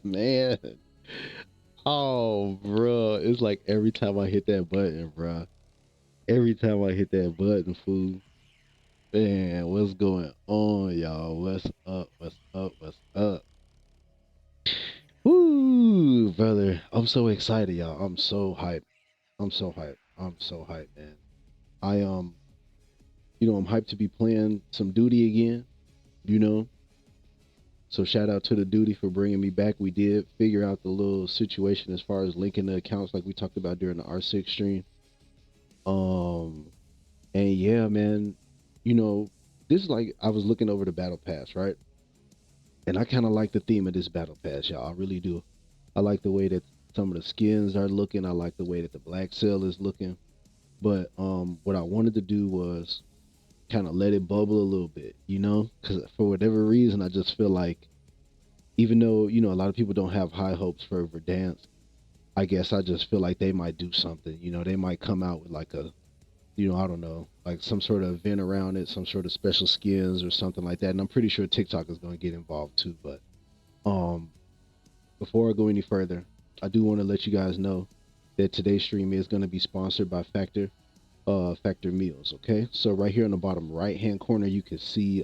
Man. Oh, bro. It's like every time I hit that button, bro. Every time I hit that button, fool. Man, what's going on, y'all? What's up? What's up? What's up? Woo, brother. I'm so excited, y'all. I'm so hyped. I'm so hyped. I'm so hyped, man. I I'm hyped to be playing some duty again, you know. So shout out to the duty for bringing me back. We did figure out the little situation as far as linking the accounts like we talked about during the R6 stream. Um and yeah, man, you know, this is like I was looking over the battle pass, right? And I kind of like the theme of this battle pass, y'all. I really do. I like the way that some of the skins are looking. I like the way that the black cell is looking. But what I wanted to do was kind of let it bubble a little bit, you know, because for whatever reason, I just feel like even though a lot of people don't have high hopes for Verdansk, I guess I just feel like they might do something. They might come out with like a, I don't know, like some sort of event around it, some sort of special skins or something like that. And I'm pretty sure TikTok is going to get involved too. But um, before I go any further, I do want to let you guys know that today's stream is going to be sponsored by Factor Meals. Okay, so right here on the bottom right hand corner, you can see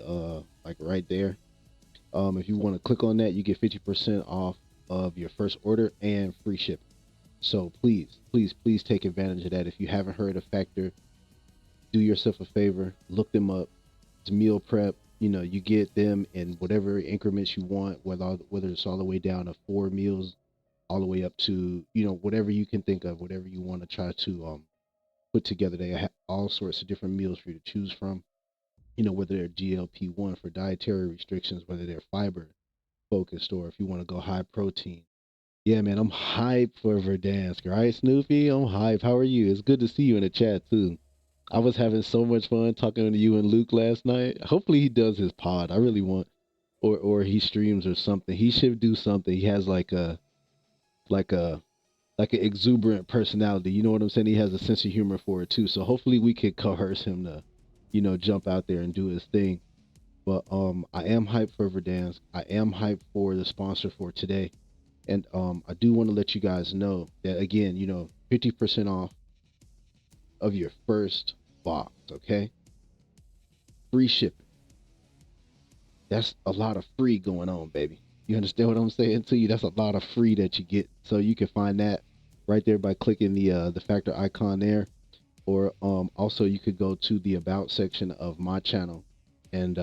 like right there. If you want to click on that, you get 50% off of your first order and free shipping. So please, please, please take advantage of that. If you haven't heard of Factor, do yourself a favor, look them up. It's meal prep. You get them in whatever increments you want, whether it's all the way down to 4 meals, all the way up to whatever you can think of, whatever you want to try to put together. They have all sorts of different meals for you to choose from. Whether they're GLP-1 for dietary restrictions, whether they're fiber focused, or if you want to go high protein. Yeah, man, I'm hyped for Verdansk, right, Snoopy? I'm hyped. How are you? It's good to see you in the chat too. I was having so much fun talking to you and Luke last night. Hopefully he does his pod. I really want, or he streams or something. He should do something. He has like a like an exuberant personality. You know what I'm saying? He has a sense of humor for it too. So hopefully we could coerce him to, jump out there and do his thing. But I am hyped for Verdansk. I am hyped for the sponsor for today. And I do want to let you guys know that again, 50% off of your first box, okay? Free shipping. That's a lot of free going on, baby. You understand what I'm saying to you? That's a lot of free that you get. So you can find that right there by clicking the factor icon there. Or also you could go to the about section of my channel and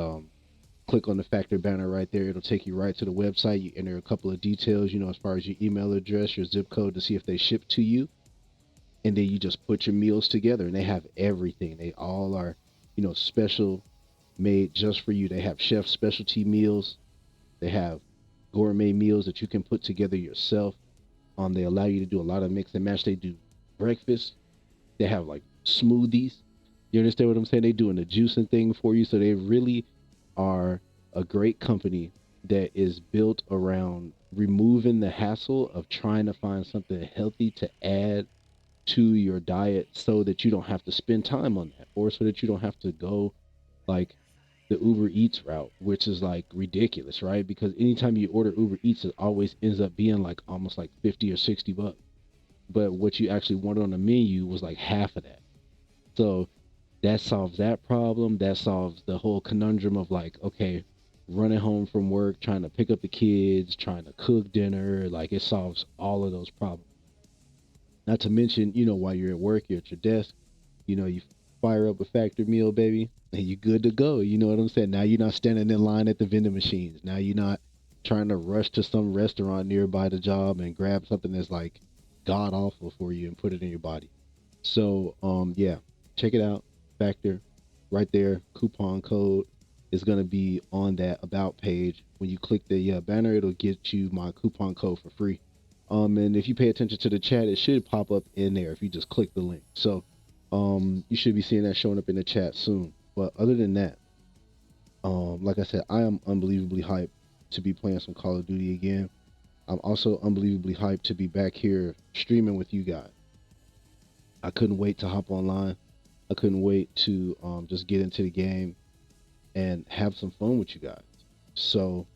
click on the factor banner right there. It'll take you right to the website. You enter a couple of details, as far as your email address, your zip code to see if they ship to you. And then you just put your meals together and they have everything. They all are, special made just for you. They have chef specialty meals. They have gourmet meals that you can put together yourself. They allow you to do a lot of mix and match. They do breakfast. They have like smoothies. You understand what I'm saying? They doing the juicing thing for you. So they really are a great company that is built around removing the hassle of trying to find something healthy to add to your diet so that you don't have to spend time on that, or so that you don't have to go like the Uber Eats route, which is like ridiculous, right? Because anytime you order Uber Eats, it always ends up being like almost like 50 or 60 bucks. But what you actually wanted on the menu was like half of that. So that solves that problem. That solves the whole conundrum of like, okay, running home from work, trying to pick up the kids, trying to cook dinner. Like it solves all of those problems. Not to mention, while you're at work, you're at your desk, you fire up a factory meal, baby, and you're good to go. You know what I'm saying? Now you're not standing in line at the vending machines. Now you're not trying to rush to some restaurant nearby the job and grab something that's like god awful for you and put it in your body. So, yeah, check it out. Factor right there. Coupon code is going to be on that about page. When you click the banner, it'll get you my coupon code for free. And if you pay attention to the chat, it should pop up in there if you just click the link. So, you should be seeing that showing up in the chat soon. But other than that, like I said, I am unbelievably hyped to be playing some Call of Duty again. I'm also unbelievably hyped to be back here streaming with you guys. I couldn't wait to hop online. I couldn't wait to just get into the game and have some fun with you guys. So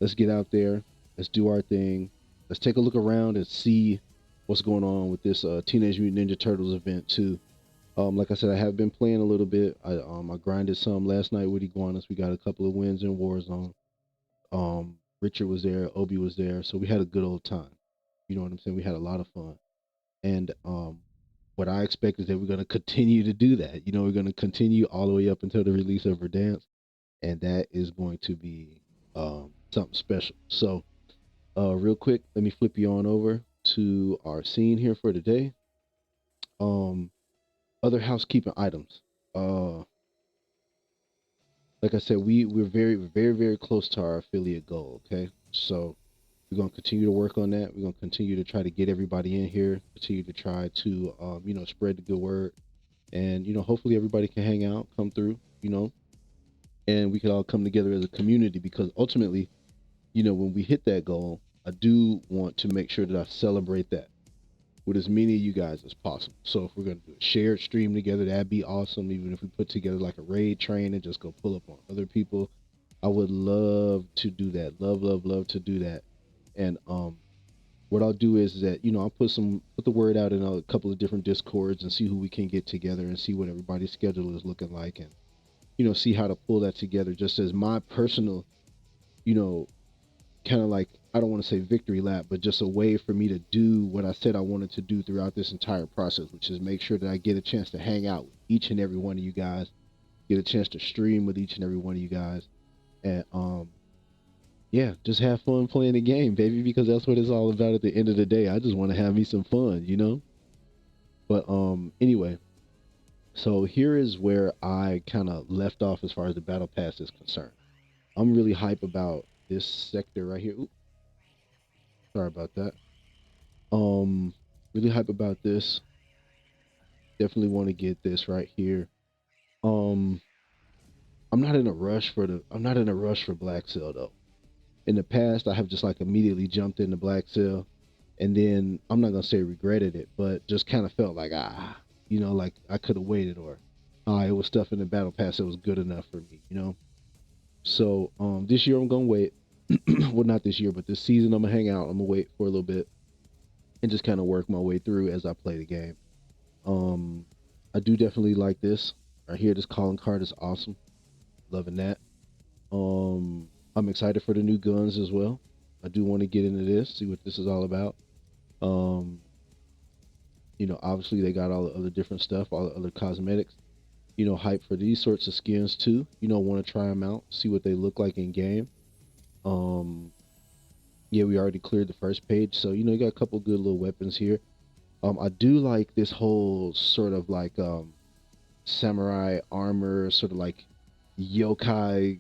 let's get out there. Let's do our thing. Let's take a look around and see what's going on with this Teenage Mutant Ninja Turtles event too. Like I said, I have been playing a little bit. I grinded some last night with Iguanas. We got a couple of wins in Warzone. Richard was there, Obi was there, so we had a good old time. You know what I'm saying? We had a lot of fun, and what I expect is that we're going to continue to do that. You know, we're going to continue all the way up until the release of Verdansk, and that is going to be something special. So, real quick, let me flip you on over to our scene here for today. Um, Other housekeeping items. Uh, like I said, we're very close to our affiliate goal. Okay, so we're gonna continue to work on that. We're gonna continue to try to get everybody in here. Continue to try to spread the good word, and hopefully everybody can hang out, come through. And we can all come together as a community because ultimately, when we hit that goal, I do want to make sure that I celebrate that with as many of you guys as possible. So if we're gonna do a shared stream together, that'd be awesome. Even if we put together like a raid train and just go pull up on other people, I would love to do that. Love to do that. And what I'll do is that I'll put the word out in a couple of different discords and see who we can get together and see what everybody's schedule is looking like, and see how to pull that together just as my personal you know kind of like, I don't want to say victory lap, but just a way for me to do what I said I wanted to do throughout this entire process, which is make sure that I get a chance to hang out with each and every one of you guys, get a chance to stream with each and every one of you guys, and yeah, just have fun playing the game, baby, because that's what it's all about at the end of the day. I just want to have me some fun. But anyway, so here is where I kind of left off as far as the battle pass is concerned. I'm really hype about this sector right here. Ooh, sorry about that. Um, really hype about this. Definitely want to get this right here. Um, I'm not in a rush for Black Cell though. In the past, I have just like immediately jumped into Black Cell, and then I'm not gonna say regretted it, but just kind of felt like like I could have waited, or it was stuff in the battle pass that was good enough for me. So this year I'm gonna wait. Well, not this year, but this season I'm gonna hang out. I'm gonna wait for a little bit and just kind of work my way through as I play the game. Um, I do definitely like this right here. This calling card is awesome. Loving that. I'm excited for the new guns as well. I do want to get into this, see what this is all about. Um, Obviously they got all the other different stuff, all the other cosmetics. Hype for these sorts of skins too. Want to try them out, see what they look like in game. Um, yeah, we already cleared the first page, so you got a couple good little weapons here. I do like this whole sort of like samurai armor, sort of like yokai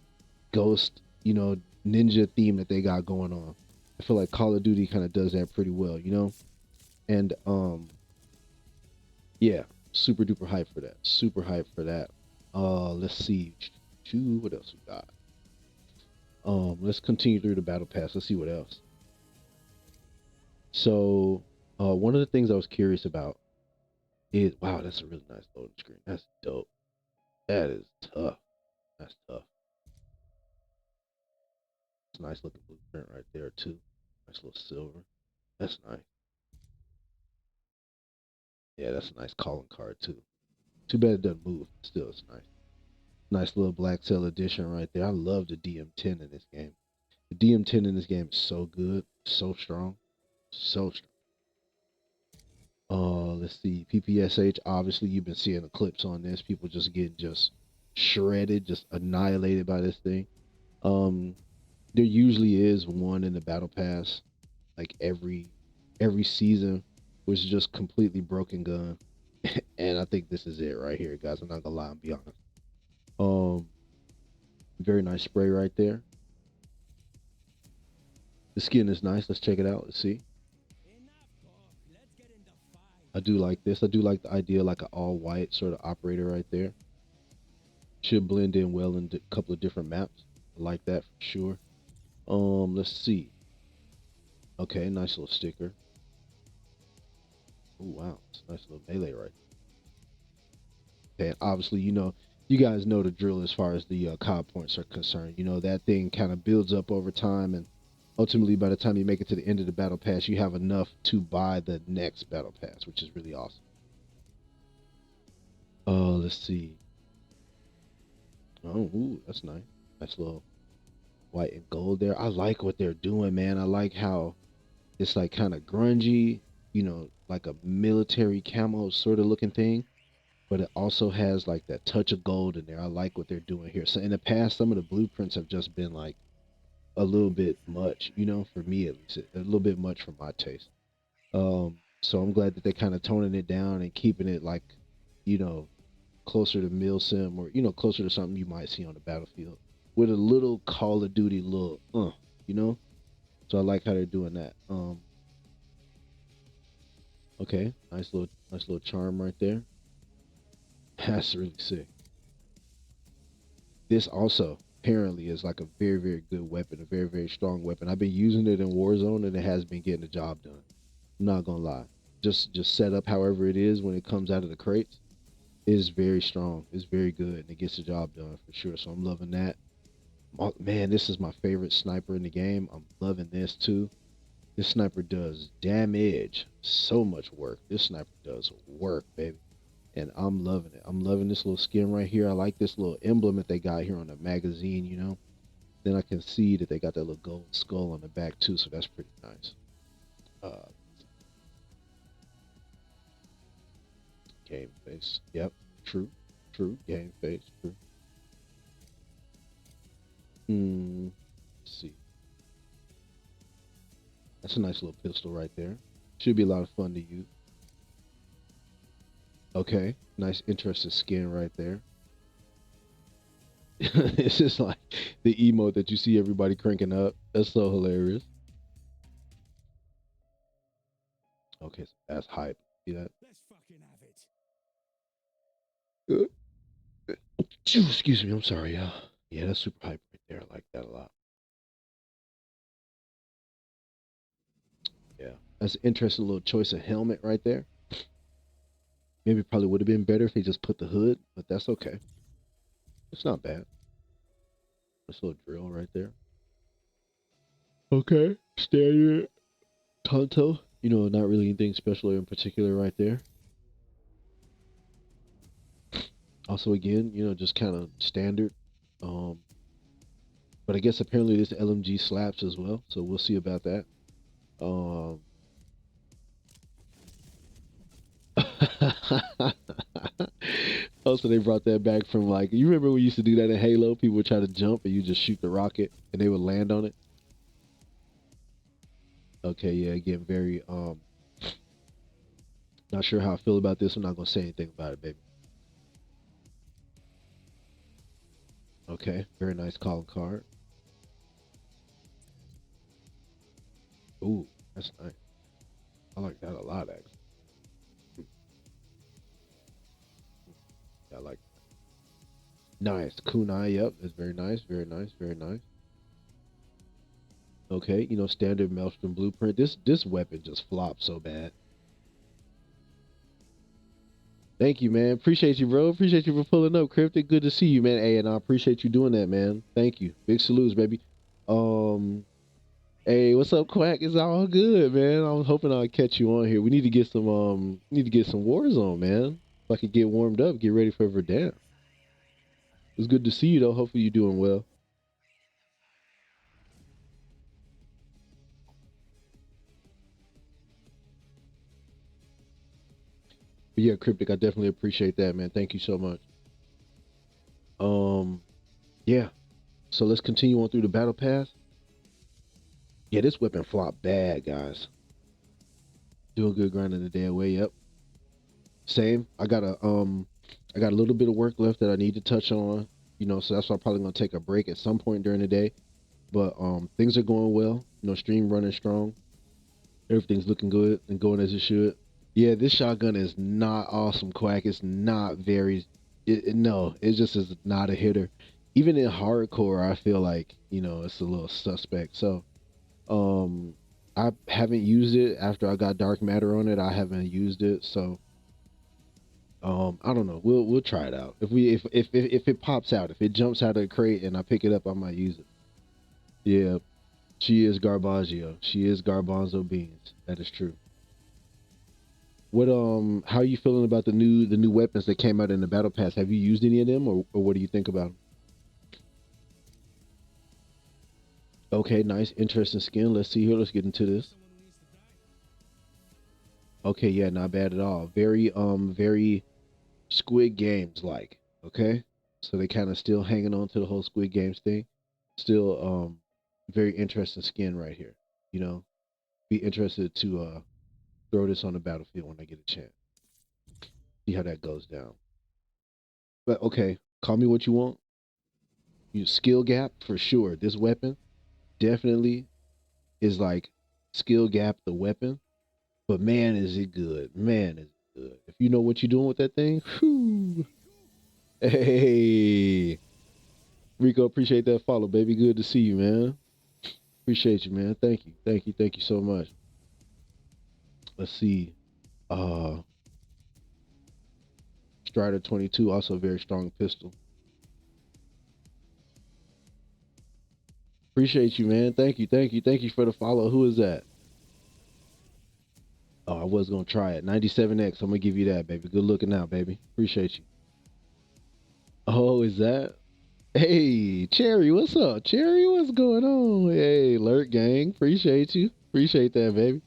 ghost, ninja theme that they got going on. I feel like Call of Duty kind of does that pretty well. And yeah, super duper hype for that. Super hype for that. Let's see. What else we got? Let's continue through the battle pass. Let's see what else. So, one of the things I was curious about is, wow, that's a really nice loading screen. That's dope. That is tough. That's tough. It's a nice looking blueprint right there too. Nice little silver. That's nice. Yeah, that's a nice calling card too. Too bad it doesn't move. Still, it's nice. Nice little Black Cell edition right there. I love the DM10 in this game. The DM10 in this game is so good, so strong, so strong. Let's see. PPSH. Obviously, you've been seeing the clips on this. People just getting just shredded, just annihilated by this thing. Um, there usually is one in the battle pass, like every season, which is just completely broken gun. And I think this is it right here, guys. I'm not gonna lie and be honest. Um, Very nice spray right there. The skin is nice. Let's check it out. Let's see. I do like this. I do like the idea like an all white sort of operator right there. Should blend in well in a couple of different maps. I like that for sure. Let's see. Okay, nice little sticker. Oh wow, it's a nice little melee right there. And obviously, you guys know the drill as far as the COD points are concerned. That thing kind of builds up over time, and ultimately, by the time you make it to the end of the battle pass, you have enough to buy the next battle pass, which is really awesome. Let's see. Oh, ooh, that's nice. Nice little white and gold there. I like what they're doing, man. I like how it's like kind of grungy, like a military camo sort of looking thing, but it also has like that touch of gold in there. I like what they're doing here. So in the past, some of the blueprints have just been like a little bit much, for me at least, a little bit much for my taste. So I'm glad that they're kind of toning it down and keeping it like, you know, closer to milsim or closer to something you might see on the battlefield with a little Call of Duty look, you know. So I like how they're doing that. Okay, nice little charm right there. That's really sick. This also apparently is like a very very good weapon, a very very strong weapon. I've been using it in Warzone and it has been getting the job done. I'm not gonna lie. Just set up however it is when it comes out of the crates is very strong. It's very good and it gets the job done for sure. So I'm loving that. Oh, man, this is my favorite sniper in the game. I'm loving this too. This sniper does damage. So much work. This sniper does work, baby. And I'm loving it. I'm loving this little skin right here. I like this little emblem that they got here on the magazine. Then I can see that they got that little gold skull on the back too, so that's pretty nice. Uh, Game face. Yep. True. True. Game face. True. Let's see. That's a nice little pistol right there. Should be a lot of fun to use. Okay. Nice, interesting skin right there. It's just like the emote that you see everybody cranking up. That's so hilarious. Okay, so that's hype. See that? Let's fucking have it. Uh, Excuse me. I'm sorry. Yeah, that's super hype right there. I like that a lot. Yeah, that's an interesting little choice of helmet right there. Maybe probably would have been better if they just put the hood, but that's okay. It's not bad. This little drill right there. Okay, standard Tonto. Not really anything special or in particular right there. Also, again, just kind of standard. Um, but I guess apparently this LMG slaps as well, so we'll see about that. Um, also, they brought that back from like you remember we used to do that in Halo. People would try to jump and you just shoot the rocket and they would land on it. Okay, yeah, again, very not sure how I feel about this. I'm not gonna say anything about it, baby. Okay, very nice calling card. Ooh, that's nice. I like that a lot, actually. I like nice kunai. Yep, that's very nice, very nice, very nice. Okay, standard Maelstrom blueprint. This weapon just flops so bad. Thank you, man. Appreciate you, bro. Appreciate you for pulling up, Cryptic. Good to see you, man. Hey, and I appreciate you doing that, man. Thank you. Big salutes, baby. Um, hey, what's up, Quack? It's all good, man. I was hoping I'd catch you on here. We need to get some Warzone, man. So I could get warmed up, get ready for Verdansk. It's good to see you, though. Hopefully you're doing well. But yeah, Cryptic, I definitely appreciate that, man. Thank you so much. Um, yeah. So let's continue on through the battle pass. Yeah, this weapon flopped bad, guys. Doing good grinding the day away. Yep. Same. I got a little bit of work left that I need to touch on. So that's why I'm probably gonna take a break at some point during the day. But things are going well. Stream running strong. Everything's looking good and going as it should. Yeah, this shotgun is not awesome, Quack. It's not very. No, it just is not a hitter. Even in hardcore, I feel like it's a little suspect. So um, I haven't used it after I got dark matter on it. I haven't used it, so I don't know. We'll try it out. If it pops out, if it jumps out of the crate and I pick it up, I might use it. Yeah. She is Garbaggio. She is Garbanzo beans. That is true. What how are you feeling about the new weapons that came out in the battle pass? Have you used any of them or what do you think about them? Okay, nice, interesting skin. Let's see here. Let's get into this. Okay, yeah, not bad at all. Very Squid Games like. Okay, so they kind of still hanging on to the whole Squid Games thing. Still very interesting skin right here. You know, be interested to throw this on the battlefield when I get a chance. See how that goes down. But okay, call me what you want. You skill gap for sure. This weapon definitely is like skill gap the weapon. But man, is it good. Man, is it good. If you know what you're doing with that thing, whew. Hey, Rico, appreciate that follow, baby. Good to see you, man. Appreciate you, man. Thank you. Thank you. Thank you so much. Let's see. Uh Strider 22, also a very strong pistol. Appreciate you, man. Thank you. Thank you. Thank you for the follow. Who is that? Oh, I was gonna try it. 97X. I'm gonna give you that, baby. Good looking out, baby. Appreciate you. Oh, is that? Hey, Cherry, what's up? Cherry, what's going on? Hey, Lurk Gang, appreciate you. Appreciate that, baby.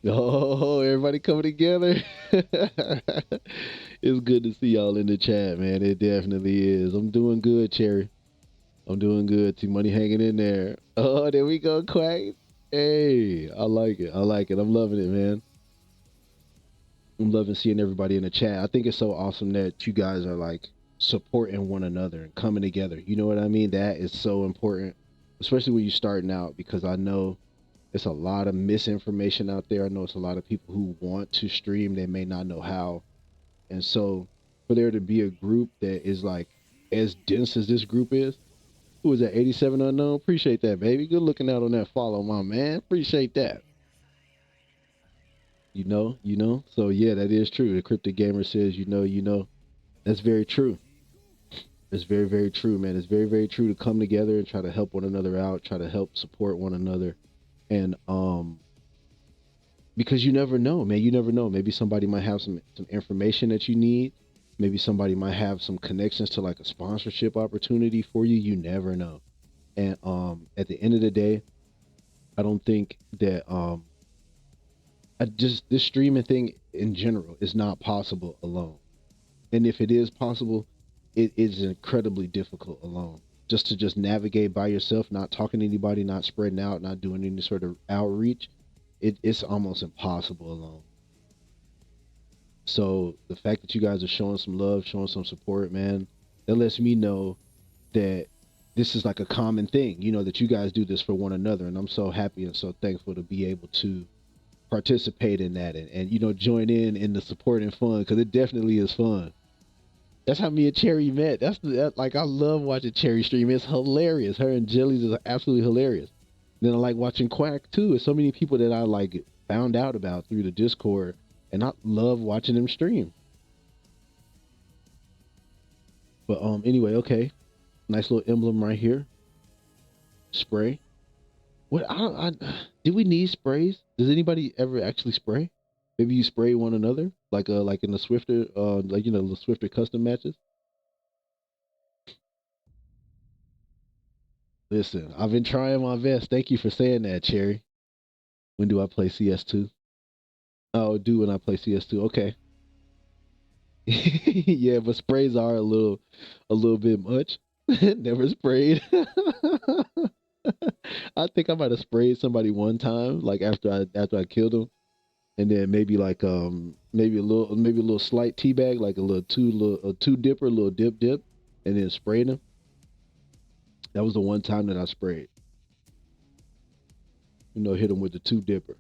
Oh, everybody coming together. It's good to see y'all in the chat, man. It definitely is. I'm doing good, Cherry. I'm doing good. T Money hanging in there. Oh, there we go, Quack. Hey, I like it. I like it. I'm loving it, man. I'm loving seeing everybody in the chat. I think it's so awesome that you guys are like supporting one another and coming together. You know what I mean? That is so important, especially when you're starting out, because I know it's a lot of misinformation out there. I know it's a lot of people who want to stream, they may not know how. And so for there to be a group that is like as dense as this group is, who is that? 87 Unknown? Appreciate that, baby. Good looking out on that follow, my man. Appreciate that. You know. So yeah, that is true. The cryptic gamer says, you know. That's very true. It's very, very true, man. It's very, very true to come together and try to help one another out, try to help support one another. And because you never know, man. You never know. Maybe somebody might have some information that you need. Maybe somebody might have some connections to like a sponsorship opportunity for you. You never know. And at the end of the day, I don't think that I just this streaming thing in general is not possible alone. And if it is possible, it is incredibly difficult alone. Just navigate by yourself, not talking to anybody, not spreading out, not doing any sort of outreach, it's almost impossible alone. So the fact that you guys are showing some love, showing some support, man, that lets me know that this is like a common thing, that you guys do this for one another. And I'm so happy and so thankful to be able to participate in that and join in the support and fun because it definitely is fun. That's how me and Cherry met. Like I love watching Cherry stream. It's hilarious. Her and Jellies is absolutely hilarious. Then I like watching Quack too. It's so many people that I like found out about through the Discord, and I love watching them stream. But anyway, okay, nice little emblem right here. Spray. What do we need sprays? Does anybody ever actually spray? Maybe you spray one another, like in the Swifter, like the Swifter custom matches. Listen, I've been trying my best. Thank you for saying that, Cherry. When do I play CS2? Oh, do when I play CS2. Okay. Yeah, but sprays are a little bit much. Never sprayed. I think I might have sprayed somebody one time, like after I killed him, and then maybe a little slight teabag, like a two dipper, a little dip, and then sprayed him. That was the one time that I sprayed. Hit him with the two dipper.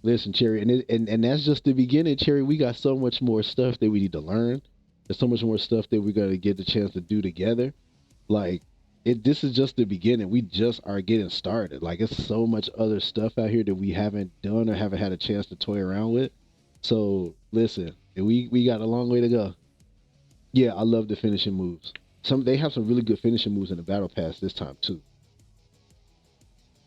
Listen, Cherry, and that's just the beginning, Cherry. We got so much more stuff that we need to learn. There's so much more stuff that we're gonna get the chance to do together. Like this is just the beginning. We just are getting started. Like it's so much other stuff out here that we haven't done or haven't had a chance to toy around with. So listen, we got a long way to go. Yeah, I love the finishing moves. they have some really good finishing moves in the battle pass this time too.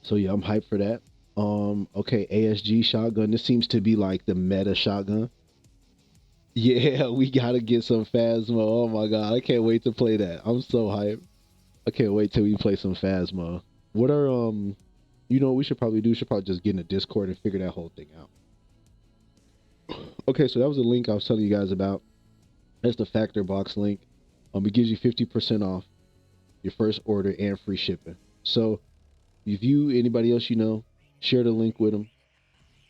So yeah, I'm hyped for that. Okay, ASG shotgun. This seems to be like the meta shotgun. Yeah, we gotta get some Phasma. Oh my god, I can't wait to play that. I'm so hyped. I can't wait till we play some Phasma. What are you know what we should probably do? We should probably just get in a Discord and figure that whole thing out. Okay, so that was the link I was telling you guys about. That's the Factor Box link. It gives you 50% off your first order and free shipping. So if you anybody else you know, share the link with them.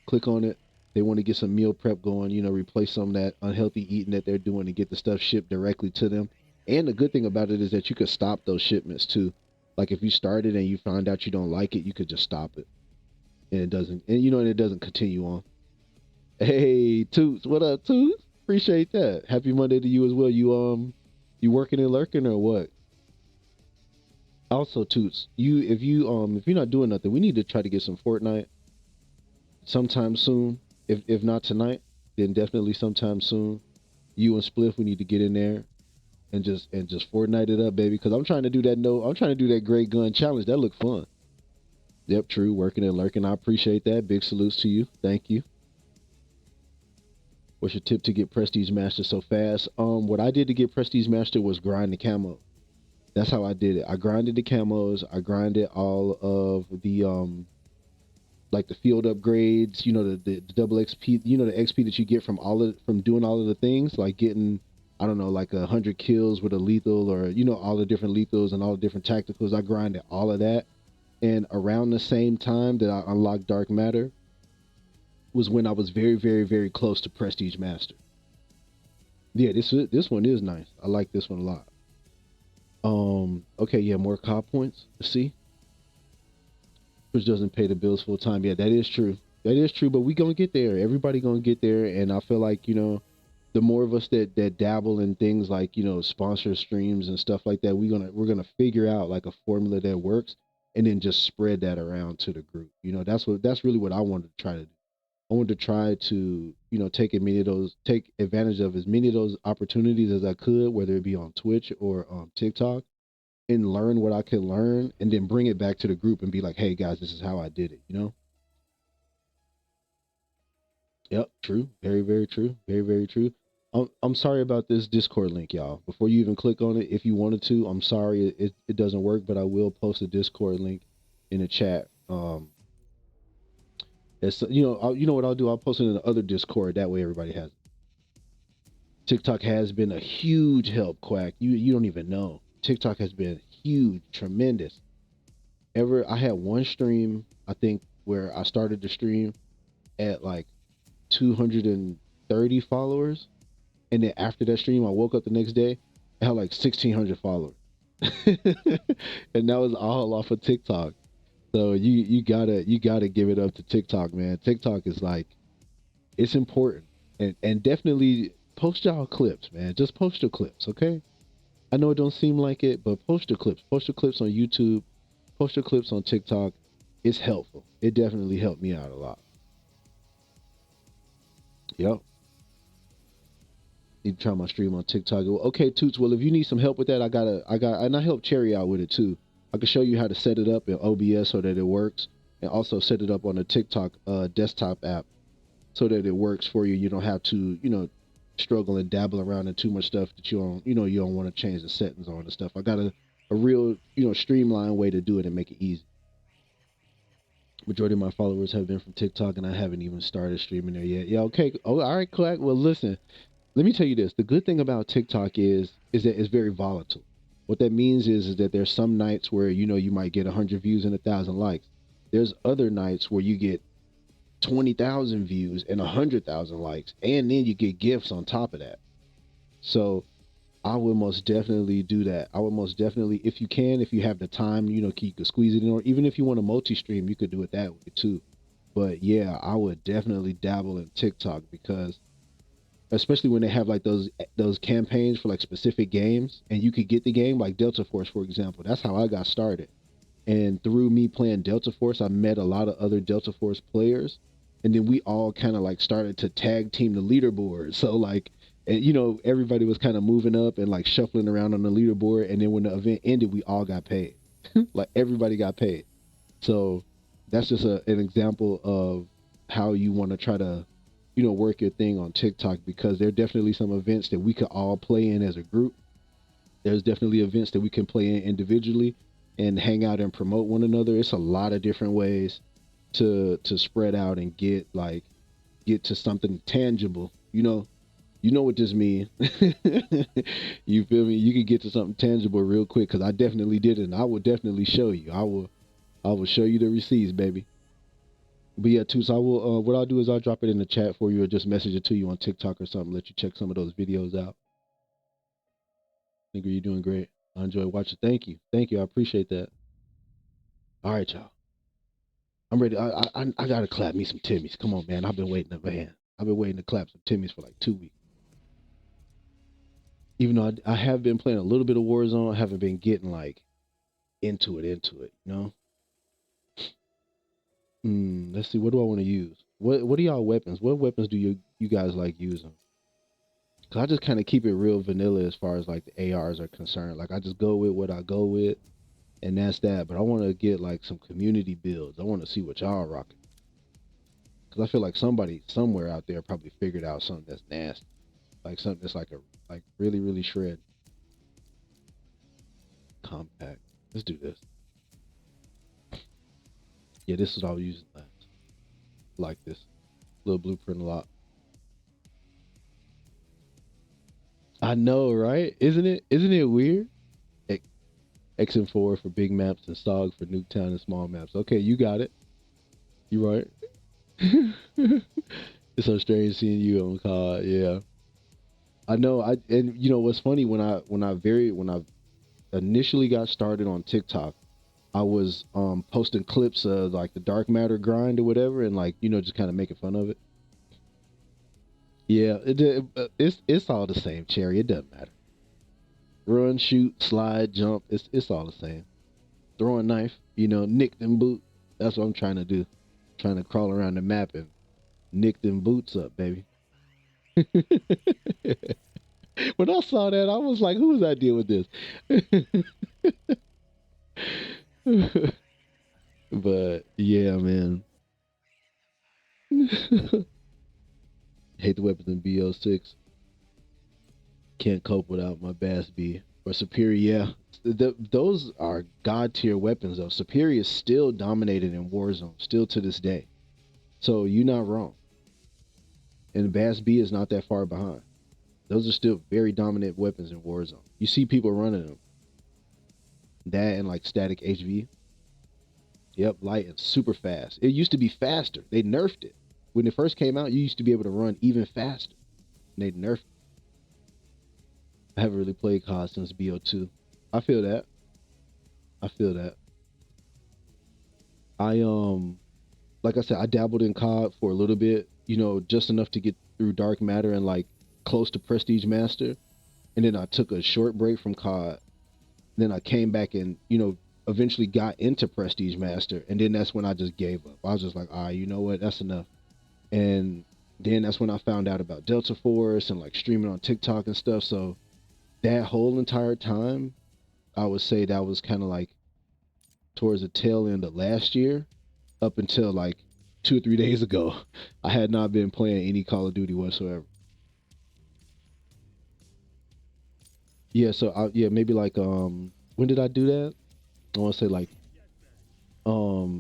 Click on it. They want to get some meal prep going, you know, replace some of that unhealthy eating that they're doing and get the stuff shipped directly to them. And the good thing about it is that you could stop those shipments too. Like if you started and you find out you don't like it, you could just stop it. And it doesn't and you know and it doesn't continue on. Hey, Toots, what up, Toots? Appreciate that. Happy Monday to you as well. You working and lurking or what? Also, Toots, if you're not doing nothing, we need to try to get some Fortnite sometime soon. If not tonight, then definitely sometime soon. You and Spliff, we need to get in there and just Fortnite it up, baby. Because I'm trying to do that. No, I'm trying to do that great gun challenge. That looked fun. Yep, true. Working and lurking. I appreciate that. Big salutes to you. Thank you. What's your tip to get Prestige Master so fast? What I did to get Prestige Master was grind the camo. That's how I did it. I grinded the camos. I grinded all of the like the field upgrades, you know, the double XP, you know, the XP that you get from doing all of the things, like getting, I don't know, like 100 kills with a lethal, or you know, all the different lethals and all the different tacticals. I grinded all of that, and around the same time that I unlocked Dark Matter was when I was very, very, very close to Prestige Master. Yeah, this one is nice. I like this one a lot. Okay, yeah, more cop points. Let's see, which doesn't pay the bills full time. Yeah, that is true. That is true, but we gonna get there. Everybody gonna get there, and I feel like you know, the more of us that dabble in things like you know sponsor streams and stuff like that, we're gonna figure out like a formula that works, and then just spread that around to the group. You know, that's really what I wanted to try to do. I wanted to try to you know take advantage of as many of those opportunities as I could, whether it be on Twitch or TikTok, and learn what I could learn and then bring it back to the group and be like, hey guys, this is how I did it, you know? Yep, true. Very, very true. Very, very true. I'm sorry about this Discord link, y'all. Before you even click on it, if you wanted to, I'm sorry it doesn't work, but I will post a Discord link in the chat. It's you know you know what I'll do? I'll post it in the other Discord. That way everybody has it. TikTok has been a huge help, Quack. You don't even know. TikTok has been huge, tremendous. I had one stream, I think, where I started the stream at like 230 followers, and then after that stream I woke up the next day, I had like 1600 followers. And that was all off of TikTok. So you gotta give it up to TikTok, man. TikTok is like, it's important. And definitely post y'all clips, man. Just post your clips, okay? I know it don't seem like it, but post your clips. Post your clips on YouTube. Post your clips on TikTok. It's helpful. It definitely helped me out a lot. Yep. Need to try my stream on TikTok. Okay, Toots. Well, if you need some help with that, and I help Cherry out with it too. I can show you how to set it up in OBS so that it works, and also set it up on the TikTok desktop app so that it works for you. You don't have to, you know, struggle and dabble around in too much stuff that you don't want to change the settings on and stuff. I got a real, you know, streamlined way to do it and make it easy. Majority of my followers have been from TikTok, and I haven't even started streaming there yet. Yeah, okay. Oh, all right, Clark. Well, listen. Let me tell you this. The good thing about TikTok is that it's very volatile. What that means is that there's some nights where you know you might get 100 views and 1,000 likes. There's other nights where you get 20,000 views and 100,000 likes, and then you get gifts on top of that. So I would most definitely do that. I would most definitely, if you can, if you have the time, you know, you could squeeze it in, or even if you want to multi-stream, you could do it that way too. But yeah, I would definitely dabble in TikTok, because especially when they have like those campaigns for like specific games, and you could get the game like Delta Force, for example. That's how I got started. And through me playing Delta Force, I met a lot of other Delta Force players, and then we all kind of like started to tag team the leaderboard. So like And you know, everybody was kind of moving up and like shuffling around on the leaderboard. And then when the event ended, we all got paid. Like everybody got paid. So that's just an example of how you want to try to, you know, work your thing on TikTok, because there are definitely some events that we could all play in as a group. There's definitely events that we can play in individually and hang out and promote one another. It's a lot of different ways to spread out and get to something tangible. You know what this means. You feel me? You can get to something tangible real quick, because I definitely did it, and I will definitely show you. I will show you the receipts, baby. But yeah, too. So I will. What I'll do is I'll drop it in the chat for you, or just message it to you on TikTok or something. Let you check some of those videos out. Think you're doing great. I enjoy watching. Thank you. Thank you. I appreciate that. All right, y'all. I'm ready. I gotta clap me some Timmys. Come on, man. I've been waiting man. I've been waiting to clap some Timmys for like 2 weeks. Even though I have been playing a little bit of Warzone, I haven't been getting like into it. You know. Let's see. What do I want to use? What are y'all weapons? What weapons do you guys like using? Cause I just kind of keep it real vanilla as far as like the ARs are concerned. Like I just go with what I go with, and that's that. But I want to get like some community builds. I want to see what y'all rocking. Cause I feel like somebody somewhere out there probably figured out something that's nasty, like something that's like really really shred. Compact. Let's do this. Yeah, this is what I was using last. Like this little blueprint a lot. I know, right? Isn't it? Isn't it weird? XM4 for big maps and SOG for Nuketown and small maps. Okay, you got it. You right. It's so strange seeing you on COD. Yeah, I know. And you know what's funny, when I initially got started on TikTok, I was posting clips of like the dark matter grind or whatever, and like, you know, just kind of making fun of it. Yeah, it's all the same, Cherry. It doesn't matter. Run, shoot, slide, jump. It's all the same. Throw a knife, you know, nick them boot. That's what I'm trying to do. Trying to crawl around the map and nick them boots up, baby. When I saw that, I was like, whose idea was this? But yeah, man. Hate the weapons in BO6. Can't cope without my Bass B. Or Superior, yeah. Those are god tier weapons, though. Superior is still dominated in Warzone, still to this day. So you're not wrong. And Bass B is not that far behind. Those are still very dominant weapons in Warzone. You see people running them. That and like static HV. Yep, light and super fast. It used to be faster. They nerfed it. When it first came out, you used to be able to run even faster. And they nerfed it. I haven't really played COD since BO2. I feel that. I feel that. I like I said, I dabbled in COD for a little bit, you know, just enough to get through Dark Matter and like close to Prestige Master. And then I took a short break from COD. Then I came back and, you know, eventually got into Prestige Master. And then that's when I just gave up. I was just like, all right, you know what? That's enough. And then that's when I found out about Delta Force and like streaming on TikTok and stuff. So that whole entire time, I would say that was kind of like towards the tail end of last year up until like 2 or 3 days ago. I had not been playing any Call of Duty whatsoever. Yeah, so yeah, maybe like when did I do that? I want to say like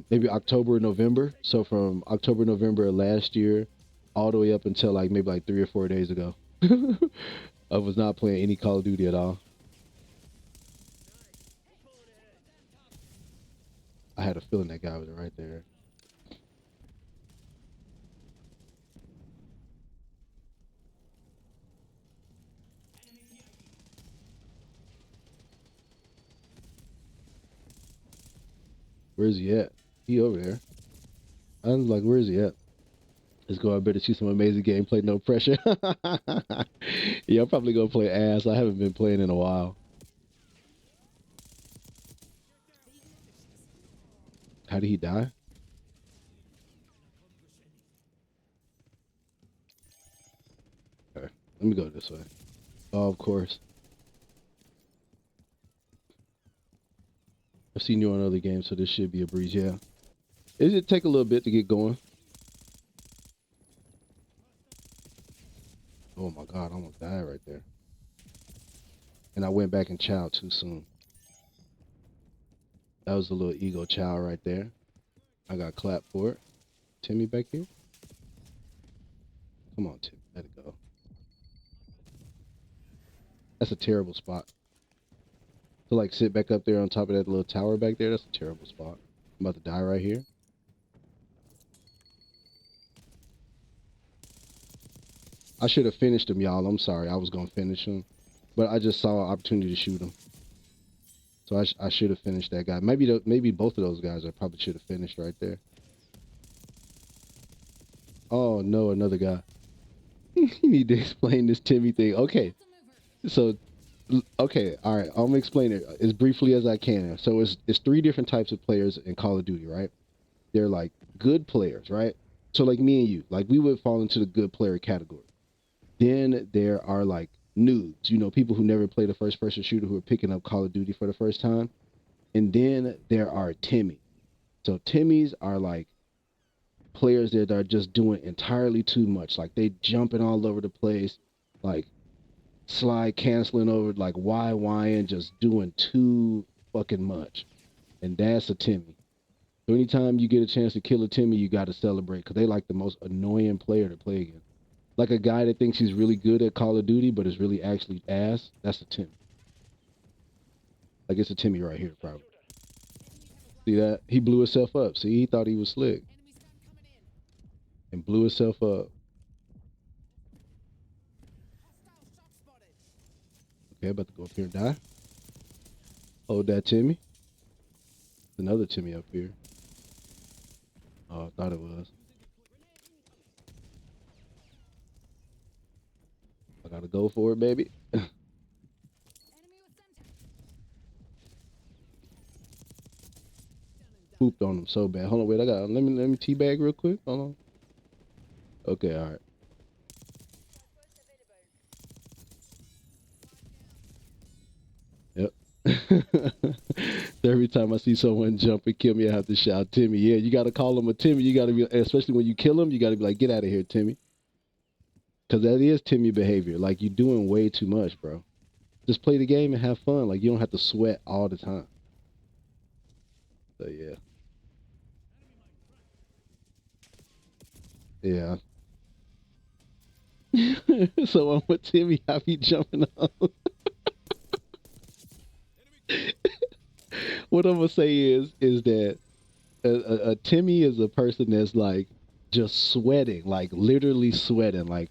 maybe October, November. So from October, November of last year all the way up until like maybe like 3 or 4 days ago. I was not playing any Call of Duty at all. I had a feeling that guy was right there. Where's he at? He over there. I was like, where's he at? Let's go. I better see some amazing gameplay. No pressure. Yeah, I'm probably gonna play ass. I haven't been playing in a while. How did he die? Okay. Let me go this way. Oh, of course. I've seen you on other games, so this should be a breeze. Yeah. It take a little bit to get going. Oh my God, I almost died right there. And I went back and chowed too soon. That was a little ego chow right there. I got clapped for it. Timmy back here? Come on, Timmy. Let it go. That's a terrible spot. To like sit back up there on top of that little tower back there, that's a terrible spot. I'm about to die right here. I should have finished him, y'all. I'm sorry. I was going to finish him. But I just saw an opportunity to shoot him. So I should have finished that guy. Maybe both of those guys I probably should have finished right there. Oh, no, another guy. You need to explain this Timmy thing. Okay. So, okay. All right. I'm going to explain it as briefly as I can. So it's three different types of players in Call of Duty, right? They're like good players, right? So like me and you, like we would fall into the good player category. Then there are like noobs, people who never played a first person shooter who are picking up Call of Duty for the first time. And then there are Timmy. So Timmys are like players that are just doing entirely too much. Like they jumping all over the place, like slide canceling over, like and just doing too fucking much. And that's a Timmy. So anytime you get a chance to kill a Timmy, you got to celebrate because they like the most annoying player to play against. Like a guy that thinks he's really good at Call of Duty, but is really actually ass. That's a Timmy. Like it's a Timmy right here, probably. See that? He blew himself up. See, he thought he was slick and blew himself up. Okay, about to go up here and die. Hold that, Timmy. Another Timmy up here. Oh, I thought it was. I gotta go for it, baby. Pooped on him so bad. Hold on, wait. Let me teabag real quick. Hold on. Okay, all right. Yep. Every time I see someone jump and kill me, I have to shout Timmy. Yeah, you got to call him a Timmy. You got to be, especially when you kill him, you got to be like, get out of here, Timmy. Because that is Timmy behavior. Like, you're doing way too much, bro. Just play the game and have fun. Like, you don't have to sweat all the time. So, yeah. Yeah. So, I'm with Timmy. I be jumping on. What I'm going to say is that a Timmy is a person that's like just sweating, like literally sweating. Like,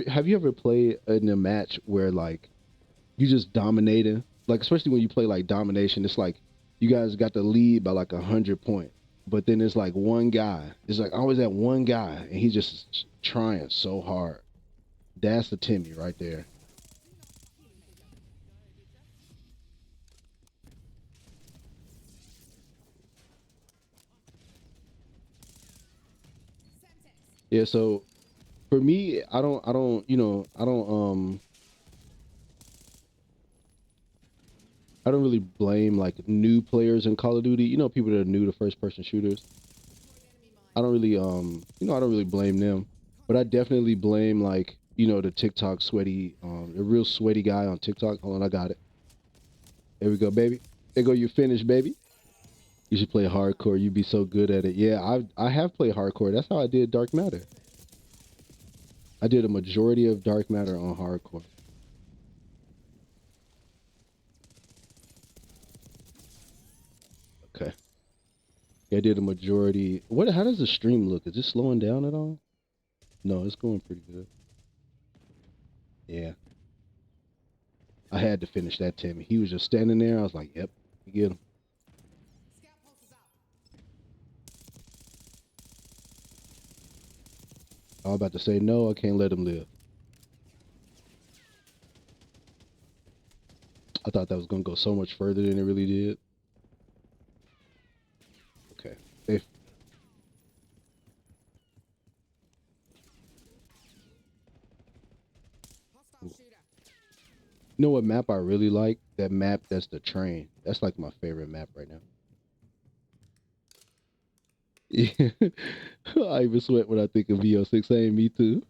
have you ever played in a match where like you just dominating? Like, especially when you play like domination, it's like you guys got the lead by like 100 points, but then it's like one guy. It's like always that one guy, and he's just trying so hard. That's the Timmy right there. Yeah. So for me, I don't really blame like new players in Call of Duty. People that are new to first person shooters. I don't really I don't really blame them. But I definitely blame like, the TikTok sweaty, the real sweaty guy on TikTok. Hold on, I got it. There we go, baby. There go your finish, baby. You should play hardcore. You'd be so good at it. Yeah, I have played hardcore. That's how I did Dark Matter. I did a majority of Dark Matter on hardcore. Okay. Yeah, I did a majority. How does the stream look? Is it slowing down at all? No, it's going pretty good. Yeah. I had to finish that Timmy. He was just standing there. I was like, yep, you get him. I was about to say, no, I can't let him live. I thought that was going to go so much further than it really did. Okay. They, You know what map I really like? That map that's the train. That's like my favorite map right now. Yeah. I even sweat when I think of VO6. Ain't me too.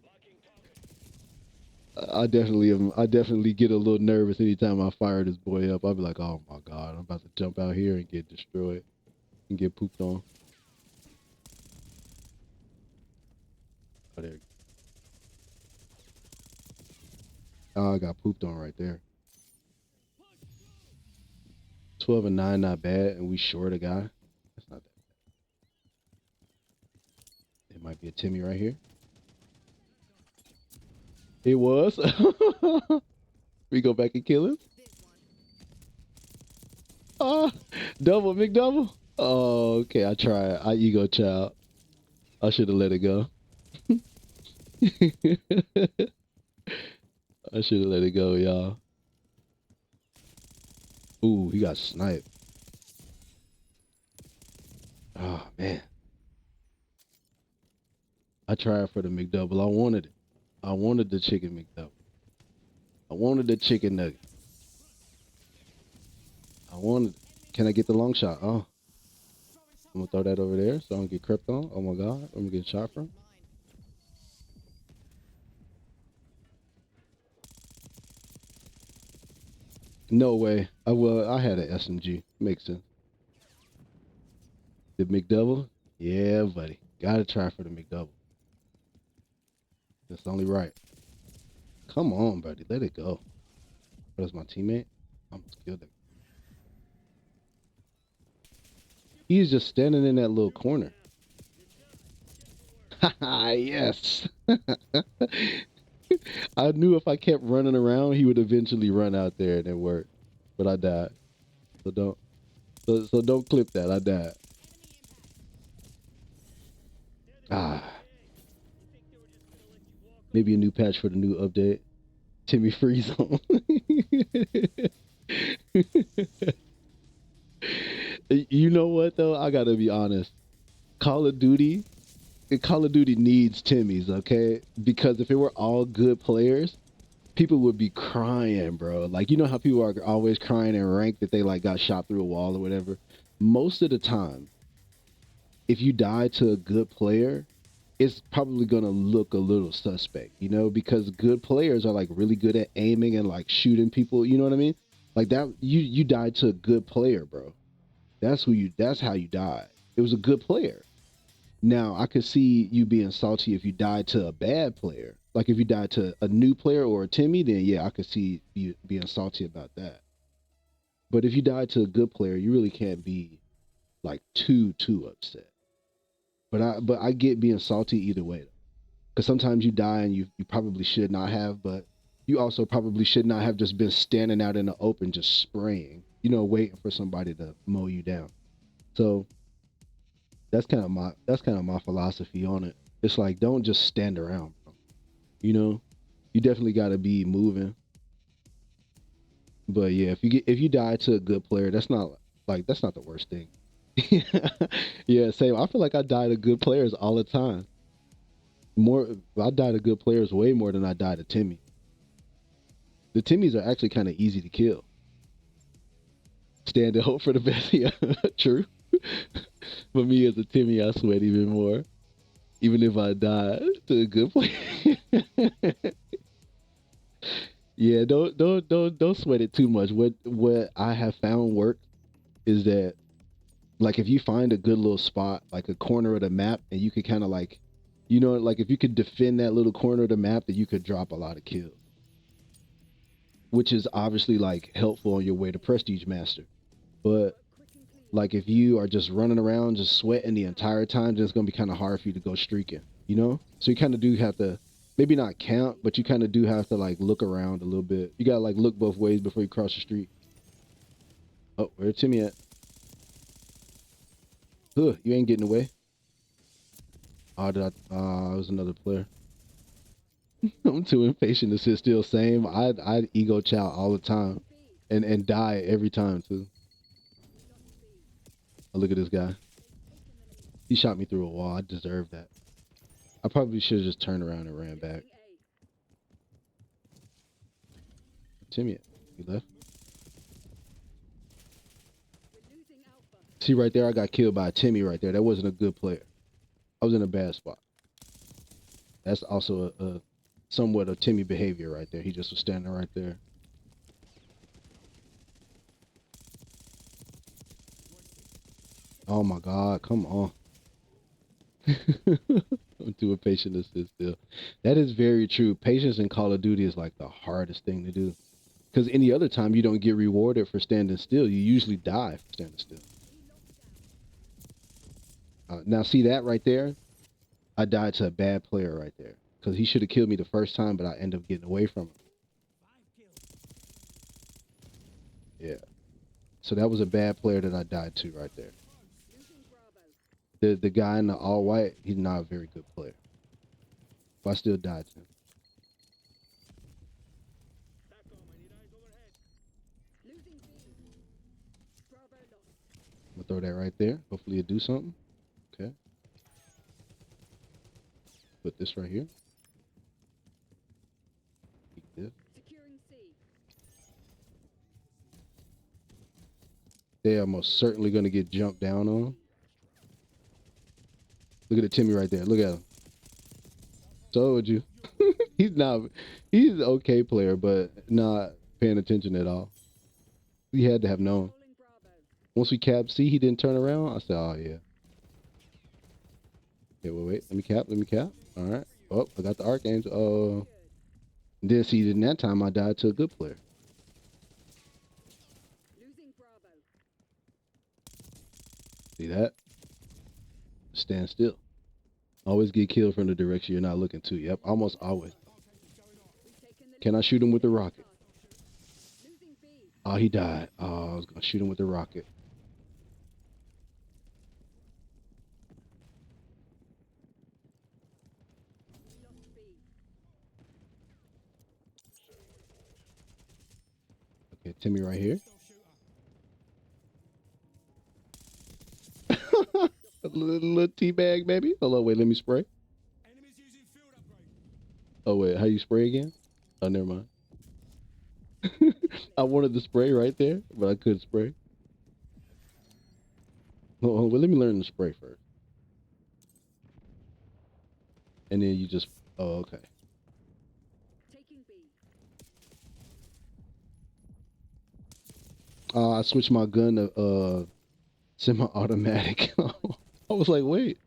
I definitely am. I definitely get a little nervous anytime I fire this boy up. I'll be like, oh my god, I'm about to jump out here and get destroyed and get pooped on. Oh, there. Oh, I got pooped on right there. 12 and 9, not bad, and we short a guy. That's not that. It might be a Timmy right here. It was. We go back and kill him. Ah, double, McDouble. Oh, okay. I tried. I ego child. I should have let it go. I should have let it go, y'all. Ooh, he got sniped. Oh man. I tried for the McDouble. I wanted it. I wanted the chicken McDouble. I wanted the chicken nugget. I wanted. Can I get the long shot? Oh, I'm gonna throw that over there so I don't get crept on. Oh my god, I'm gonna get shot from. No way. I had an SMG. Makes sense. The McDouble? Yeah, buddy. Gotta try for the McDouble. That's only right. Come on, buddy. Let it go. That's my teammate. I almost killed him. He's just standing in that little corner. Haha, yes. I knew if I kept running around, he would eventually run out there and it worked. But I died. So don't clip that. I died. Ah, maybe a new patch for the new update. Timmy free zone. You know what though? I gotta be honest. Call of Duty, Call of Duty needs Timmys, okay? Because if it were all good players, people would be crying, bro. Like you know how people are always crying in rank that they like got shot through a wall or whatever. Most of the time, if you die to a good player, it's probably gonna look a little suspect, you know, because good players are like really good at aiming and like shooting people. You know what I mean? Like that, you died to a good player, bro. That's who you. That's how you died. It was a good player. Now I could see you being salty if you died to a bad player. Like if you died to a new player or a Timmy, then yeah, I could see you being salty about that. But if you died to a good player, you really can't be like too upset. But I get being salty either way. Because sometimes you die and you probably should not have, but you also probably should not have just been standing out in the open just spraying, you know, waiting for somebody to mow you down. So that's kind of my philosophy on it. It's like don't just stand around, bro. You know, you definitely got to be moving. But yeah, if you die to a good player, that's not the worst thing. Yeah, same. I feel like I die to good players all the time. More, I die to good players way more than I die to Timmy. The Timmys are actually kind of easy to kill. Stand and hope for the best. Yeah, true. For me as a Timmy, I sweat even more. Even if I die to a good player. Yeah, don't sweat it too much. What I have found work is that like if you find a good little spot, like a corner of the map, and you could kind of like, you know, like if you could defend that little corner of the map, that you could drop a lot of kills, which is obviously like helpful on your way to Prestige Master. But like if you are just running around, just sweating the entire time, then it's gonna be kind of hard for you to go streaking, you know? So you kind of do have to maybe not count, but you kind of do have to like look around a little bit. You gotta like look both ways before you cross the street. Oh, where's Timmy at? Ugh, you ain't getting away. Oh, it was another player. I'm too impatient to sit still. Same. I ego chow all the time, and die every time too. Oh, look at this guy. He shot me through a wall. I deserve that. I probably should have just turned around and ran back. Timmy. He left. See right there, I got killed by a Timmy right there. That wasn't a good player. I was in a bad spot. That's also a somewhat of Timmy behavior right there. He just was standing right there. Oh my God, come on. I'm too impatient to sit still. That is very true. Patience in Call of Duty is like the hardest thing to do. Because any other time you don't get rewarded for standing still. You usually die for standing still. Now see that right there? I died to a bad player right there. Because he should have killed me the first time, but I end up getting away from him. Yeah. So that was a bad player that I died to right there. The guy in the all white, he's not a very good player. But I still died to him. I'm gonna throw that right there. Hopefully it'll do something. Okay. Put this right here. Keep this. They are most certainly gonna get jumped down on. Look at the Timmy right there. Look at him. Told you. He's not. He's an okay player, but not paying attention at all. We had to have known. Once we capped C, he didn't turn around. I said, "Oh yeah." Okay, wait. Let me cap. Let me cap. All right. Oh, I got the Archangel. Oh. Then see, in that time I died to a good player. See that? Stand still. Always get killed from the direction you're not looking to. Yep, almost always. Can I shoot him with the rocket? Oh, he died. Oh, I was gonna shoot him with the rocket. Okay, Timmy right here. A little tea bag, baby. Hold on, wait, let me spray. Oh wait, how you spray again? Oh, never mind. I wanted to spray right there, but I couldn't spray. Well, let me learn to spray first. And then you just, oh, okay. I switched my gun to semi-automatic. I was like, wait.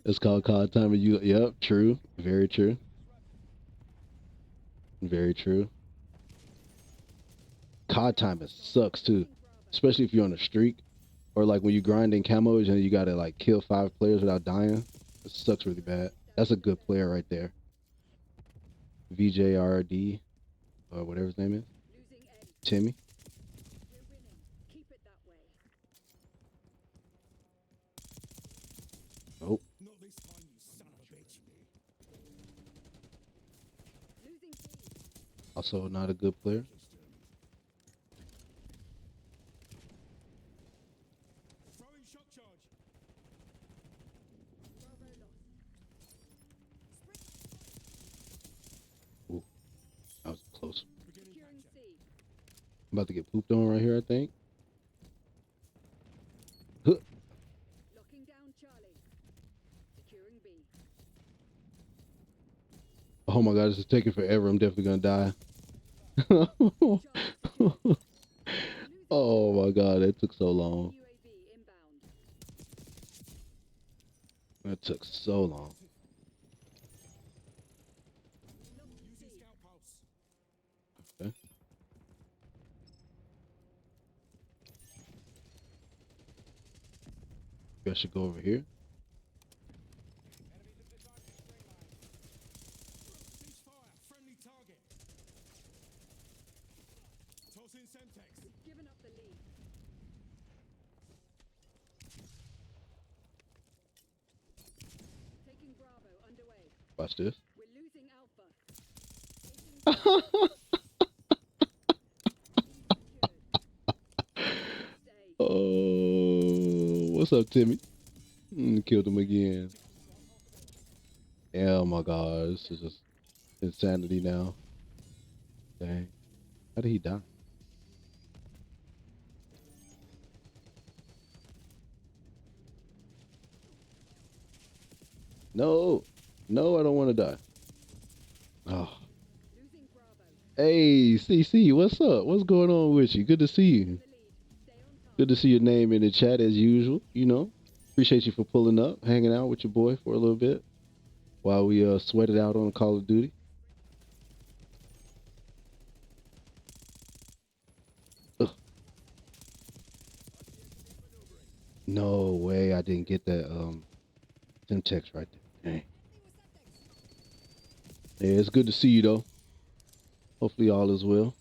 It's called COD time. You, yep, true. Very true. Very true. COD timing sucks too, especially if you're on a streak or like when you grind in camos and you gotta like kill 5 players without dying. It sucks really bad. That's a good player right there. VJRD or whatever his name is. Timmy. Nope. Also not a good player. Ooh, that was close. I'm about to get pooped on right here, I think. Huh. Oh my god, this is taking forever. I'm definitely gonna die. Oh my god, that took so long. That took so long. Okay. Maybe I should go over here. Watch this. Oh, what's up, Timmy? Killed him again. Oh my god, this is just insanity now. Dang. How did he die? No, no, I don't want to die. Oh, hey, CC, what's up? What's going on with you? Good to see you. Good to see your name in the chat as usual. You know, appreciate you for pulling up, hanging out with your boy for a little bit while we sweat it out on Call of Duty. Ugh, no way, I didn't get that Simtex right there. Dang. Yeah, it's good to see you though. Hopefully all is well.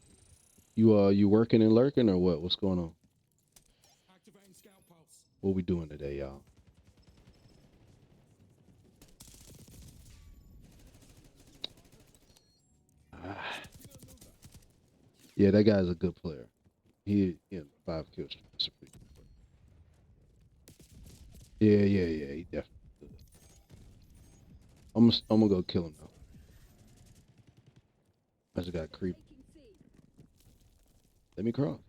You working and lurking or what? What's going on? What we doing today, y'all? Ah, yeah, that guy's a good player. He 5 kills. That's a pretty good player. Yeah. He definitely good. I'm gonna go kill him though. I just got creep. Let me cross.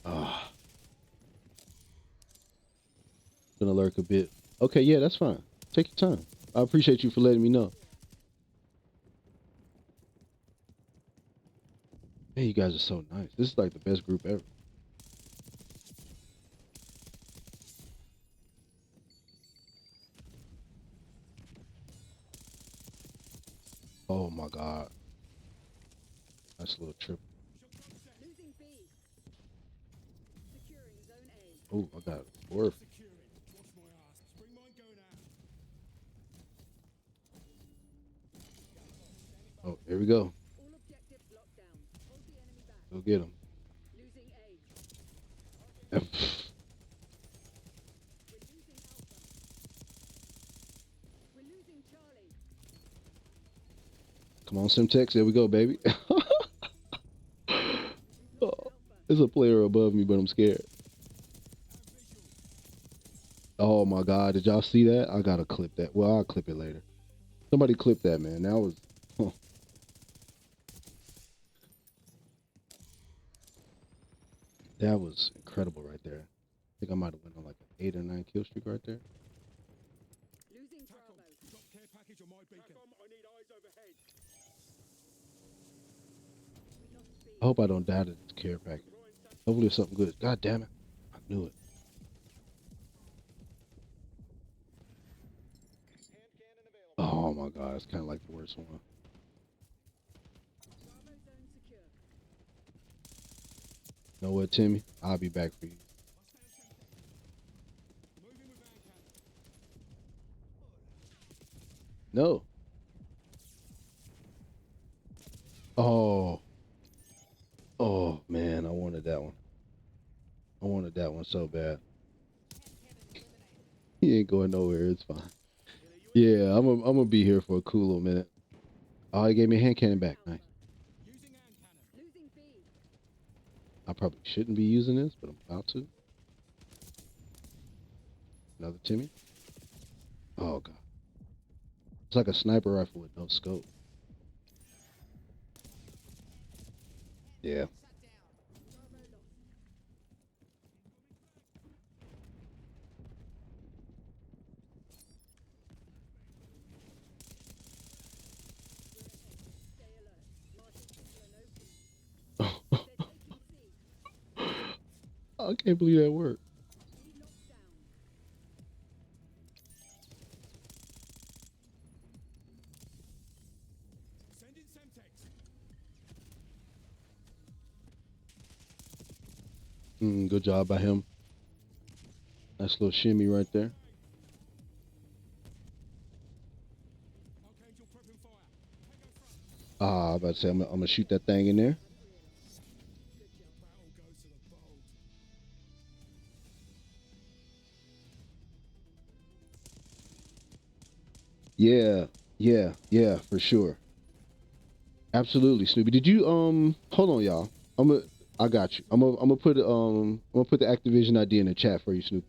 Ah, gonna lurk a bit. Okay, yeah, that's fine. Take your time. I appreciate you for letting me know. Hey, you guys are so nice. This is like the best group ever. Oh my god. That's a little trip. Oh, I got orb. Oh, here we go. Go get him. Come on, Simtex. There we go, baby. Oh, there's a player above me, but I'm scared. Oh my god, did y'all see that? I gotta clip that. Well, I'll clip it later. Somebody clip that, man. That was that was incredible right there. I think I might have went on like an 8 or 9 kill streak right there. I hope I don't die to this care package. Hopefully it's something good. God damn it. I knew it. Oh my god, it's kind of like the worst one. You know what, Timmy? I'll be back for you. No. Oh. Oh man, I wanted that one. I wanted that one so bad. He ain't going nowhere. It's fine. Yeah, I'm gonna be here for a cool little minute. Oh, he gave me a hand cannon back. Nice. I probably shouldn't be using this, but I'm about to. Another Timmy. Oh god. It's like a sniper rifle with no scope. Yeah. I can't believe that worked. Good job by him. Nice little shimmy right there. Ah, I'm about to say I'm gonna shoot that thing in there. Yeah, for sure. Absolutely, Snoopy. Did you hold on, y'all. I got you. I'm gonna put the Activision ID in the chat for you, Snoopy.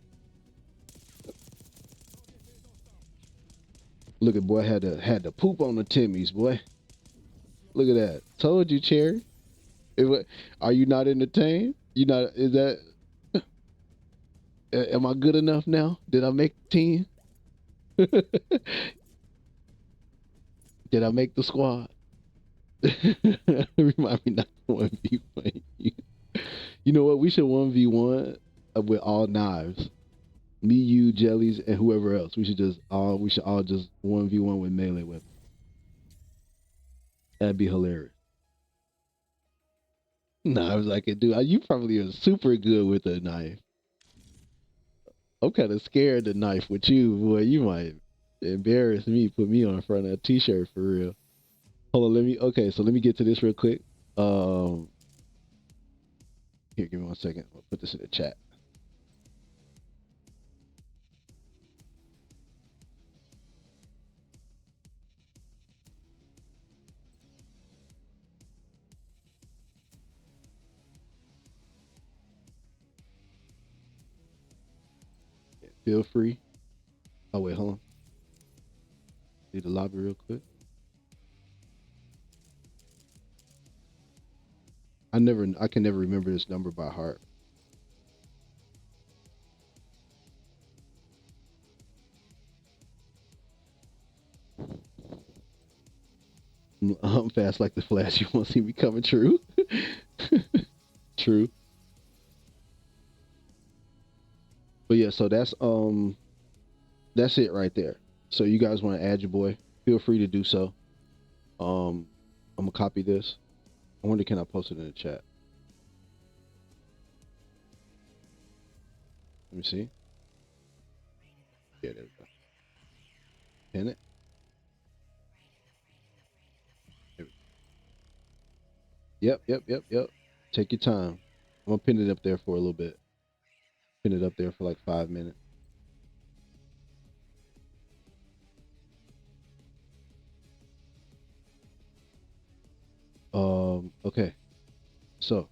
Look at boy had to poop on the Timmies, boy. Look at that. Told you, Cherry. Are you not entertained? You not is that Am I good enough now? Did I make the team? Did I make the squad? Remind me not to 1v1 you. You know what? We should 1v1 with all knives. Me, you, Jellies, and whoever else. We should all just 1v1 with melee weapons. That'd be hilarious. Knives I could do. You probably are super good with a knife. I'm kind of scared to knife with you, boy. You might embarrass me, put me on front of a t-shirt for real. Hold on, let me get to this real quick. Um, Here, give me 1 second. I'll put this in the chat. Yeah, feel free. Oh wait, hold on. Leave the lobby real quick. I can never remember this number by heart. I'm fast like the Flash. You won't see me coming. True. True. But yeah, so that's it right there. So you guys want to add your boy? Feel free to do so. I'm gonna copy this. I wonder, can I post it in the chat? Let me see. Yeah, there we go. Pin it. Yep, yep, yep, yep. Take your time. I'm gonna pin it up there for a little bit. Pin it up there for like 5 minutes. Okay. So,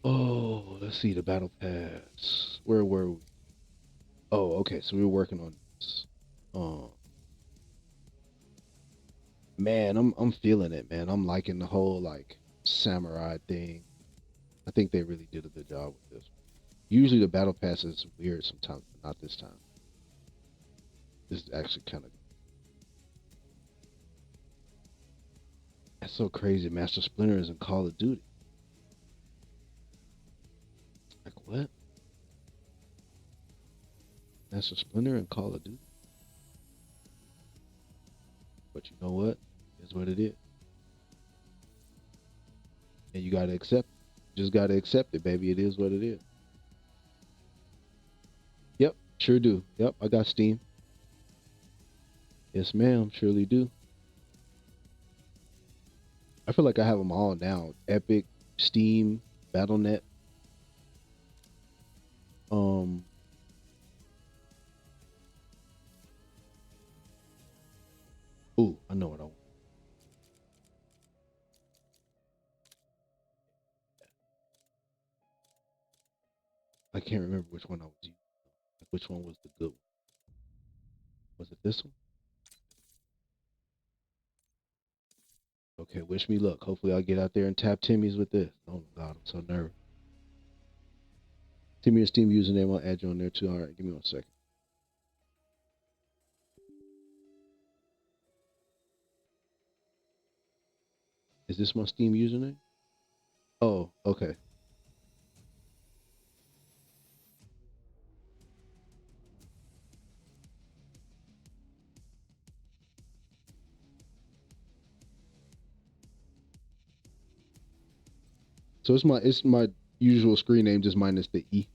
let's see the battle pass. Where were we? Oh, okay. So we were working on this. Um, Man, I'm feeling it, man. I'm liking the whole like samurai thing. I think they really did a good job with this. Usually the battle pass is weird sometimes, but not this time. This is actually kind of that's so crazy. Master Splinter is in Call of Duty. Like what? Master Splinter and Call of Duty. But you know what? It's what it is. And you gotta accept it. You just gotta accept it, baby. It is what it is. Yep, sure do. Yep, I got Steam. Yes, ma'am. Surely do. I feel like I have them all now. Epic, Steam, BattleNet. Um, Ooh, I know what I want. I can't remember which one I was using. Like, which one was the good one? Was it this one? Okay, wish me luck. Hopefully I'll get out there and tap Timmy's with this. Oh God, I'm so nervous. Timmy your Steam username. I'll add you on there too. All right, give me 1 second. Is this my Steam username? Oh, okay. So it's my usual screen name, just minus the E.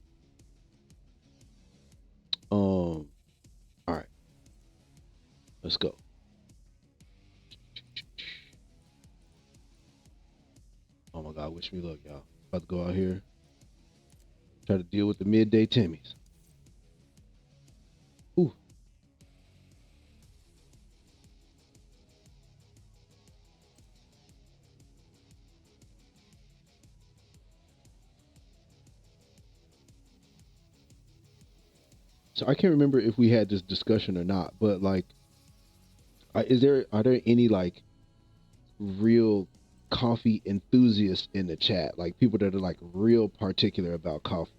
All right, let's go. Oh my God, wish me luck, y'all. About to go out here, try to deal with the midday Timmys. Ooh. So I can't remember if we had this discussion or not, but like, are there any like real coffee enthusiasts in the chat, like people that are like real particular about coffee?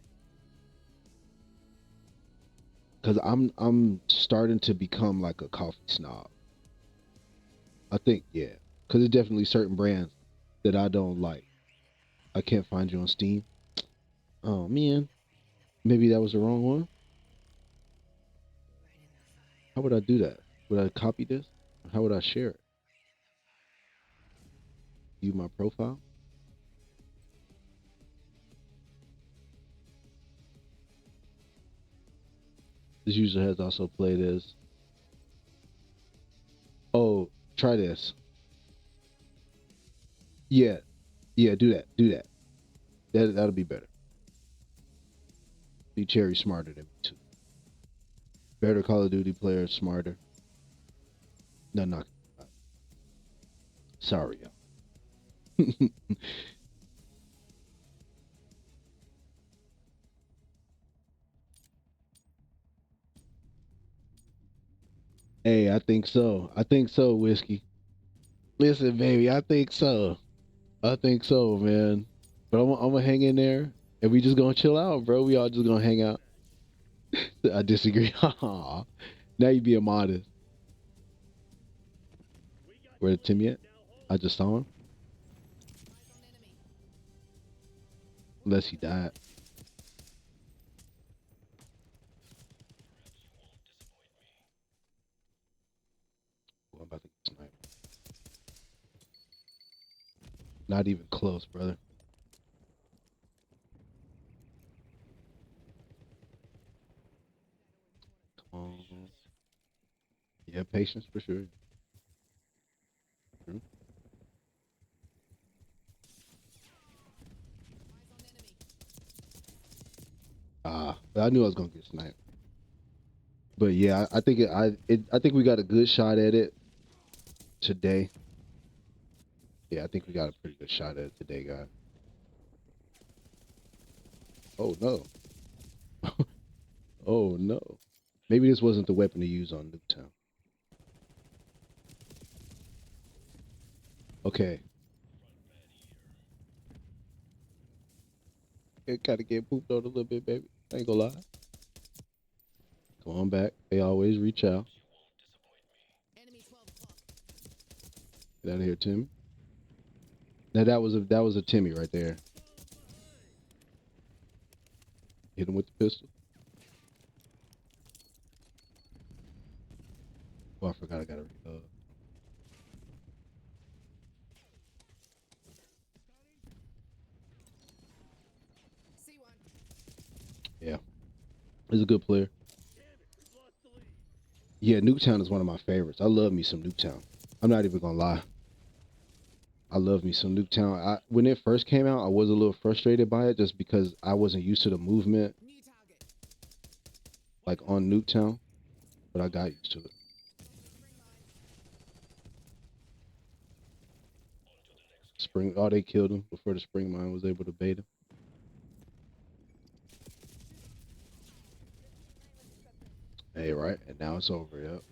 because I'm starting to become like a coffee snob. I think yeah, because there's definitely certain brands that I don't like. I can't find you on Steam. Oh man, maybe that was the wrong one. How would I do that? Would I copy this? How would I share it? View my profile. This user has also played as. Oh, try this. Yeah, yeah, do that. Do that. That'll be better. See, Cherry smarter than me too. Better Call of Duty player, smarter. No, not. Sorry, y'all. Hey, I think so. I think so, Whiskey. Listen, baby, I think so. I think so, man. But I'm gonna hang in there, and we just gonna chill out, bro. We all just gonna hang out. I disagree. Now you being modest. Where Tim at? I just saw him. Unless he died. Well, I'm about to get sniped. Not even close, brother. Come on. Yeah, patience for sure. True. I knew I was gonna get sniped. But yeah, I think I think we got a good shot at it today. Yeah, I think we got a pretty good shot at it today, guys. Oh no. Oh no. Maybe this wasn't the weapon to use on Nuketown. Okay. It gotta get pooped on a little bit, baby. I ain't gonna lie. Come on back. They always reach out. Get out of here, Timmy. Now that was a Timmy right there. Hit him with the pistol. Oh, I forgot I gotta yeah. He's a good player. Yeah, Nuketown is one of my favorites. I love me some Nuketown. I'm not even gonna lie. I love me some Nuketown. When it first came out, I was a little frustrated by it just because I wasn't used to the movement like on Nuketown, but I got used to it. Spring, oh, they killed him before the spring mine was able to bait him. Hey, right, and now it's over. Yep.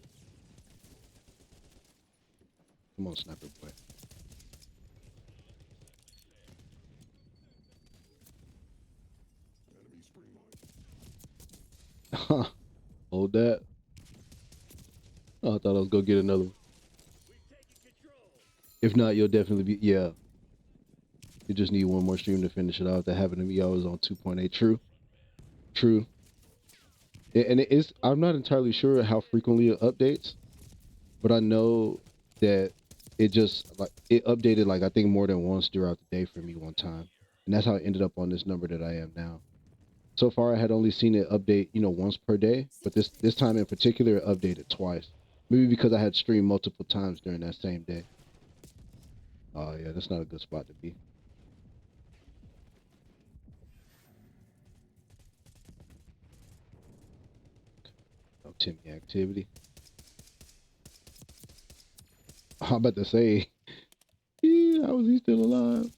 Come on, sniper boy. Hold that. Oh, I thought I was gonna get another one. If not, you'll definitely be. Yeah, you just need one more stream to finish it off. That happened to me. I was on 2.8. True, true. And it is. I'm not entirely sure how frequently it updates, but I know that it just like it updated like I think more than once throughout the day for me one time, and that's how I ended up on this number that I am now. So far, I had only seen it update, once per day, but this time in particular, it updated twice. Maybe because I had streamed multiple times during that same day. Oh yeah, that's not a good spot to be. No Timmy activity. I'm about to say, yeah, how was he still alive?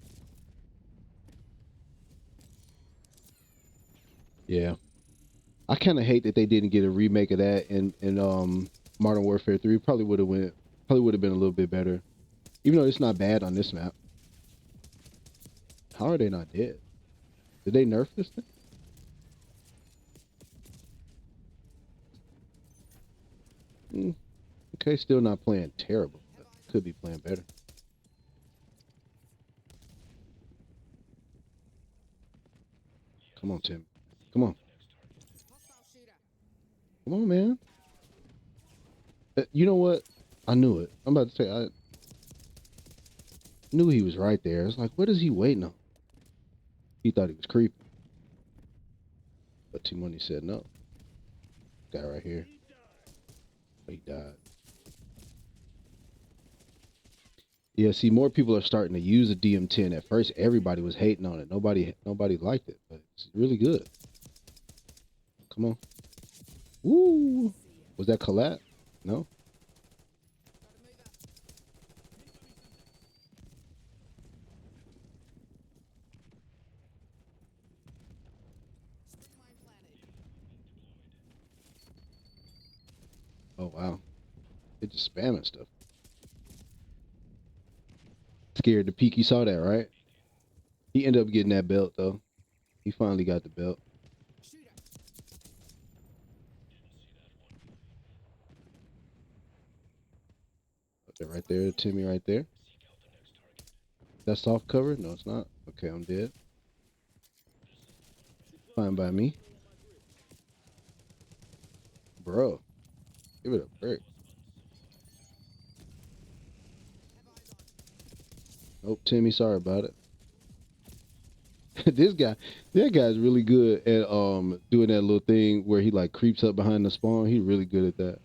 Yeah, I kind of hate that they didn't get a remake of that in Modern Warfare 3. Probably would have been a little bit better, even though it's not bad on this map. How are they not dead? Did they nerf this thing? Okay, still not playing terrible, but could be playing better. Come on, Tim. Come on. Come on, man. You know what? I knew it. I'm about to say I knew he was right there. It's like, what is he waiting on? He thought he was creeping, but T Money said no. Guy right here. He died. Yeah, see, more people are starting to use a DM10. At first, everybody was hating on it. Nobody liked it, but it's really good. Come on. Woo! Was that collab? No. Oh wow. It just spamming stuff. Scared to peek. You saw that, right? He ended up getting that belt though. He finally got the belt. Okay, right there, Timmy, right there. That's soft cover? No, it's not. Okay, I'm dead. Fine by me, bro. Give it a break. Nope, Timmy. Sorry about it. this guy, that guy's really good at doing that little thing where he like creeps up behind the spawn. He's really good at that.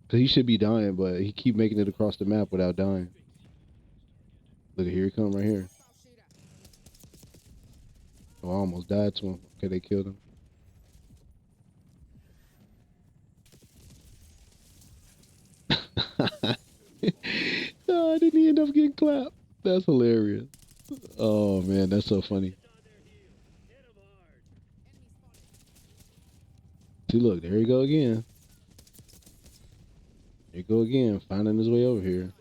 Cause he should be dying, but he keep making it across the map without dying. Look at here he come right here. Oh, I almost died to him. Okay, they killed him. Oh, didn't he end up getting clapped? That's hilarious. Oh man, that's so funny. See, look, there you go again. There you go again, finding his way over here.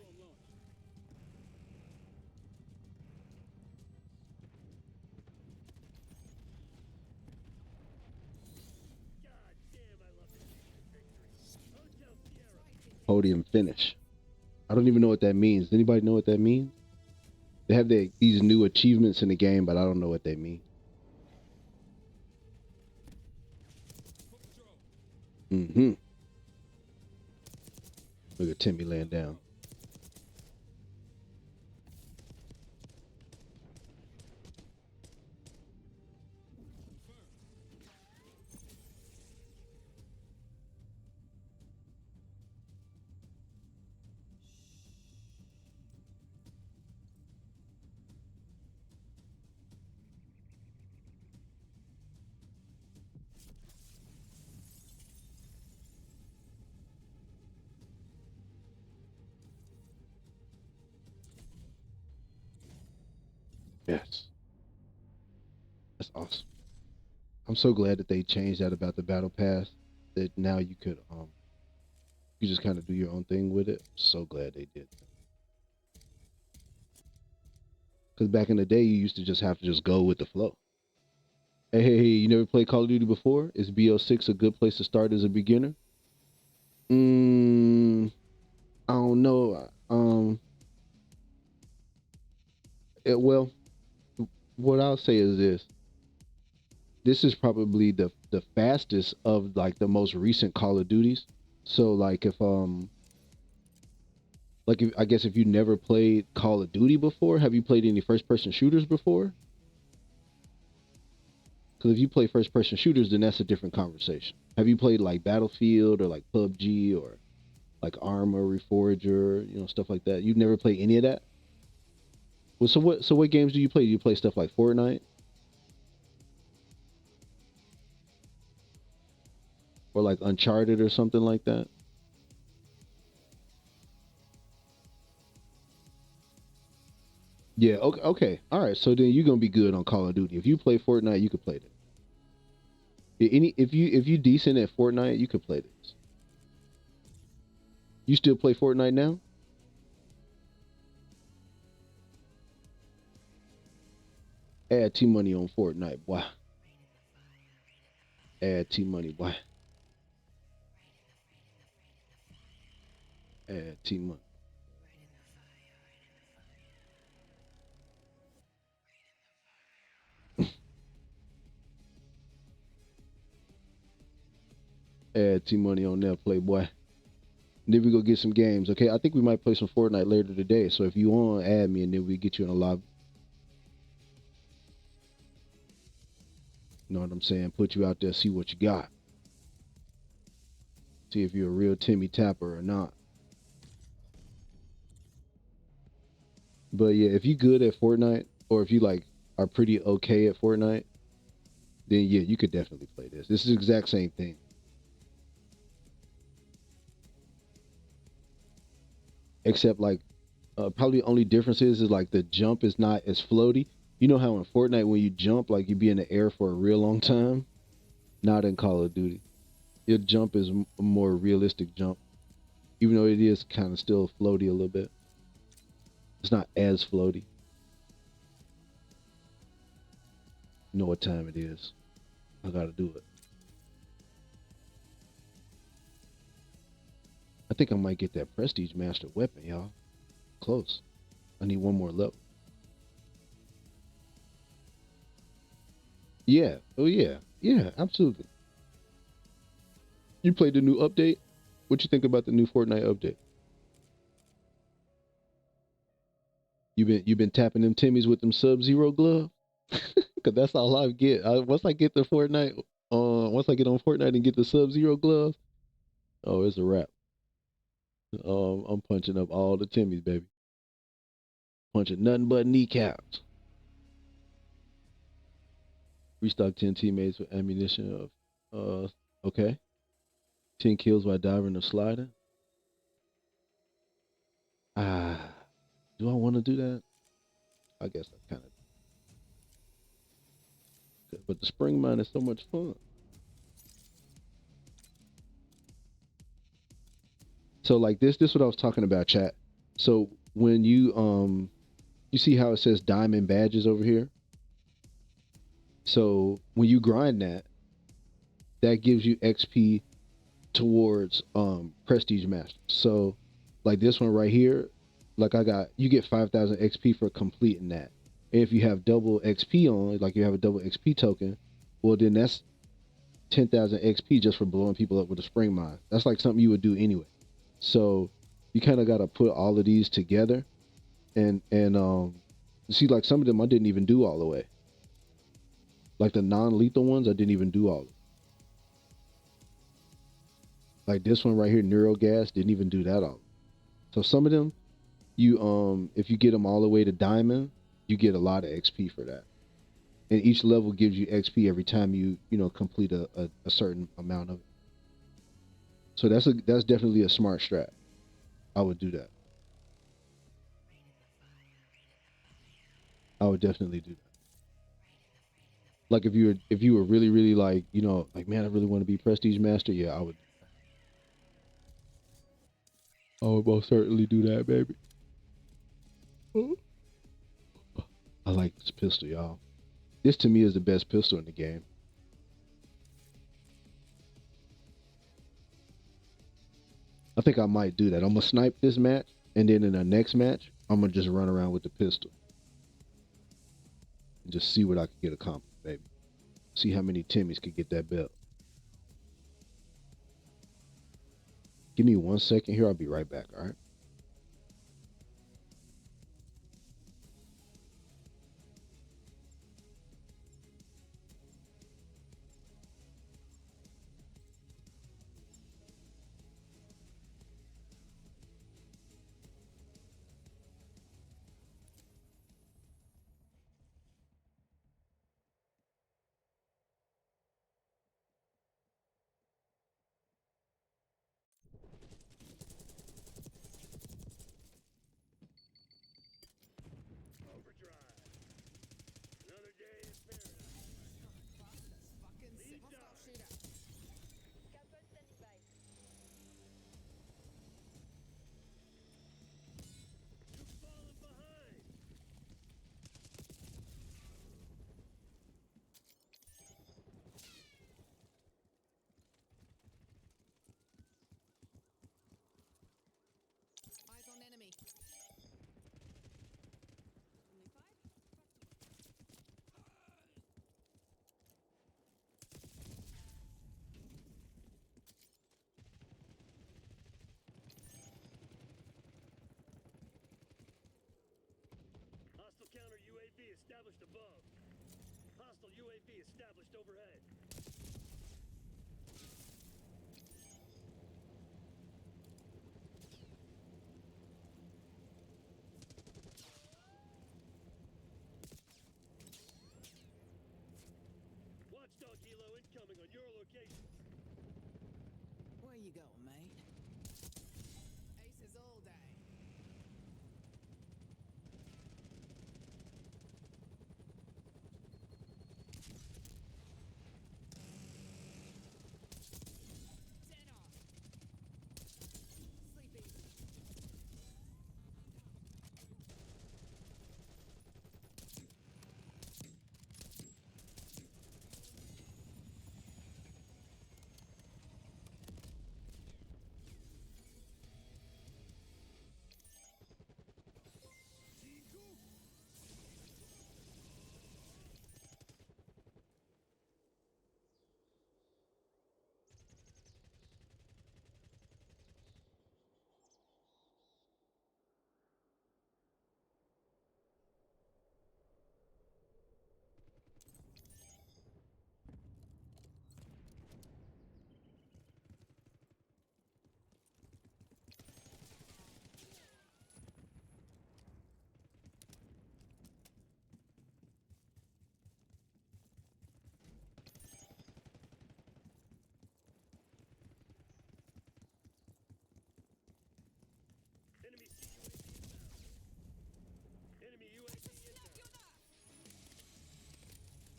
Podium finish. I don't even know what that means. Does anybody know what that means? They have these new achievements in the game, but I don't know what they mean. Mm-hmm. Look at Timmy laying down. Yes, that's awesome. I'm so glad that they changed that about the battle pass. That now you just kind of do your own thing with it. So glad they did. Because back in the day, you used to just have to just go with the flow. Hey, you never played Call of Duty before? Is BO6 a good place to start as a beginner? Mm, I don't know. Well, what I'll say is this: this is probably the fastest of like the most recent Call of Duties. So like if, I guess if you never played Call of Duty before, have you played any first person shooters before? Because if you play first person shooters, then that's a different conversation. Have you played like Battlefield or like PUBG or like Arma, Reforger, stuff like that? You've never played any of that? Well, so what games do you play? Do you play stuff like Fortnite or like Uncharted or something like that? Yeah, okay, okay. All right, so then you're gonna be good on Call of Duty. If you play Fortnite, you could play this. If you decent at Fortnite, you could play this. You still play Fortnite now? Add T Money on Fortnite, boy. Add T Money, boy. Add T Money. Add T Money on there, Playboy. And then we go get some games. Okay, I think we might play some Fortnite later today. So if you want, add me, and then we get you in a lobby. You know what I'm saying? Put you out there, see what you got. See if you're a real Timmy Tapper or not. But yeah, if you good at Fortnite, or if you like are pretty okay at Fortnite, then yeah, you could definitely play this. This is the exact same thing. Except like probably the only difference is like the jump is not as floaty. You know how in Fortnite when you jump, like you be in the air for a real long time? Not in Call of Duty. Your jump is a more realistic jump, even though it is kind of still floaty a little bit. It's not as floaty. You know what time it is. I gotta do it. I think I might get that Prestige Master weapon, y'all. Close. I need one more level. Yeah. Oh yeah. Yeah, absolutely. You played the new update? What you think about the new Fortnite update? You been tapping them Timmies with them Sub Zero glove? Cause that's all I get. Once I get the Fortnite, once I get on Fortnite and get the Sub Zero glove, oh, it's a wrap. I'm punching up all the Timmies, baby. Punching nothing but kneecaps. Restock 10 teammates with ammunition of okay. 10 kills while diving or sliding. Ah, do I want to do that? I guess I kind of could. But the spring mine is so much fun. So like this what I was talking about, chat. So when you see how it says diamond badges over here? So when you grind that, that gives you XP towards prestige masters. So like this one right here, like I got you get 5,000 XP for completing that. And if you have double XP on, like you have a double XP token, well then that's 10,000 XP just for blowing people up with a spring mine. That's like something you would do anyway. So you kind of got to put all of these together and see like some of them I didn't even do all the way. Like the non-lethal ones I didn't even do all of them. Like this one right here, Neurogas, didn't even do that all. So some of them, you if you get them all the way to diamond, you get a lot of XP for that. And each level gives you XP every time you complete a certain amount of it. So that's definitely a smart strat. I would do that. I would definitely do that. Like if you were really really like man I really want to be prestige master, yeah, I would most certainly do that, baby. I like this pistol, y'all. This to me is the best pistol in the game. I think I might do that. I'm gonna snipe this match, and then in the next match, I'm gonna just run around with the pistol and just see what I can get accomplished, baby. See how many Timmys could get that belt. Give me 1 second here. I'll be right back. All right. Where you going, mate? Aces all day. Ten off. Sleep easy.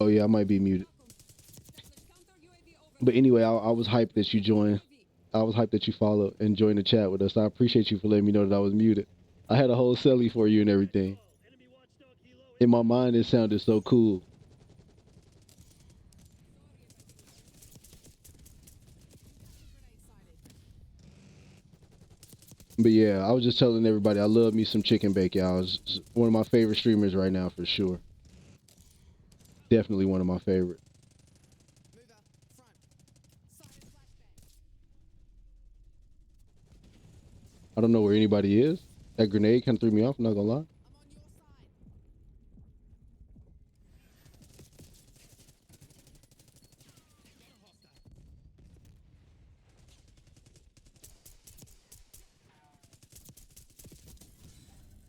Oh yeah, I might be muted. But anyway, I was hyped that you joined. I was hyped that you followed and joined the chat with us. I appreciate you for letting me know that I was muted. I had a whole celly for you and everything. In my mind, it sounded so cool. But yeah, I was just telling everybody I love me some chicken bake, y'all. It's one of my favorite streamers right now for sure. Definitely one of my favorite. Move up. Front. Silent flashbang. I don't know where anybody is. That grenade kind of threw me off, I'm not gonna lie. I'm on your side.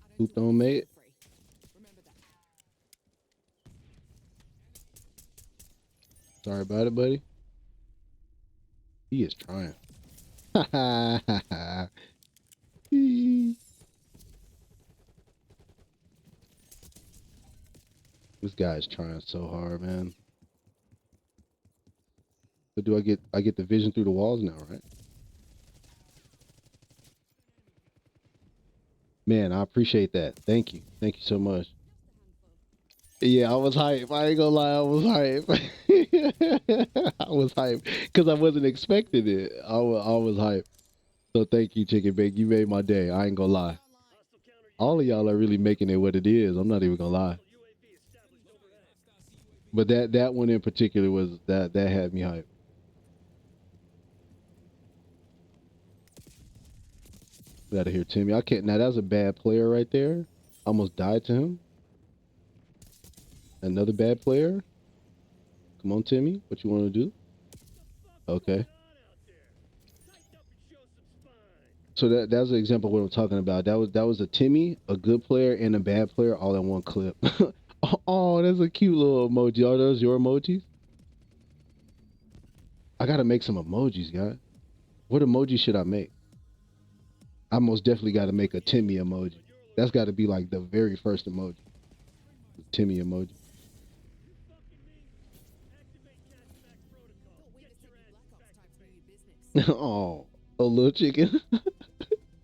I don't Hooped do on anything mate. for free. Remember that. Sorry about it, buddy. He is trying. This guy is trying so hard, man. But do I get the vision through the walls now, right? Man, I appreciate that. Thank you. Thank you so much. Yeah, I was hype. I ain't gonna lie, I was hype. I was hype because I wasn't expecting it. I was hype. So thank you, Chicken Bake. You made my day. I ain't gonna lie. All of y'all are really making it what it is. I'm not even gonna lie. But that one in particular was that had me hype. Gotta hear Timmy. I can't. Now that was a bad player right there. Almost died to him. Another bad player. Come on, Timmy. What you want to do? Okay. So that's an example of what I'm talking about. That was a Timmy, a good player, and a bad player all in one clip. Oh, that's a cute little emoji. Are those your emojis? I gotta make some emojis, guys. What emoji should I make? I most definitely gotta make a Timmy emoji. That's gotta be like the very first emoji. The Timmy emoji. Thought we just sent you Black Ops types for your business. Oh, a little chicken,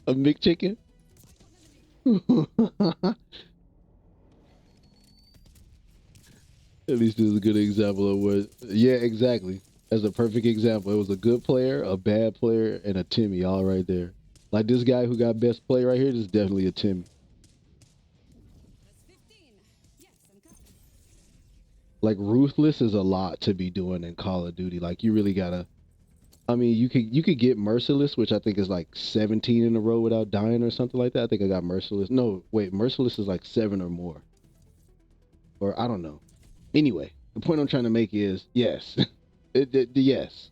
a McChicken. At least it was a good example of what. Yeah, exactly. That's a perfect example. It was a good player, a bad player, and a Timmy all right there. Like this guy who got best play right here, this is definitely a Timmy. That's 15. Yes, I'm coming. Like ruthless is a lot to be doing in Call of Duty. Like you really gotta. I mean, you could get merciless, which I think is like 17 in a row without dying or something like that. I think I got merciless. No, wait, merciless is like 7 or more. or I don't know. Anyway, the point I'm trying to make is yes, yes,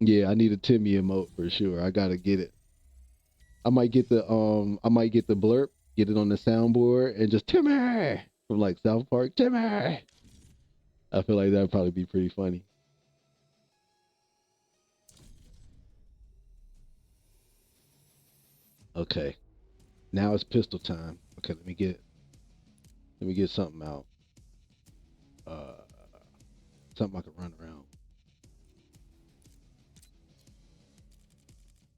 yeah. I need a Timmy emote for sure. I gotta get it. I might get the blurb, get it on the soundboard, and just Timmy from like South Park. Timmy. I feel like that'd probably be pretty funny. Okay, now it's pistol time. Okay, let me get something out. Uh, something I can run around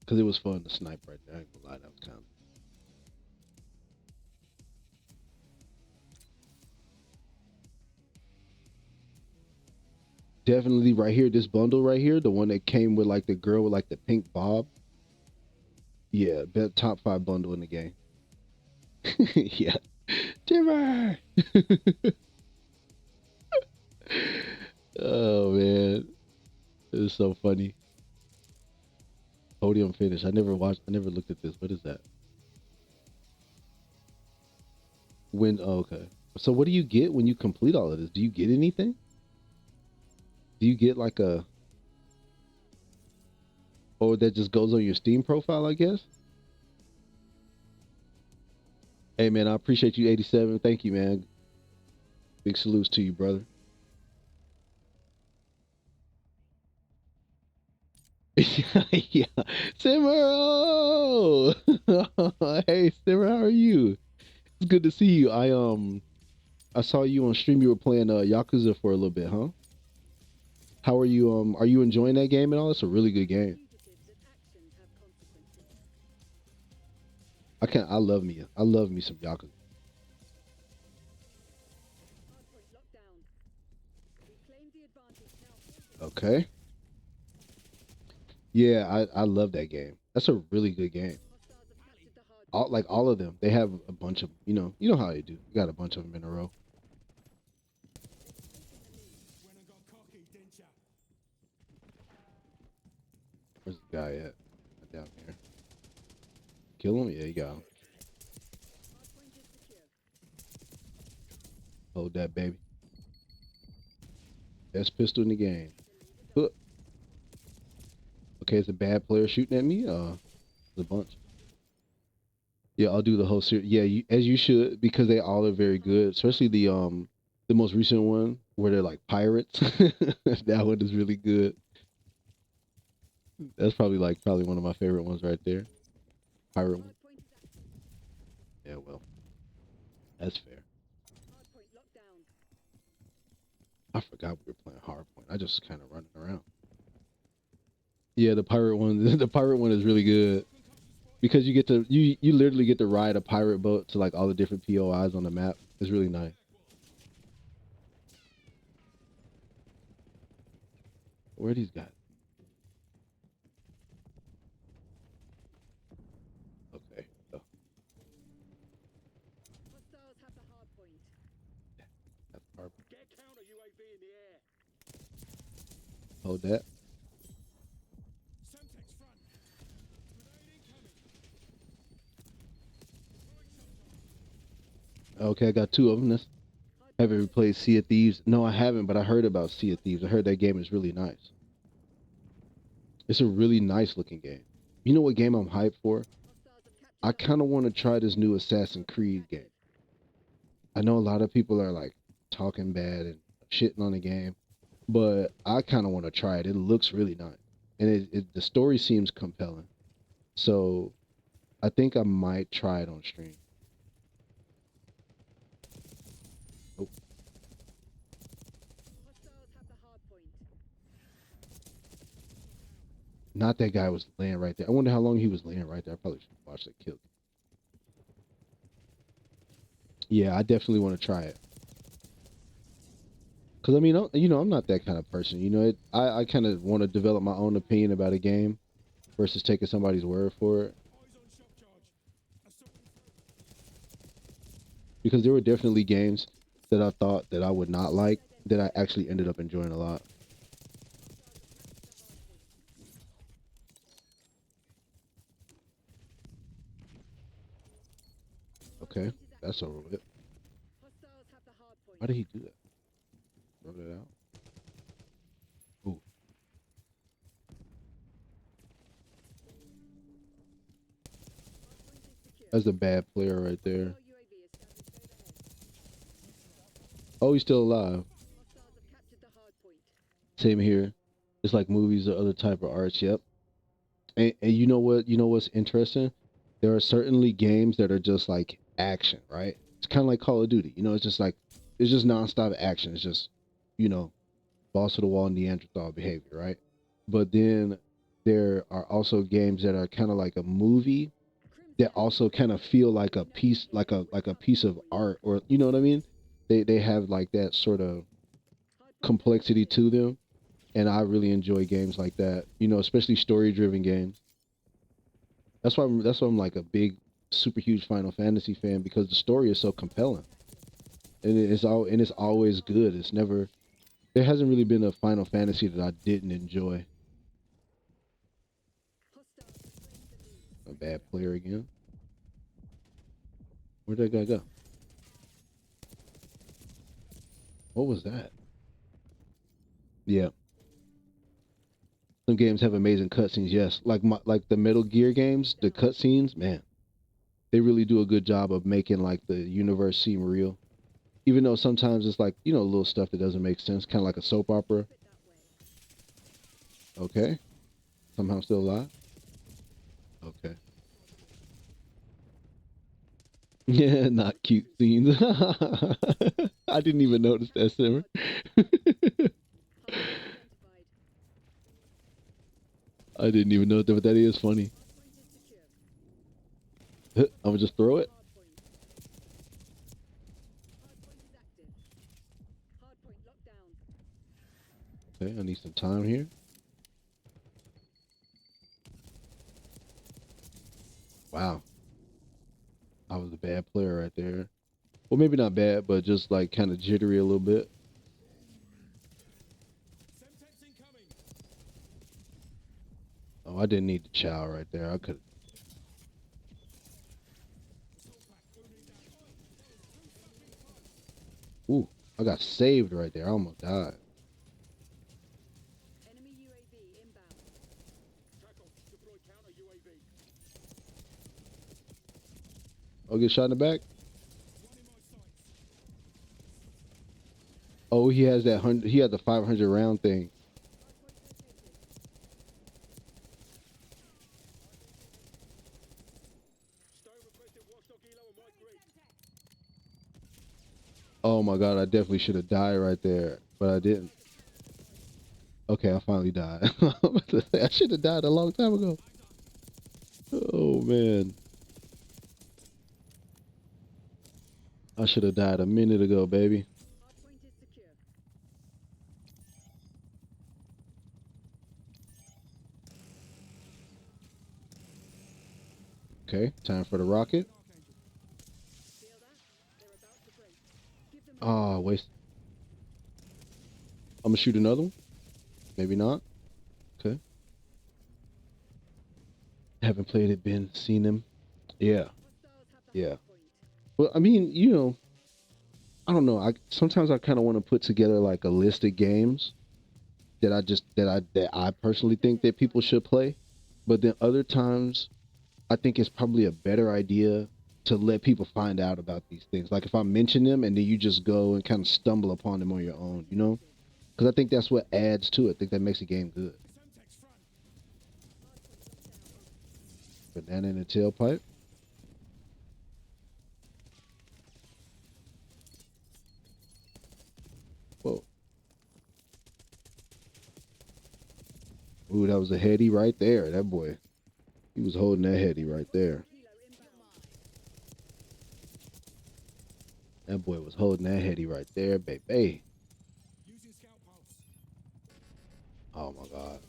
because it was fun to snipe right there. I ain't gonna lie, that was kind of definitely right here. This bundle right here, the one that came with like the girl with like the pink bob. Yeah, bet top five bundle in the game. Yeah, Timber. Oh man, it was so funny. Podium finish. I never watched. I never looked at this. What is that? When? Oh, okay. So what do you get when you complete all of this? Do you get anything? Do you get like a, or that just goes on your Steam profile? I guess. Hey man, I appreciate you, 87. Thank you, man. Big salutes to you, brother. Yeah, Simmer. Hey, Simmer, how are you? It's good to see you. I saw you on stream. You were playing Yakuza for a little bit, huh? How are you? Are you enjoying that game and all? It's a really good game. I can't. I love me some Yakuza. Okay. Yeah, I love that game. That's a really good game. All of them. They have a bunch of you know how they do. You got a bunch of them in a row. Where's the guy at? Down here. Kill him. Yeah, you got him. Hold that baby. Best pistol in the game. Huh. Okay, it's a bad player shooting at me. There's a bunch. Yeah, I'll do the whole series. Yeah, as you should, because they all are very good. Especially the most recent one where they're like pirates. That one is really good. That's probably one of my favorite ones right there. Pirate one. Yeah, well, that's fair. I forgot we were playing Hardpoint. I just kind of running around. Yeah, the pirate one. The pirate one is really good because you literally get to ride a pirate boat to like all the different POIs on the map. It's really nice. Where are these guys? Okay, so that's hard. Hold that. Okay, I got two of them. Have you ever played Sea of Thieves? No, I haven't, but I heard about Sea of Thieves. I heard that game is really nice. It's a really nice looking game. You know what game I'm hyped for? I kind of want to try this new Assassin's Creed game. I know a lot of people are like talking bad and shitting on the game, but I kind of want to try it. It looks really nice, and the story seems compelling. So I think I might try it on stream. Oh, not that guy was laying right there. I wonder how long he was laying right there. I probably should watch that kill. Yeah, I definitely want to try it. Cause I mean, I'm not that kind of person. I kind of want to develop my own opinion about a game versus taking somebody's word for it. Because there were definitely games that I thought that I would not like that I actually ended up enjoying a lot. Okay, that's over with. Why did he do that? Throw that out. Ooh, that's a bad player right there. Oh, he's still alive. Same here. It's like movies or other type of arts. Yep. And you know what? You know what's interesting? There are certainly games that are just like action, right? It's kind of like Call of Duty. It's just like it's just nonstop action. It's just you know balls to the wall Neanderthal behavior, right? But then there are also games that are kind of like a movie that also kind of feel like a piece, like a piece of art, or you know what I mean? They have like that sort of complexity to them, and I really enjoy games like that. Especially story driven games. That's why I'm like a big, super huge Final Fantasy fan because the story is so compelling, and it's always good. It's never There hasn't really been a Final Fantasy that I didn't enjoy. A bad player again. Where'd that guy go? What was that? Yeah, some games have amazing cutscenes. Yes, like the Metal Gear games, the cutscenes, man, they really do a good job of making like the universe seem real. Even though sometimes it's like little stuff that doesn't make sense, kind of like a soap opera. Okay, somehow still alive. Okay, yeah, not cute scenes. I didn't even notice that, Simmer. I didn't even know that, but that is funny. I'm gonna just throw it. Okay, I need some time here. Wow, I was a bad player right there. Well, maybe not bad, but just like kind of jittery a little bit. Oh, I didn't need the chow right there. I could. Ooh, I got saved right there. I almost died. Oh, get shot in the back. Oh, he has that hundred. He had the 500 round thing. Oh my god, I definitely should have died right there, but I didn't. Okay, I finally died. I should have died a long time ago. Oh man, I should have died a minute ago, baby. Okay, time for the rocket. Ah, waste. I'm gonna shoot another one. Maybe not. Okay. Haven't played it, been seen him. Yeah, yeah. Well, I mean, I don't know. I sometimes I kind of want to put together like a list of games that I personally think that people should play, but then other times I think it's probably a better idea to let people find out about these things. Like if I mention them and then you just go and kind of stumble upon them on your own, Because I think that's what adds to it. I think that makes a game good. Banana in the tailpipe. Whoa. Ooh, that was a heady right there. That boy, he was holding that heady right there. That boy was holding that heady right there, baby. Oh my God.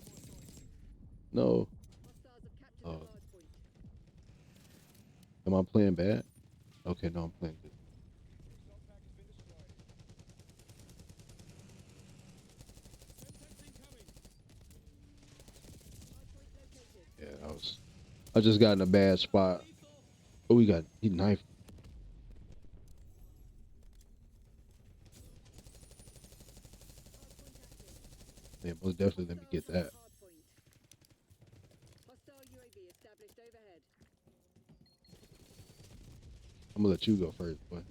No. Oh, am I playing bad? Okay, no, I'm playing good. Yeah, I just got in a bad spot. Oh, he knifed. Yeah, most definitely. Let me get that. Hostile UAV established overhead. I'm gonna let you go first, boy.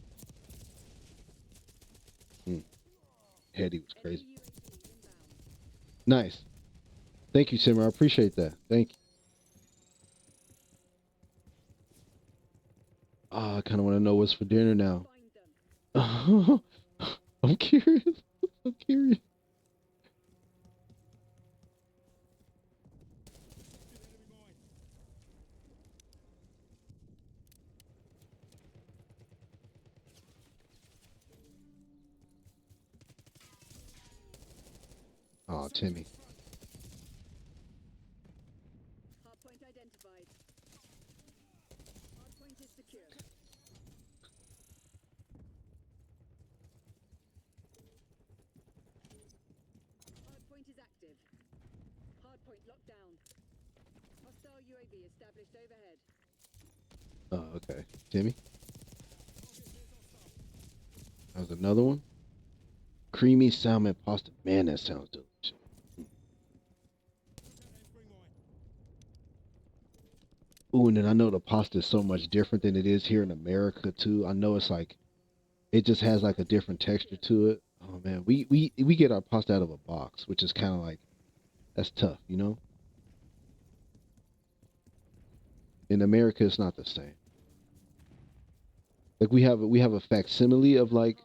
Mm. Hetty was crazy. Enemy UAV inbound. Nice. Thank you, Simmer. I appreciate that. Thank you. Ah, I kind of want to know what's for dinner now. Find them. I'm curious. I'm curious. Oh, Timmy. Hardpoint identified. Hardpoint is secure. Hardpoint is active. Hardpoint locked down. Hostile UAV established overhead. Oh, okay. Timmy. That was another one. Creamy salmon pasta. Man, that sounds delicious. Ooh, and then I know the pasta is so much different than it is here in America too. I know it's like it just has like a different texture to it. Oh man, we get our pasta out of a box, which is kind of like that's tough, you know. In America, it's not the same. Like we have a facsimile of Hardpoint.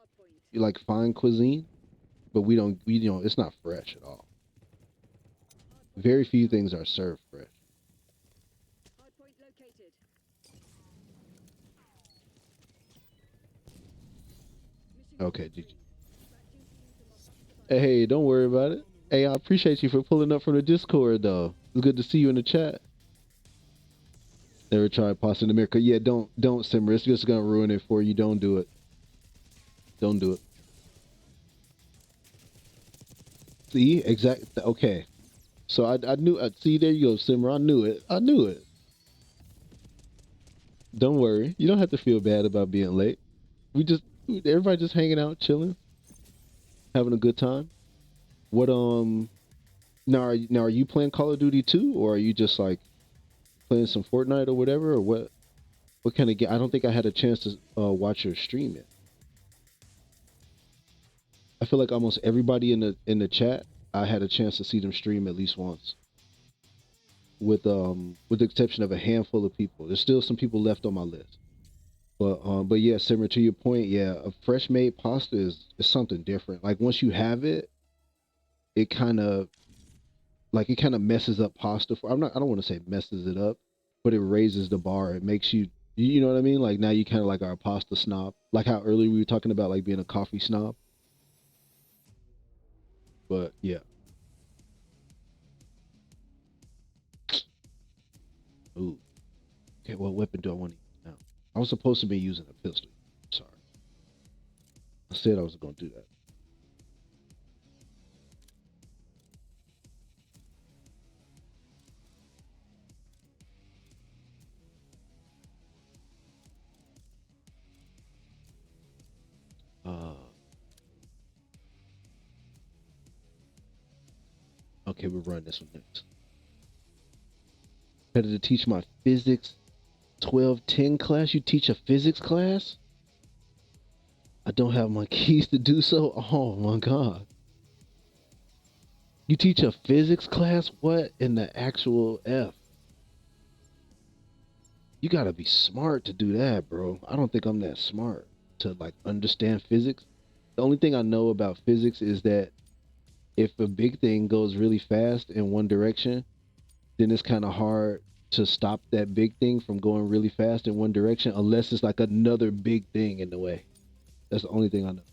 like fine cuisine, but we it's not fresh at all. Hardpoint Very locked few down. things are served fresh. Hardpoint located. Mission Okay, GG. complete. Dispatching team to mark the Hey, device. don't worry about it. Hey, I appreciate you for pulling up from the Discord though. It's good to see you in the chat. Never tried pasta in America. Yeah, don't simmer. It's just gonna ruin it for you. Don't do it. Don't do it. See, exact. Okay, so I knew. See, there you go, simmer. I knew it. I knew it. Don't worry. You don't have to feel bad about being late. We just everybody just hanging out, chilling, having a good time. What now are you playing Call of Duty too, or are you just like playing some Fortnite or whatever, or what? What kind of game? I don't think I had a chance to watch your stream yet. I feel like almost everybody in the chat, I had a chance to see them stream at least once, with the exception of a handful of people. There's still some people left on my list. But yeah, similar to your point, yeah, a fresh made pasta is something different. Like once you have it, it kind of it kind of messes up pasta for I don't want to say messes it up, but it raises the bar. It makes you know what I mean? Like now you kind of like are a pasta snob. Like how earlier we were talking about like being a coffee snob. But yeah. Ooh. Okay, what weapon do I want to use now? I was supposed to be using a pistol. Sorry. I said I was gonna do that. Okay, we're running this one next. Had to teach my physics 1210 class. You teach a physics class? I don't have my keys to do so. Oh my god. You teach a physics class? What in the actual F? You gotta be smart to do that, bro. I don't think I'm that smart to like understand physics. The only thing I know about physics is that if a big thing goes really fast in one direction, then it's kind of hard to stop that big thing from going really fast in one direction unless it's like another big thing in the way. That's the only thing I know.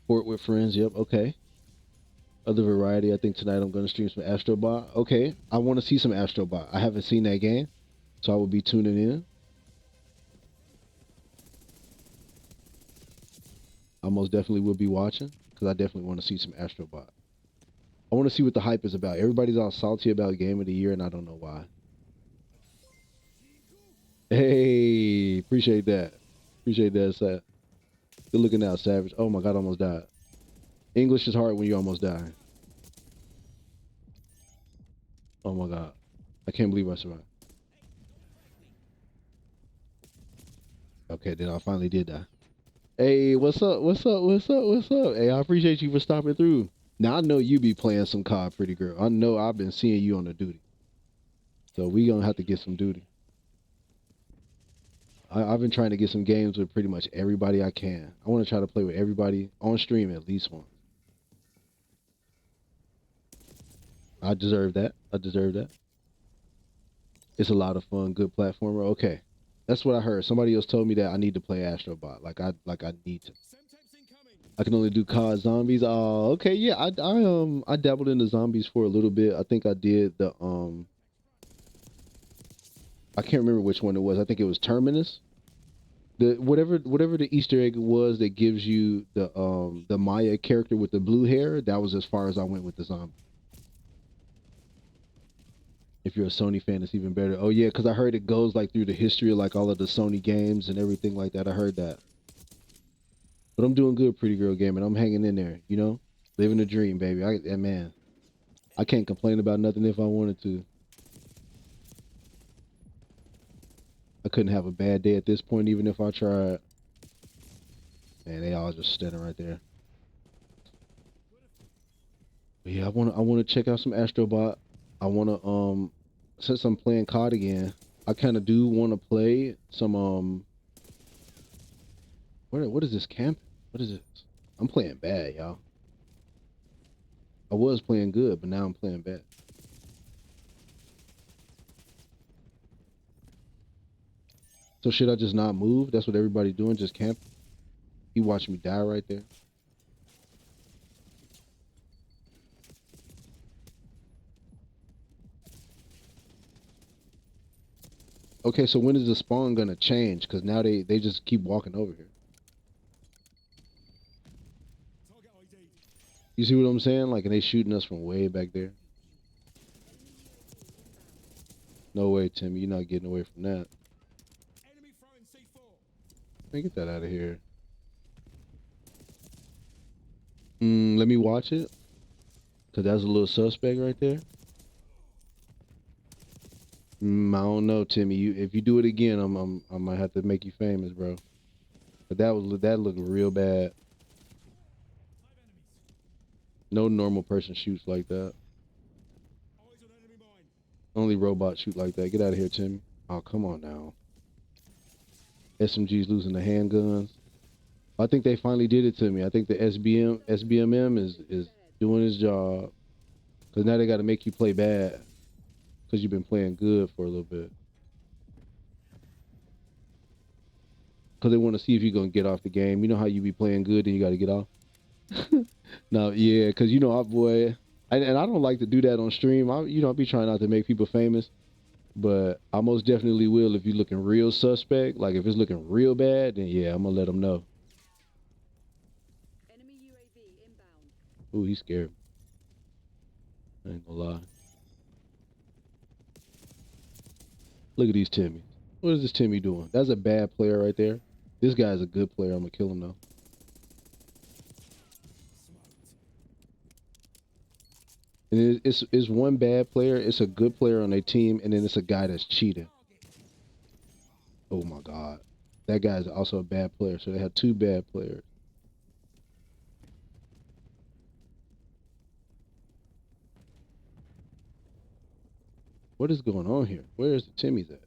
Sport with friends, yep, okay. Other variety, I think tonight I'm gonna stream some Astrobot. Okay, I want to see some Astrobot. I haven't seen that game, so I will be tuning in. I most definitely will be watching because I definitely want to see some Astrobot. I want to see what the hype is about. Everybody's all salty about Game of the Year, and I don't know why. Hey, appreciate that. Appreciate that, Sad. Good looking out, Savage. Oh my God, I almost died. English is hard when you almost die. Oh my god. I can't believe I survived. Okay, then I finally did die. Hey, what's up? What's up? What's up? What's up? Hey, I appreciate you for stopping through. Now I know you be playing some COD, pretty girl. I know I've been seeing you on the duty. So we gonna have to get some duty. I've been trying to get some games with pretty much everybody I can. I want to try to play with everybody on stream at least once. I deserve that. I deserve that. It's a lot of fun, good platformer. Okay. That's what I heard. Somebody else told me that I need to play Astrobot. Like I need to. I can only do COD zombies. Oh, okay, yeah. I dabbled in the zombies for a little bit. I think I did the I can't remember which one it was. I think it was Terminus. The whatever the Easter egg was that gives you the Maya character with the blue hair, that was as far as I went with the zombie. If you're a Sony fan, it's even better. Oh yeah, because I heard it goes like through the history of like all of the Sony games and everything like that. I heard that. But I'm doing good, pretty girl game, and I'm hanging in there, you know? Living the dream, baby. Man, I can't complain about nothing if I wanted to. I couldn't have a bad day at this point, even if I tried. Man, they all just standing right there. But yeah, I wanna check out some Astrobot. I wanna since I'm playing COD again, I kinda do wanna play some what is this camp? What is this? I'm playing bad, y'all. I was playing good, but now I'm playing bad. So should I just not move? That's what everybody doing, just camp. He watching me die right there. Okay, so when is the spawn gonna change? Because now they just keep walking over here. You see what I'm saying? Like, and they shooting us from way back there. No way, Timmy. You're not getting away from that. Man, get that out of here. Let me watch it. Cause that's a little suspect right there. I don't know, Timmy. If you do it again, I might have to make you famous, bro. But that looked real bad. No normal person shoots like that. Only robots shoot like that. Get out of here, Timmy. Oh, come on now. SMG's losing the handguns. I think they finally did it to me. I think the SBMM is doing his job. Cause now they got to make you play bad. Cause you've been playing good for a little bit. Cause they want to see if you're gonna get off the game. You know how you be playing good and you got to get off. No, yeah, cause you know, boy, and I don't like to do that on stream. I be trying not to make people famous, but I most definitely will if you're looking real suspect. Like if it's looking real bad, then yeah, I'm gonna let them know. Ooh, he's scared. I ain't gonna lie. Look at these Timmys. What is this Timmy doing? That's a bad player right there. This guy's a good player. I'm gonna kill him though. And it's one bad player. It's a good player on their team, and then it's a guy that's cheating. Oh my God, that guy's also a bad player. So they have two bad players. What is going on here? Where is the Timmys at?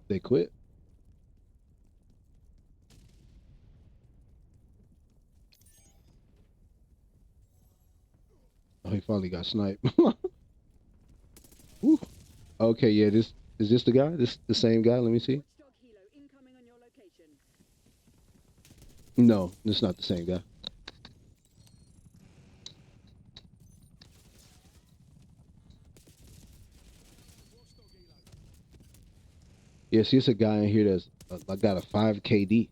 They quit. Oh, he finally got sniped. Woo. Okay, yeah. This is this the guy? This the same guy? Let me see. No, this is not the same guy. Yeah, see, it's a guy in here that's got a 5 KD.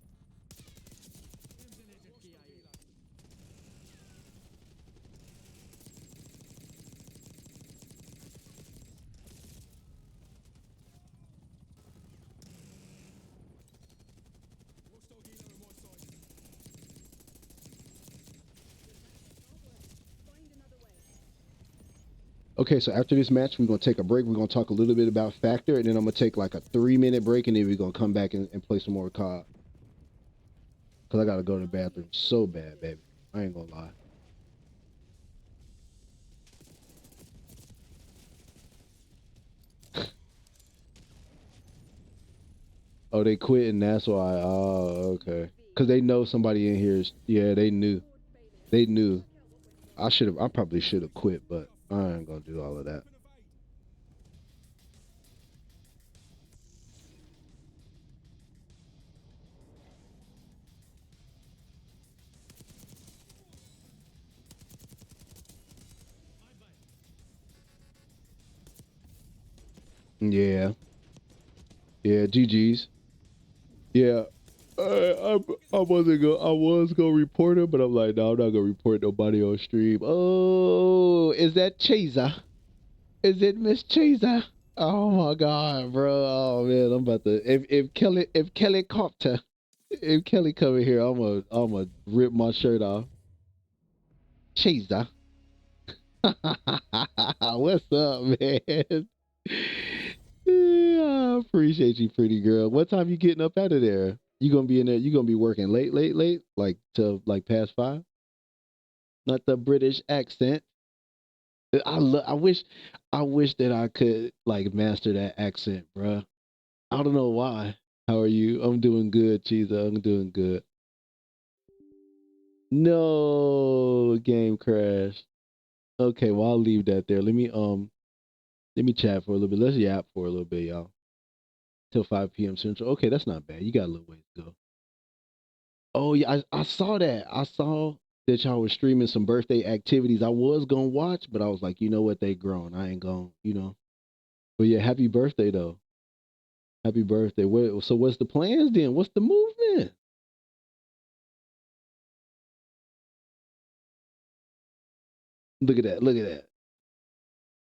Okay, so after this match, we're gonna take a break. We're gonna talk a little bit about Factor, and then I'm gonna take like a 3 minute break, and then we're gonna come back and play some more COD. Cause I gotta go to the bathroom so bad, baby. I ain't gonna lie. Oh, they quit, and that's why. Oh, okay. Cause they know somebody in here. Yeah, they knew. They knew. I should have. I probably should have quit, but I ain't gonna do all of that. Yeah, yeah. GG's. Yeah. I wasn't go. I was gonna report him, but I'm like, no, I'm not gonna report nobody on stream. Oh, is that Chaser? Is it Miss Chaser? Oh my God, bro. Oh man, I'm about to. If Kelly Copter, if Kelly come in here, I'm gonna rip my shirt off. Chaser. What's up, man? Yeah, I appreciate you, pretty girl. What time you getting up out of there? You gonna be in there? You gonna be working late, late, late, like till like past 5? Not the British accent. I wish that I could like master that accent, bruh. I don't know why. How are you? I'm doing good, Cheesa. I'm doing good. No game crash. Okay, well I'll leave that there. Let me chat for a little bit. Let's yap for a little bit, y'all. Till 5 p.m. Central. Okay, that's not bad. You got a little ways to go. Oh yeah, I saw that. I saw that y'all were streaming some birthday activities. I was gonna watch, but I was like, you know what, they grown. I ain't gonna. But yeah, happy birthday though. Happy birthday. So what's the plans then? What's the movement? Look at that. Look at that.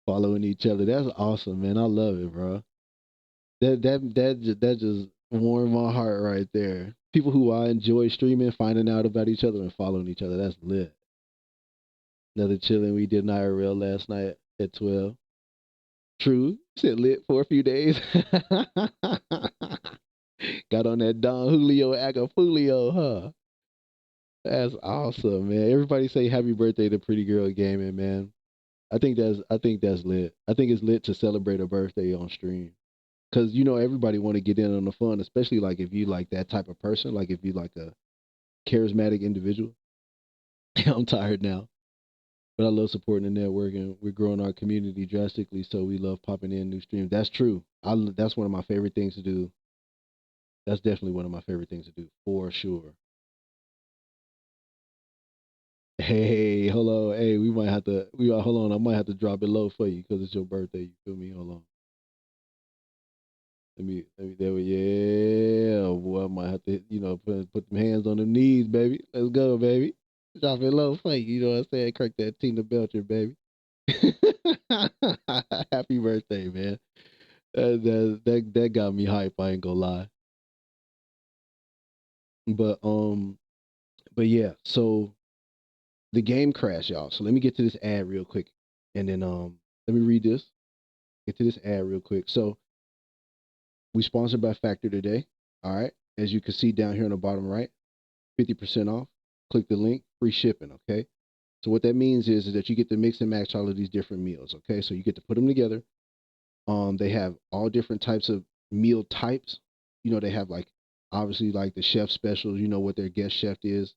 Following each other. That's awesome, man. I love it, bro. That just warmed my heart right there. People who I enjoy streaming, finding out about each other and following each other. That's lit. Another chilling we did in IRL last night at 12. True. Sit lit for a few days. Got on that Don Julio Agafulio, huh? That's awesome, man. Everybody say happy birthday to Pretty Girl Gaming, man. I think that's lit. I think it's lit to celebrate a birthday on stream. Cause everybody want to get in on the fun, especially like if you like that type of person, like if you like a charismatic individual. I'm tired now, but I love supporting the network, and we're growing our community drastically. So we love popping in new streams. That's true. That's one of my favorite things to do. That's definitely one of my favorite things to do for sure. Hey, hold on. Hey, we might have to. Hold on. I might have to drop it low for you because it's your birthday. You feel me? Hold on. There we, yeah, boy, I might have to, put them hands on them knees, baby. Let's go, baby. Drop it low for you. You know what I'm saying? Crack that Tina Belcher, baby. Happy birthday, man. That got me hype. I ain't gonna lie. But but yeah. So the game crashed, y'all. So let me get to this ad real quick, and then let me read this. Get to this ad real quick. So we sponsored by Factor today. All right. As you can see down here on the bottom right, 50% off. Click the link, free shipping. Okay. So what that means is that you get to mix and match all of these different meals. Okay. So you get to put them together. They have all different types of meal types. They have like obviously like the chef specials, what their guest chef is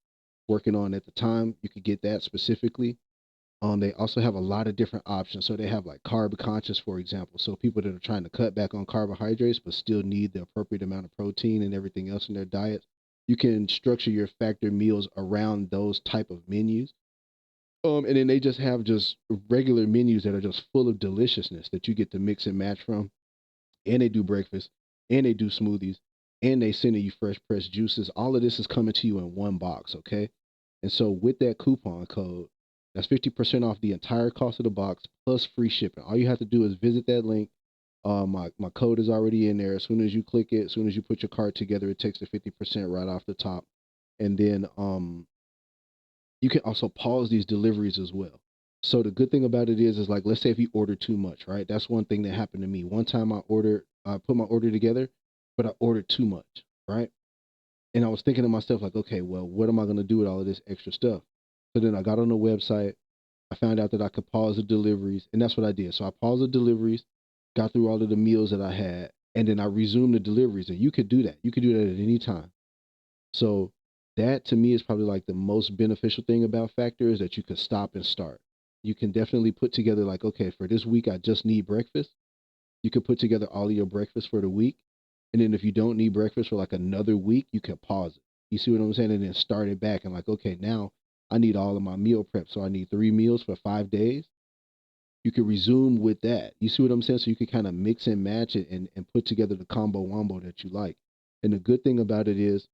working on at the time. You could get that specifically. They also have a lot of different options. So they have like carb conscious, for example. So people that are trying to cut back on carbohydrates but still need the appropriate amount of protein and everything else in their diet. You can structure your factor meals around those type of menus. And then they just have just regular menus that are just full of deliciousness that you get to mix and match from. And they do breakfast, and they do smoothies, and they send you fresh pressed juices. All of this is coming to you in one box, okay? And so with that coupon code, that's 50% off the entire cost of the box plus free shipping. All you have to do is visit that link. My code is already in there. As soon as you click it, as soon as you put your cart together, it takes the 50% right off the top. And then you can also pause these deliveries as well. So the good thing about it is like, let's say if you order too much, right? That's one thing that happened to me. One time I put my order together, but I ordered too much, right? And I was thinking to myself, like, okay, well, what am I going to do with all of this extra stuff? So then I got on the website. I found out that I could pause the deliveries, and that's what I did. So I paused the deliveries, got through all of the meals that I had, and then I resumed the deliveries. And you could do that. You could do that at any time. So that to me is probably like the most beneficial thing about Factor is that you can stop and start. You can definitely put together like, okay, for this week I just need breakfast. You could put together all of your breakfast for the week. And then if you don't need breakfast for like another week, you can pause it. You see what I'm saying? And then start it back and like, okay, now I need all of my meal prep. So I need 3 meals for 5 days. You can resume with that. You see what I'm saying? So you can kind of mix and match it and put together the combo wombo that you like. And the good thing about it is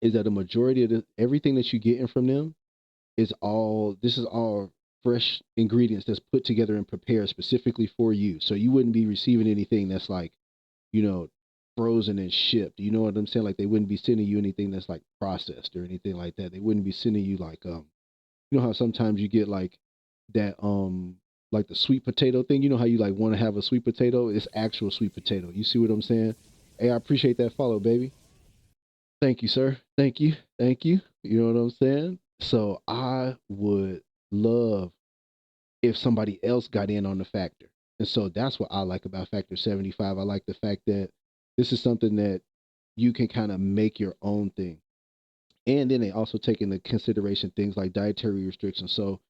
that a majority of everything that you're getting from them is all this is all fresh ingredients that's put together and prepared specifically for you. So you wouldn't be receiving anything that's like, you know, frozen and shipped. You know what I'm saying? Like they wouldn't be sending you anything that's like processed or anything like that. They wouldn't be sending you like you know how sometimes you get that like the sweet potato thing. You know how you like want to have a sweet potato? It's actual sweet potato. You see what I'm saying? Hey, I appreciate that follow, baby. Thank you, sir. Thank you. Thank you. You know what I'm saying? So I would love if somebody else got in on the factor. And so that's what I like about Factor 75. I like the fact that this is something that you can kind of make your own thing. And then they also take into consideration things like dietary restrictions. So,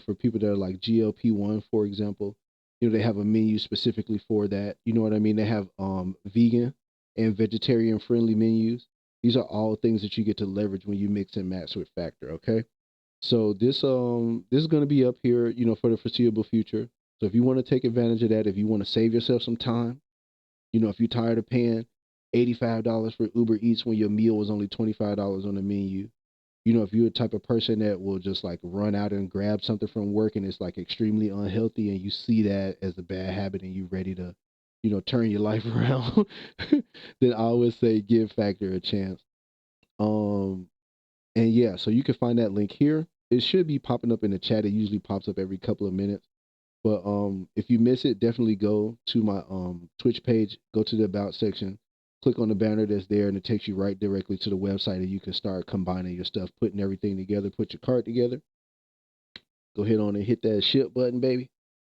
for people that are like GLP-1, for example, they have a menu specifically for that. You know what I mean? They have vegan and vegetarian friendly menus. These are all things that you get to leverage when you mix and match with Factor, okay? So this is going to be up here, for the foreseeable future. So if you want to take advantage of that, if you want to save yourself some time, if you're tired of paying $85 for Uber Eats when your meal was only $25 on the menu, if you're the type of person that will just like run out and grab something from work and it's like extremely unhealthy and you see that as a bad habit and you're ready to, turn your life around, then I always say give Factor a chance. Um, and yeah, so you can find that link here. It should be popping up in the chat. It usually pops up every couple of minutes. But if you miss it, definitely go to my Twitch page, go to the about section, click on the banner that's there, and it takes you right directly to the website, and you can start combining your stuff, putting everything together, put your cart together. Go ahead on and hit that ship button, baby,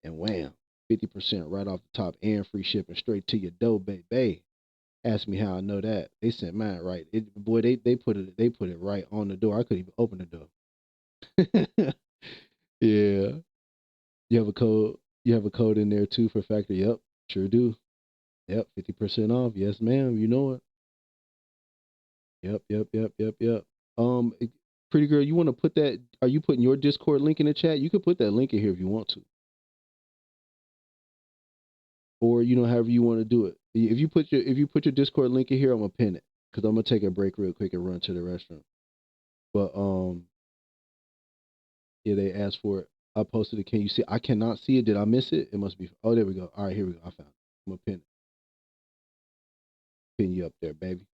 and wham, 50% right off the top and free shipping straight to your door, baby. Ask me how I know that. They sent mine right. Boy, they put it right on the door. I couldn't even open the door. Yeah. You have a code. You have a code in there too for Factor. Yep, sure do. Yep, 50% off. Yes, ma'am. You know it. Yep, yep, yep, yep, yep. Pretty girl, you want to put that? Are you putting your Discord link in the chat? You could put that link in here if you want to, or however you want to do it. If you put your Discord link in here, I'm gonna pin it because I'm gonna take a break real quick and run to the restroom. But yeah, they asked for it. I posted it. Can you see? I cannot see it. Did I miss it? It must be. Oh, there we go. All right, here we go. I found it. I'm gonna pin you up there, baby.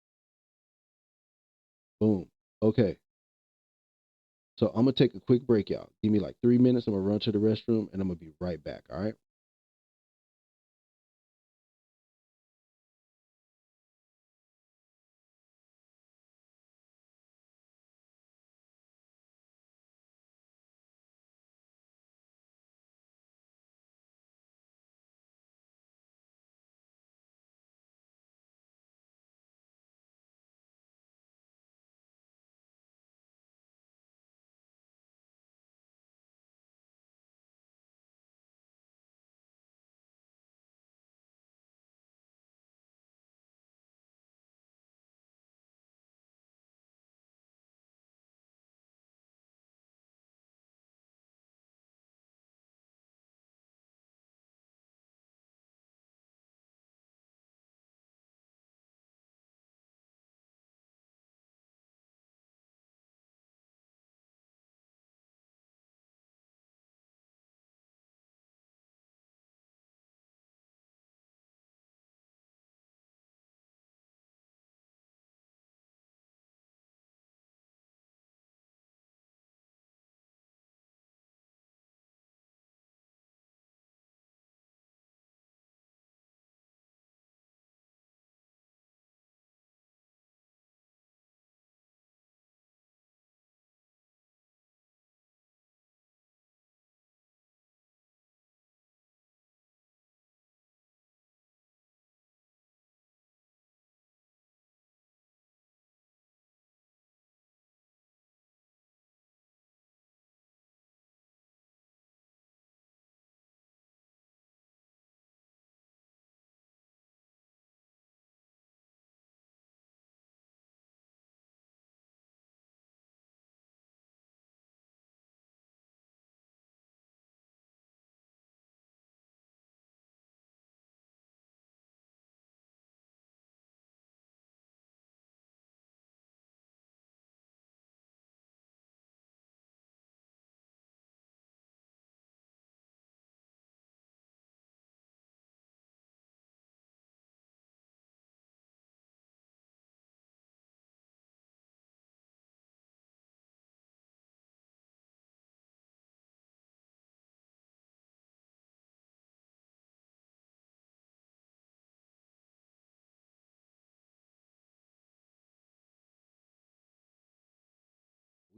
Boom. Okay. So I'm gonna take a quick break, y'all. Give me like 3 minutes. I'm gonna run to the restroom and I'm gonna be right back. All right.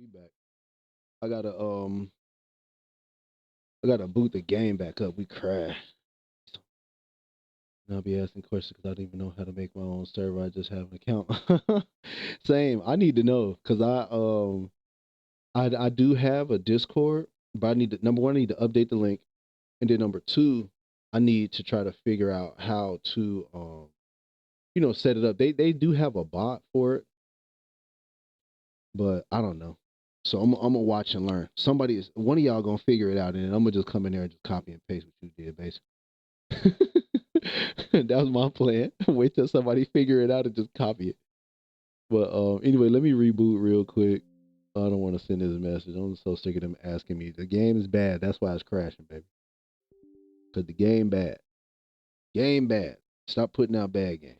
we back. I gotta I gotta boot the game back up. We crashed. And I'll be asking questions because I don't even know how to make my own server. I just have an account. Same. I need to know because I do have a Discord, but I need to number one, I need to update the link, and then number two, I need to try to figure out how to set it up. They do have a bot for it, but I don't know. So I'm gonna watch and learn. One of y'all gonna figure it out, and I'm gonna just come in there and just copy and paste what you did, basically. That was my plan. Wait till somebody figure it out and just copy it. But anyway, let me reboot real quick. I don't want to send this message. I'm so sick of them asking me. The game is bad. That's why it's crashing, baby. Cause the game bad. Game bad. Stop putting out bad game.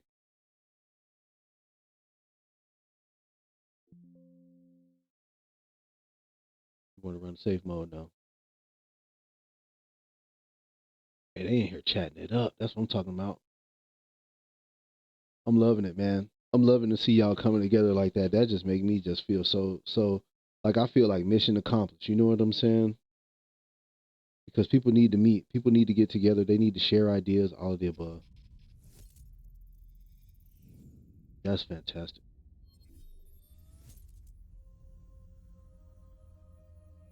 You want to run safe mode now? Hey, they ain't here chatting it up. That's what I'm talking about. I'm loving it, man. I'm loving to see y'all coming together like that. That just make me just feel so like I feel like mission accomplished. You know what I'm saying? Because people need to meet. People need to get together. They need to share ideas. All of the above. That's fantastic.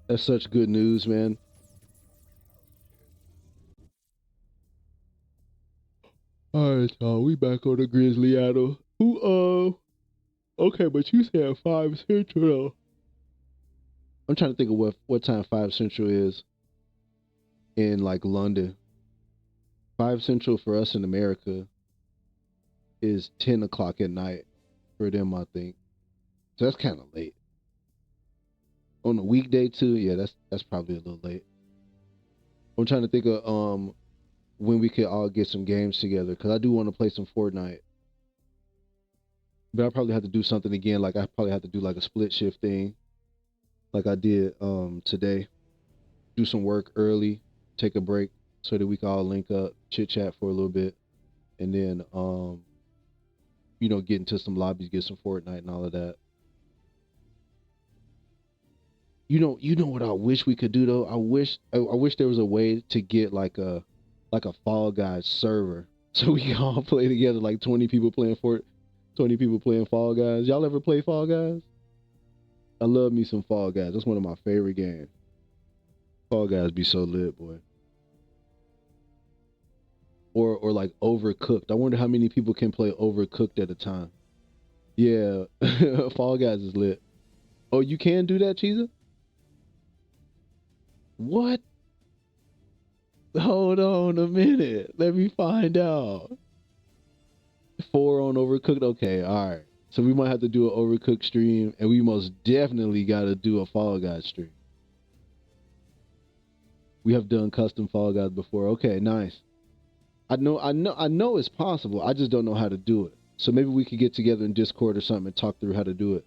That's such good news, man. All right, y'all. We back on the Grizzly Idol. Who? Okay, but you said 5 Central. I'm trying to think of what time 5 Central is in like London. 5 Central for us in America is 10 o'clock at night for them, I think. So that's kind of late on a weekday too. Yeah, that's probably a little late. I'm trying to think of when we could all get some games together because I do want to play some Fortnite. But I probably have to do something again. Like I probably have to do like a split shift thing, like I did today. Do some work early, take a break so that we can all link up, chit chat for a little bit, and then get into some lobbies, get some Fortnite and all of that. You know what I wish we could do though. I wish there was a way to get like a Fall Guys server so we can all play together. Like 20 people playing Fall Guys. Y'all ever play Fall Guys? I love me some Fall Guys. That's one of my favorite games. Fall Guys be so lit, boy. Or like Overcooked. I wonder how many people can play Overcooked at a time. Yeah, Fall Guys is lit. Oh, you can do that, Cheezer? What? Hold on a minute. Let me find out. Four on Overcooked. Okay, all right. So we might have to do an Overcooked stream, and we most definitely got to do a Fall Guys stream. We have done custom Fall Guys before. Okay, nice. I know it's possible. I just don't know how to do it. So maybe we could get together in Discord or something and talk through how to do it.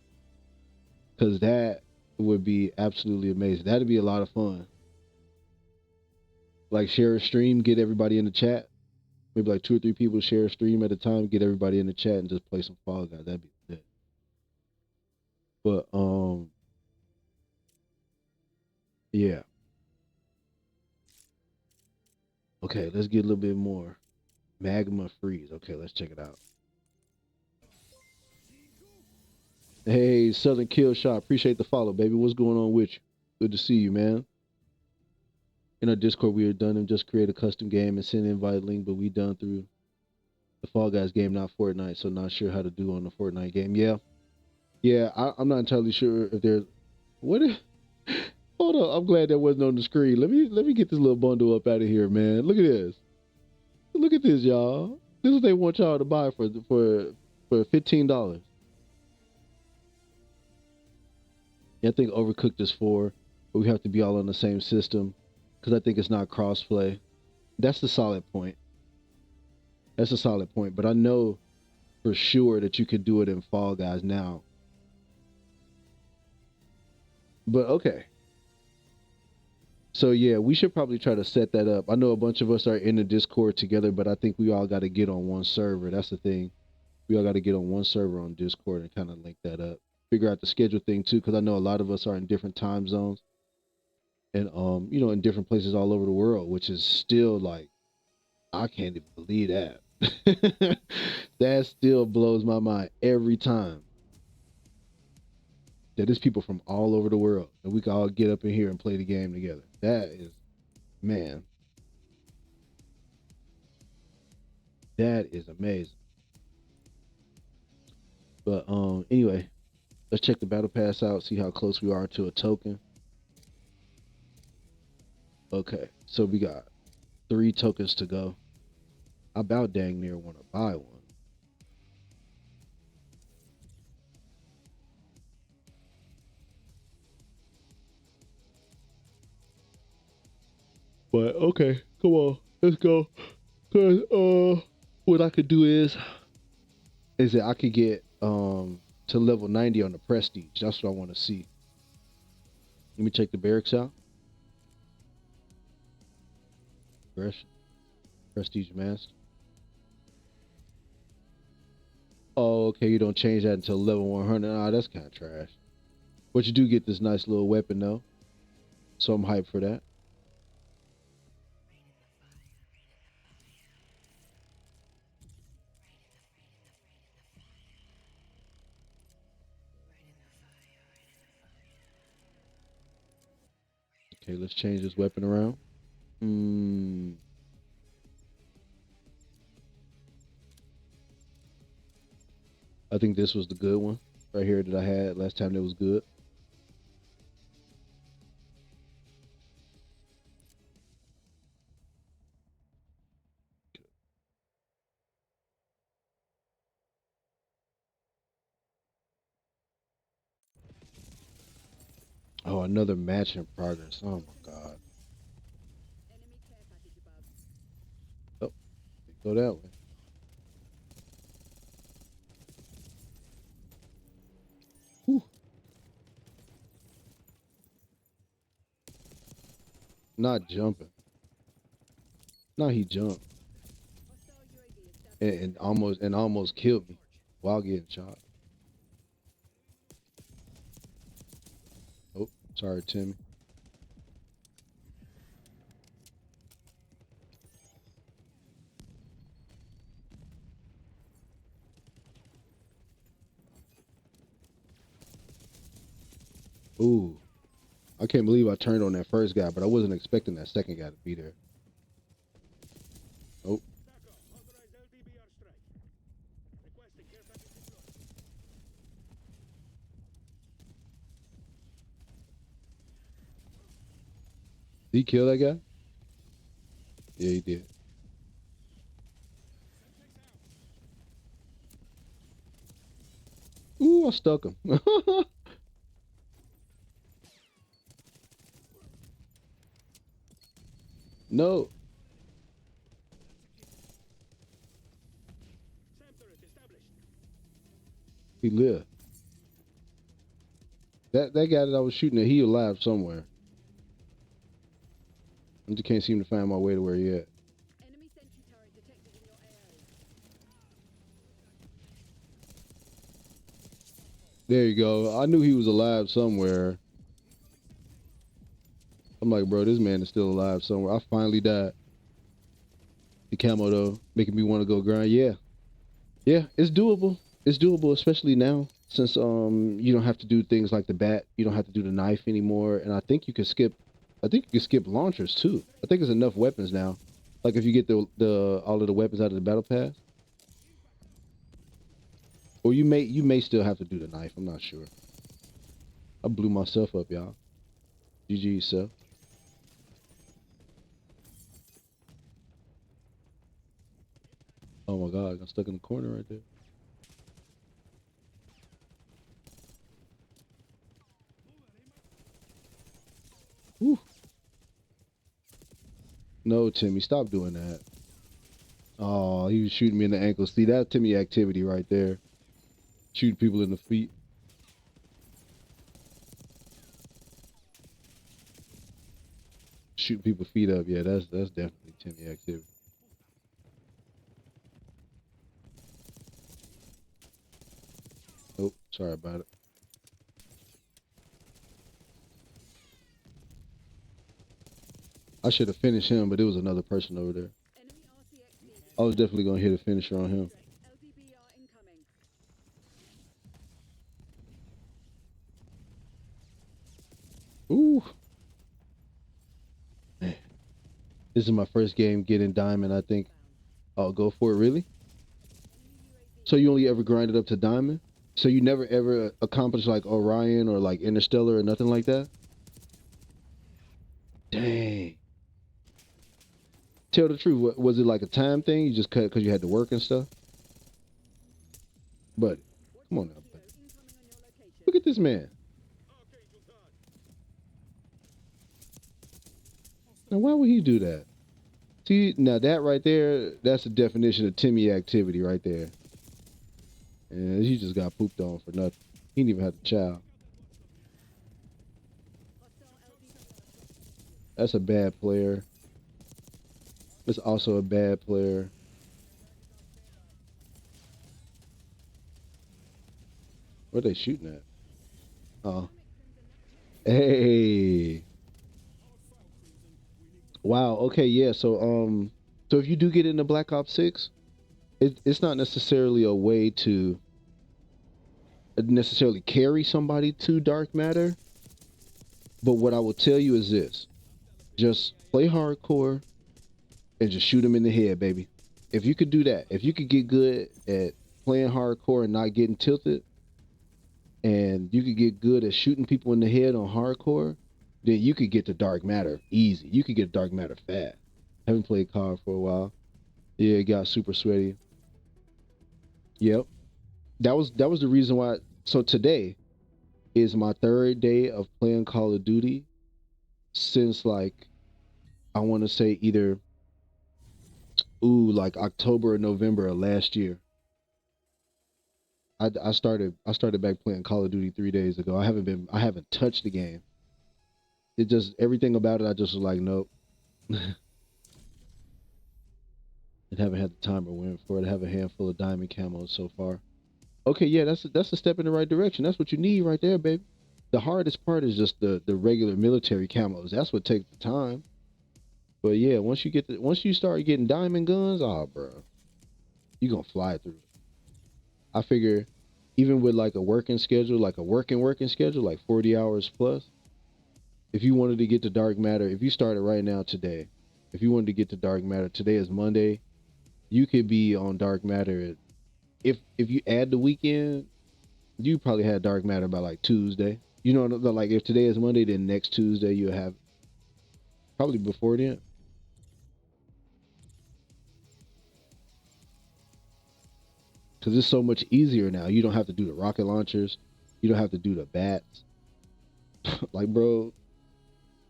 Cause that would be absolutely amazing. That'd be a lot of fun. Like share a stream, get everybody in the chat. Maybe like 2 or 3 people share a stream at a time, get everybody in the chat and just play some Fall Guys. That'd be good. But yeah. Okay, let's get a little bit more. Magma Freeze. Okay, let's check it out. Hey, Southern Kill Shot. Appreciate the follow, baby. What's going on with you? Good to see you, man. In our Discord, we are done and just create a custom game and send an invite link, but we done through the Fall Guys game, not Fortnite, so not sure how to do on the Fortnite game. Yeah. Yeah, I'm not entirely sure if there's what if, hold on. I'm glad that wasn't on the screen. Let me get this little bundle up out of here, man. Look at this. Look at this, y'all. This is what they want y'all to buy for $15. Yeah, I think Overcooked is 4, but we have to be all on the same system because I think it's not crossplay. That's the solid point. That's a solid point. But I know for sure that you could do it in Fall Guys now. But okay. So yeah, we should probably try to set that up. I know a bunch of us are in the Discord together, but I think we all got to get on one server. That's the thing. We all got to get on one server on Discord and kind of link that up. figure out the schedule thing too, because I know a lot of us are in different time zones and in different places all over the world, which is still like I can't even believe that. That still blows my mind every time. That there's people from all over the world and we can all get up in here and play the game together. That is, man, that is amazing. But anyway, let's check the battle pass out, see how close we are to a token. Okay, so we got 3 tokens to go. I about dang near want to buy one. But okay, come on, let's go. Cause what I could do is that I could get to level 90 on the prestige. That's what I want to see. Let me check the barracks out. Aggression, prestige master. Oh, okay. You don't change that until level 100. Ah, that's kind of trash. But you do get this nice little weapon though, so I'm hyped for that. Okay, let's change this weapon around. Hmm. I think this was the good one right here that I had last time. That was good. Oh, another match in progress. Oh my god. Enemy care package above. Oh, go that way. Whew. Not jumping. No, he jumped Hostile UAV and, established. almost killed me while getting shot. Oh, sorry, Timmy. Ooh, I can't believe I turned on that first guy, but I wasn't expecting that second guy to be there. Oh, did he kill that guy? Yeah, he did. Ooh, I stuck him. No, he lived. That guy that I was shooting at, he alive somewhere. I just can't seem to find my way to where he at. Enemy sentry turret detected in your AO. There you go. I knew he was alive somewhere. I'm like, bro, this man is still alive somewhere. I finally died. The camo though, making me want to go grind. Yeah, yeah, it's doable. It's doable, especially now since you don't have to do things like the bat. You don't have to do the knife anymore, and I think you can skip. I think you can skip launchers too. I think there's enough weapons now. Like if you get the all of the weapons out of the battle pass, or you may still have to do the knife. I'm not sure. I blew myself up, y'all. GG yourself. Oh my god, I got stuck in the corner right there. Whew. No, Timmy, stop doing that. Oh, he was shooting me in the ankle. See, that Timmy activity right there. Shooting people in the feet. Shooting people feet up. Yeah, that's definitely Timmy activity. Oh, sorry about it. I should have finished him, but it was another person over there. Enemy RCXD I was detected. definitely gonna hit a finisher on him. Direct LDBR incoming. Ooh, man. This is my first game getting diamond, I think. I'll go for it, really? So you only ever grinded up to diamond? So you never ever accomplished like Orion or like Interstellar or nothing like that? Dang. Tell the truth. Was it like a time thing? You just cut because you had to work and stuff? But come on now, buddy. Look at this man. Now, why would he do that? See, now that right there, that's the definition of Timmy activity right there. And he just got pooped on for nothing. He didn't even have a child. That's a bad player. That's also a bad player. What are they shooting at? Oh. Hey. Wow. Okay, yeah. So if you do get into Black Ops 6, it's not necessarily a way to necessarily carry somebody to dark matter, but what I will tell you is this. Just play hardcore and just shoot them in the head, baby. If you could do that, if you could get good at playing hardcore and not getting tilted, and you could get good at shooting people in the head on hardcore, then you could get to dark matter easy. You could get dark matter fast. Haven't played COD for a while. Yeah, it got super sweaty. Yep. That was the reason why. So today is my third day of playing Call of Duty since like I want to say either like October or November of last year. I started back playing Call of Duty 3 days ago. I haven't touched the game. It just everything about it I just was like nope. And haven't had the time or win for it. I have a handful of diamond camos so far. Okay, yeah, that's a step in the right direction. That's what you need right there, baby. The hardest part is just the regular military camos. That's what takes the time. But yeah, once you start getting diamond guns, oh bro, you gonna fly through it. I figure even with like a working schedule, like a working schedule, like 40 hours plus, if you wanted to get to dark matter, if you started right now today, if you wanted to get to dark matter, today is Monday, you could be on dark matter. If you add the weekend, you probably had dark matter by like Tuesday. You know, like if today is Monday, then next Tuesday you'll have probably before then. Because it's so much easier now. You don't have to do the rocket launchers. You don't have to do the bats. Like, bro,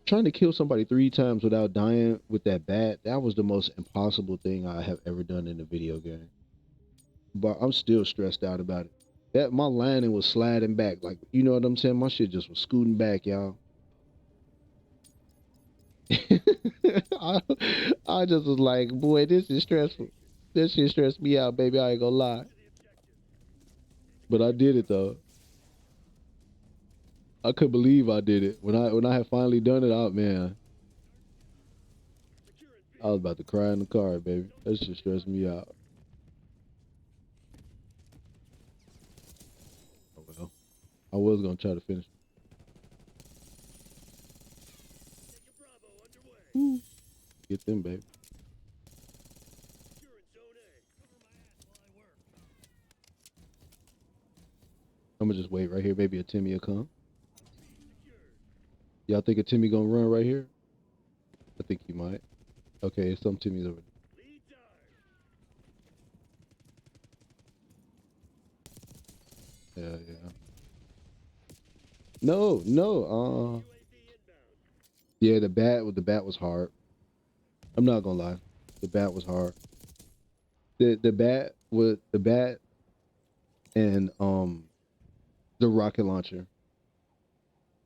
trying to kill somebody 3 times without dying with that bat, that was the most impossible thing I have ever done in a video game. But I'm still stressed out about it. That my landing was sliding back. Like, you know what I'm saying? My shit just was scooting back, y'all. I, I just was like, boy, this is stressful. This shit stressed me out, baby. I ain't gonna lie. But I did it though. I couldn't believe I did it. When I had finally done it out, man, I was about to cry in the car, baby. That shit stressed me out. Oh well. I was gonna try to finish. Woo. Get them, baby. I'm gonna just wait right here. Maybe a Timmy will come. Y'all think a Timmy gonna run right here? I think he might. Okay, some Timmy's over there. Yeah, yeah. No, no. Yeah, the bat was hard. I'm not gonna lie. The bat was hard. The bat and the rocket launcher.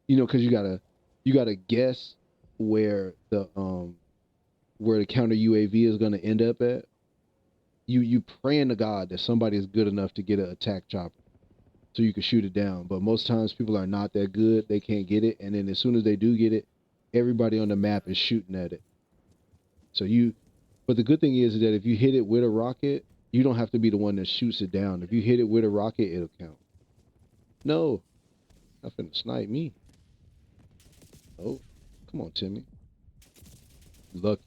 You know, because you gotta guess where the counter UAV is gonna end up at. You praying to God that somebody is good enough to get an attack chopper so you can shoot it down. But most times people are not that good. They can't get it, and then as soon as they do get it, everybody on the map is shooting at it. So you, but the good thing is that if you hit it with a rocket, you don't have to be the one that shoots it down. If you hit it with a rocket, it'll count. No, not finna snipe me. Oh, come on, Timmy. Lucky.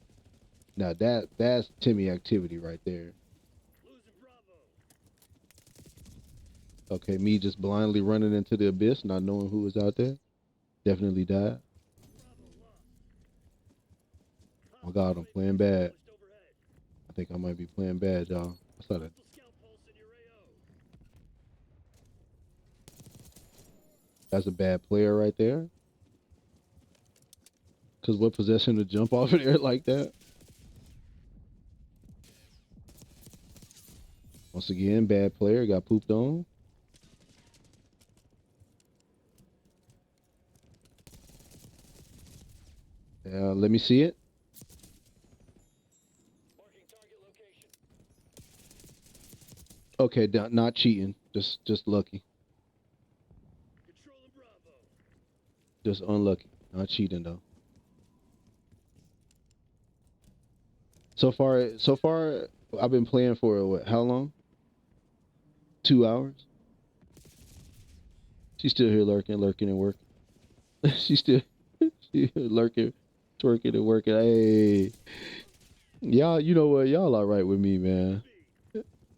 Now that's Timmy activity right there. Okay, me just blindly running into the abyss, not knowing who was out there. Definitely died. Oh God, I'm playing bad. I think I might be playing bad, y'all. I saw that. That's a bad player right there. Cause what possession to jump off of there like that? Once again, bad player got pooped on. Let me see it. Okay, not cheating. Just lucky. Just unlucky. Not cheating though. So far, I've been playing for what? How long? 2 hours. She's still here lurking and working. She's still she lurking, twerking and working. Hey, y'all, you know what? Y'all all right with me, man.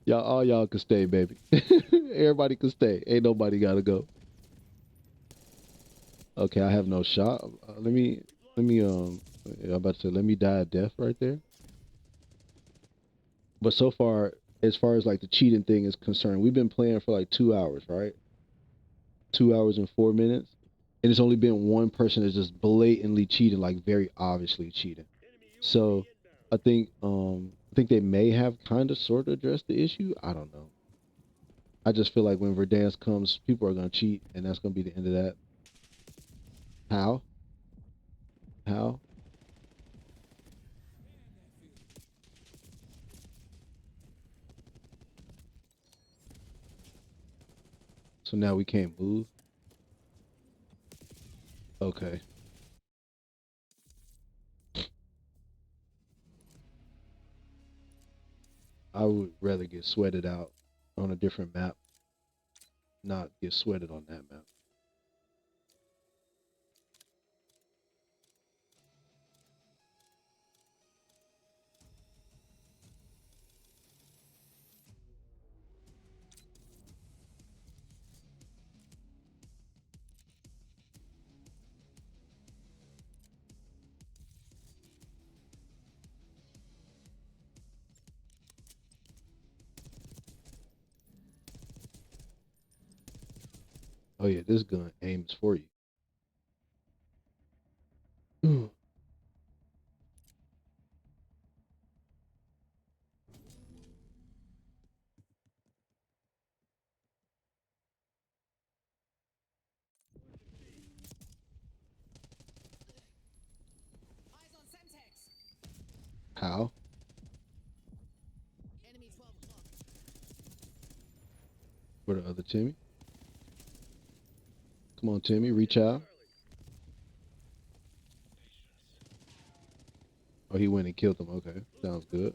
Y'all, all y'all can stay, baby. Everybody can stay. Ain't nobody gotta go. Okay, I have no shot. Let me. I'm about to say, let me die a death right there. But so far, as far as like the cheating thing is concerned, we've been playing for like 2 hours, right? 2 hours and 4 minutes, and it's only been one person that's just blatantly cheating, like very obviously cheating. So, I think they may have kind of sort of addressed the issue. I don't know. I just feel like when Verdansk comes, people are gonna cheat, and that's gonna be the end of that. How? How? So now we can't move. Okay. I would rather get sweated out on a different map, not get sweated on that map. Oh yeah, this gun aims for you. Eyes on Semtex. How? Enemy 12 o'clock. For the other Timmy? Come on, Timmy, reach out. Oh, he went and killed him. Okay, sounds good.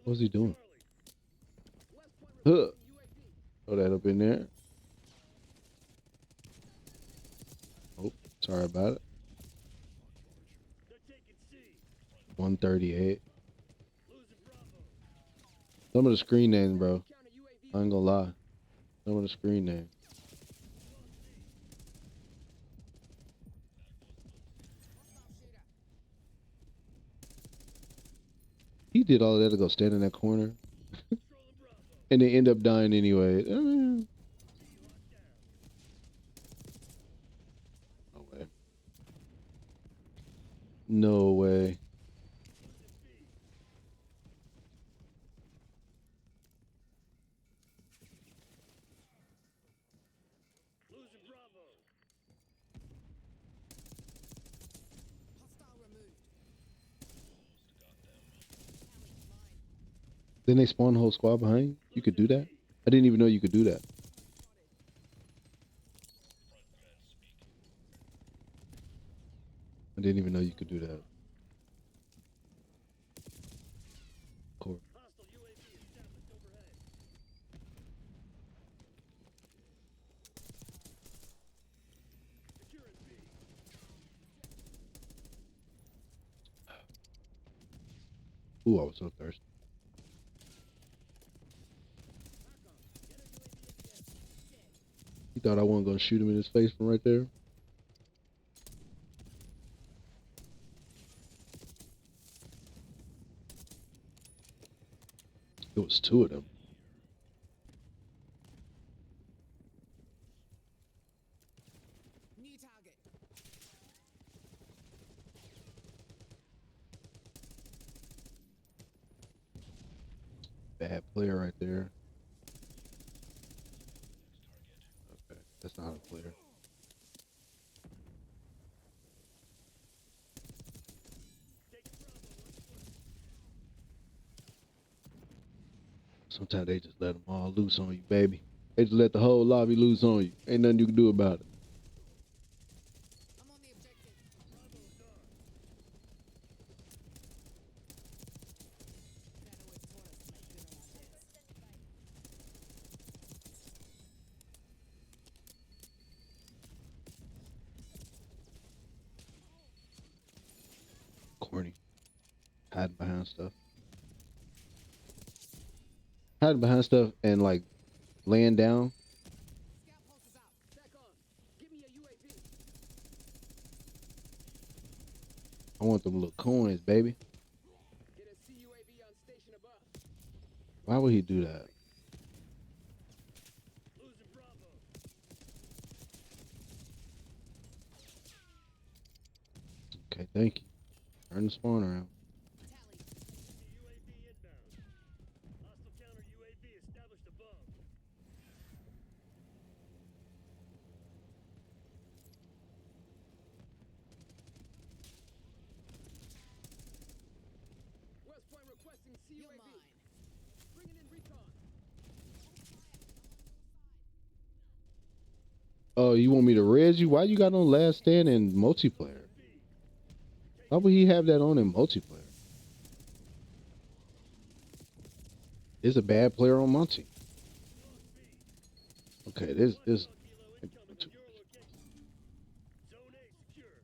What's he doing? Huh. Throw that up in there. Oh, sorry about it. 138. Some of the screen names, bro. I ain't gonna lie. Some of the screen names. He did all of that to go stand in that corner, and they end up dying anyway. No way. No way. Hostile removed. Then they spawn the whole squad behind you? You could do that? I didn't even know you could do that. I didn't even know you could do that. Of course. Ooh, I was so thirsty. He thought I wasn't gonna shoot him in his face from right there. It was two of them. New target. Bad player right there. Okay, that's not a player. Sometimes they just let them all loose on you, baby. They just let the whole lobby loose on you. Ain't nothing you can do about it. I'm on the objective. Dad always taught us to make good on our debts. Corny. Hiding behind stuff. Hiding behind stuff and like laying down. Scout pulse is up. Back on. Give me a UAV. I want them little coins, baby. Get a CUAV on station above. Why would he do that? Losing Bravo. Okay, thank you. Turn the spawn around. Tally. UAV inbound. Hostile counter UAV established above. West Point requesting You're CUAV. mine. Bringing in recon. Oh, you want me to res you? Why you got on last stand in multiplayer? Why would he have that on in multiplayer? Is a bad player on my team. Okay, this too Zone A secure.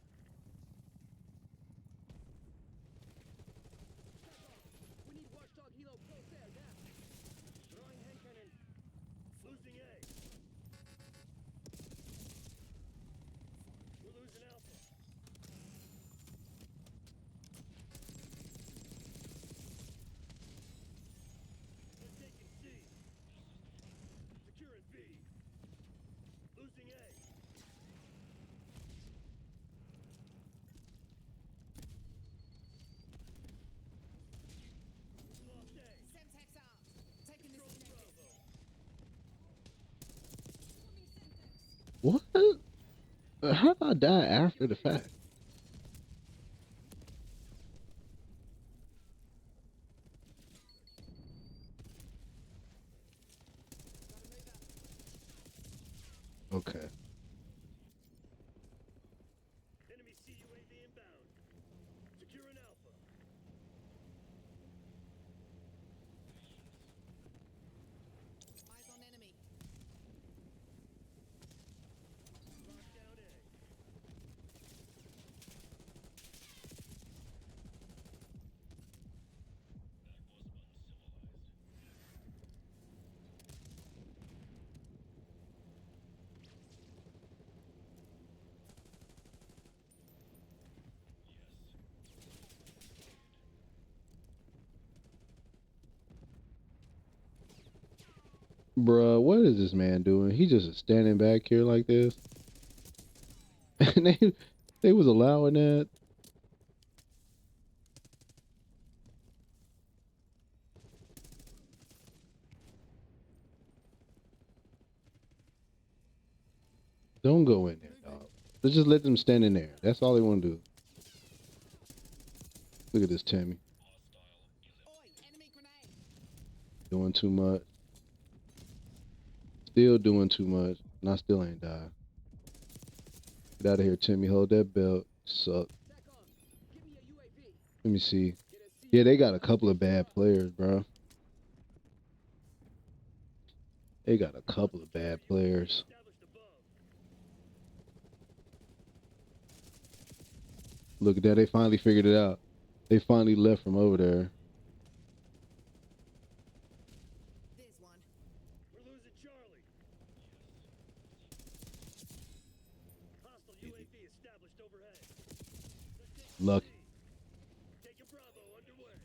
We need watchdog helo close air now. Throwing hand cannon. Losing A. We're losing Alpha. They're taking C. Securing B. Losing A. Lost A. Semtex armed. Taking this Controlling objective. Bravo. What? How did I die after the fact? Gotta move up. Okay. Enemy CUAV inbound. Securing Alpha. Eyes on enemy. Lockdown A. Bruh, what is this man doing? He just standing back here like this. And they was allowing that. Don't go in there, dog. Let's just let them stand in there. That's all they want to do. Look at this Timmy. Oi, enemy grenade. Doing too much. Still doing too much. And I still ain't died. Get out of here, Timmy. Hold that belt. Suck. Back Let me see. Get a Yeah, seat. they got a couple of bad players, bro. They got a couple Hostile of counter bad UAV players. established above. Look at that. They finally figured it out. They finally left from over there. There's one. We're losing Charlie. Hostile UAV established overhead. Let's take the Lucky. lead. Taking Bravo underway.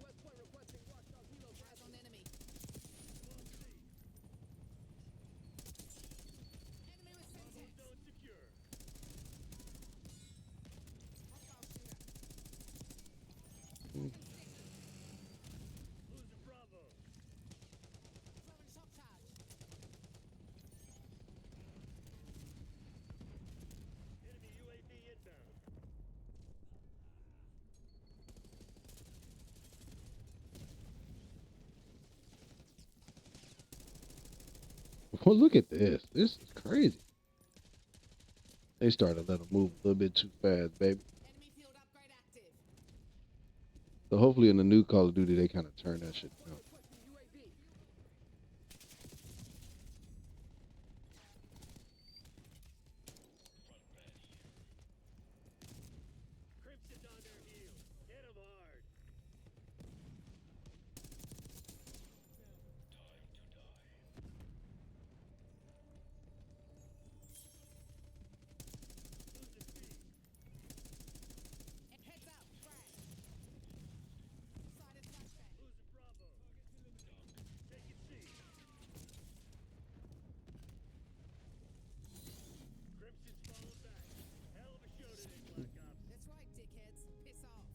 West Point requesting watchdog helo Eyes on enemy. on C. Enemy with Bravo Sentex. zone secure. Hostile shooter. Mm. Losing Bravo. Throwing shock charge. Enemy UAV inbound. Well, look at this. This is crazy. They started to let them move a little bit too fast, baby. Enemy field upgrade active. So hopefully in the new Call of Duty, they kind of turn that shit down. Requesting UAV. Crimson's on their heels. Hit 'em hard. Losing B. Heads up. Frag. Sided flashbang. Losing Bravo. Taking C. Crimson's falling back. Hell of a show today, Black Ops. That's right, dickheads. Piss off.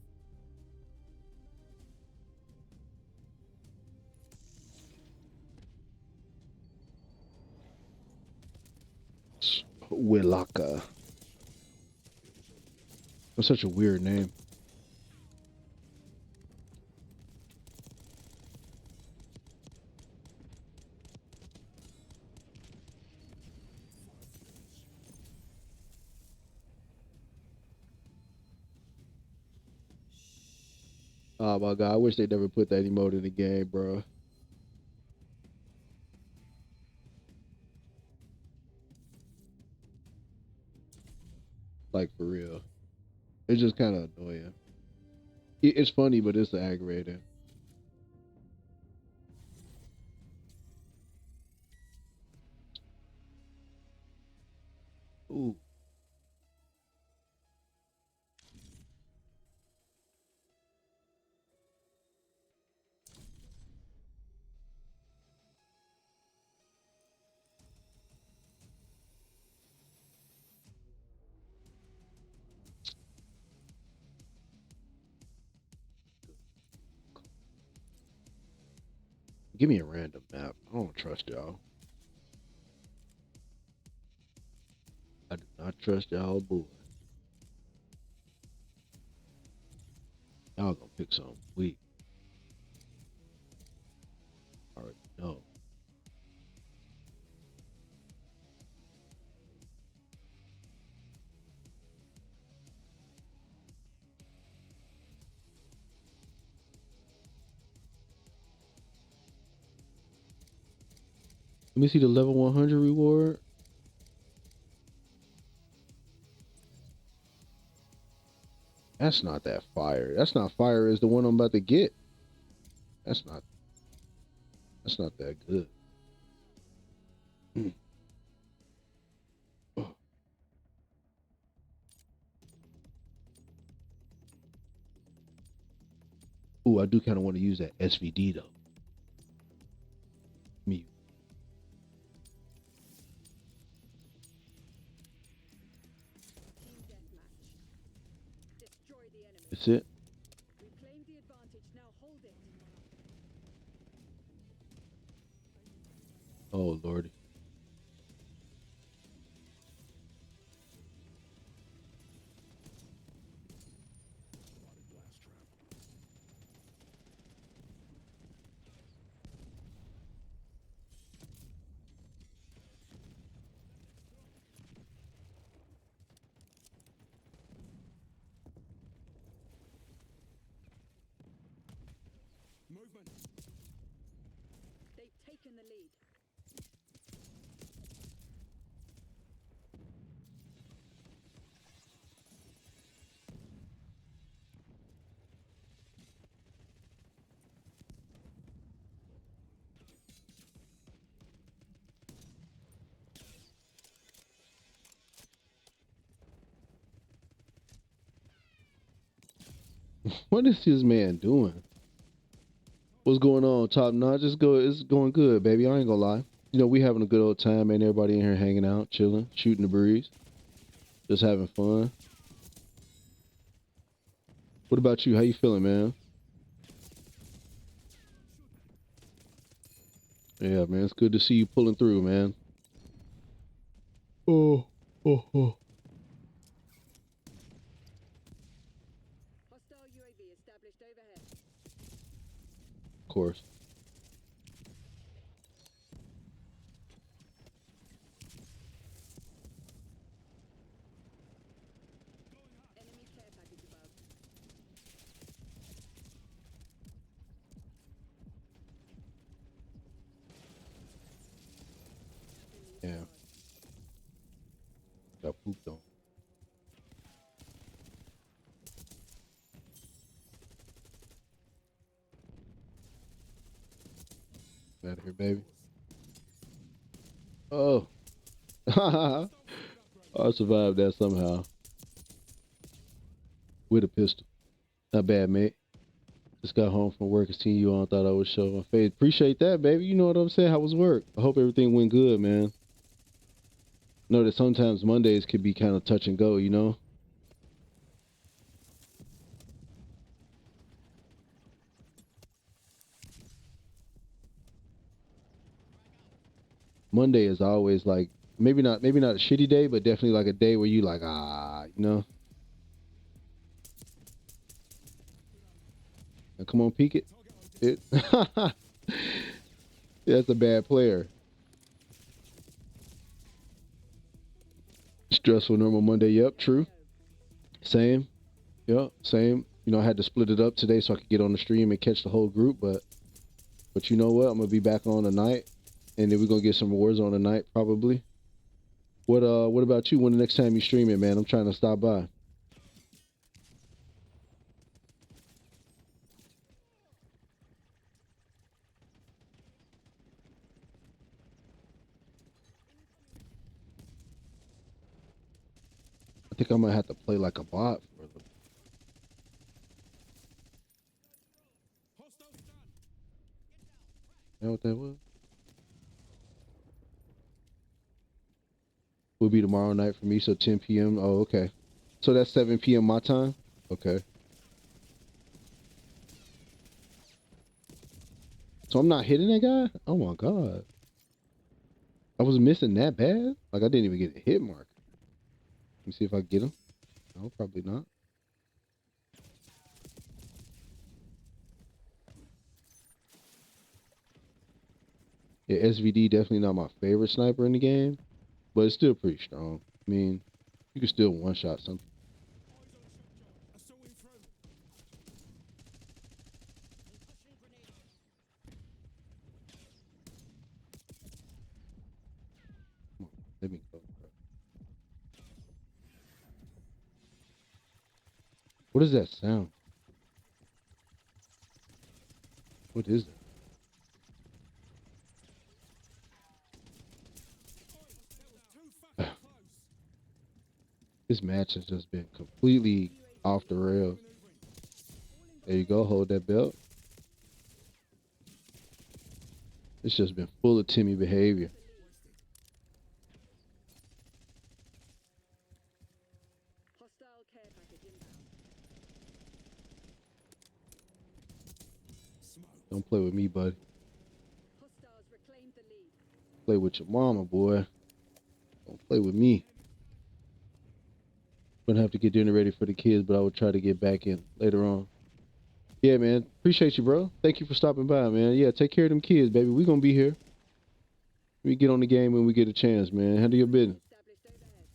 Wilaka. That's such a weird name. Oh my god, I wish they never put that emote in the game, bro. Like for real. It's just kind of annoying. It's funny, but it's aggravating. Ooh. Give me a random map. I don't trust y'all. I do not trust y'all, boy. Y'all gonna pick something weak. I already know. Let me see the level 100 reward. That's not that fire. That's not fire as the one I'm about to get. That's not. That's not that good. Oh. Ooh, I do kind of want to use that SVD though. Me. Team deathmatch. Destroy the enemy. That's it. We claim the advantage. Now hold it. Oh lordy. movement. They've taken the lead. What is this man doing? What's going on, top notch? It's going good, baby. I ain't gonna lie. You know, we having a good old time, man. Everybody in here hanging out, chilling, shooting the breeze, just having fun. What about you? How you feeling, man? Yeah, man. It's good to see you pulling through, man. Oh, oh. Hostile UAV established overhead. Of course. Enemy care package above. Enemy Yeah. squad. Got pooped on. Out of here, baby. Oh. I survived that somehow. With a pistol. Not bad, mate. Just got home from work and seen you on. Thought I would show my face. Appreciate that, baby. You know what I'm saying? How was work? I hope everything went good, man. Know that sometimes Mondays can be kind of touch and go, you know? Monday is always like maybe not a shitty day, but definitely like a day where you like, you know? Now, come on, peek it. It That's a bad player. Stressful normal Monday. Yep, true. Same. Yep, same. You know, I had to split it up today so I could get on the stream and catch the whole group, but you know what? I'm gonna be back on tonight, and then we're gonna get some Warzone tonight probably. What about you? When the next time you stream it, man? I'm trying to stop by. I think I might have to play like a bot for them. Hostile stun. You know what that was? Will be tomorrow night for me, so 10 p.m. Oh, okay. So that's 7 p.m. my time? Okay. So I'm not hitting that guy? Oh my god. I was missing that bad? Like I didn't even get a hit mark. Let me see if I get him. No, probably not. Yeah, SVD definitely not my favorite sniper in the game, but it's still pretty strong. I mean, you can still one shot something. Eyes on shot John. Assaulting through. Concussion grenade out. Come on, let me go. Bro. What is that sound? What is that? That was too fucking close. This match has just been completely off the rails. Maneuvering. There you go, hold that belt. It's just been full of Timmy behavior. Hostile care package inbound. Smoke. Don't play with me, buddy. Hostiles reclaimed the lead. Play with your mama, boy. Don't play with me. Gonna have to get dinner ready for the kids, but I will try to get back in later on. Yeah, man. Appreciate you, bro. Thank you for stopping by, man. Yeah, take care of them kids, baby. We gonna be here. We get on the game when we get a chance, man. Handle your business. Established overhead.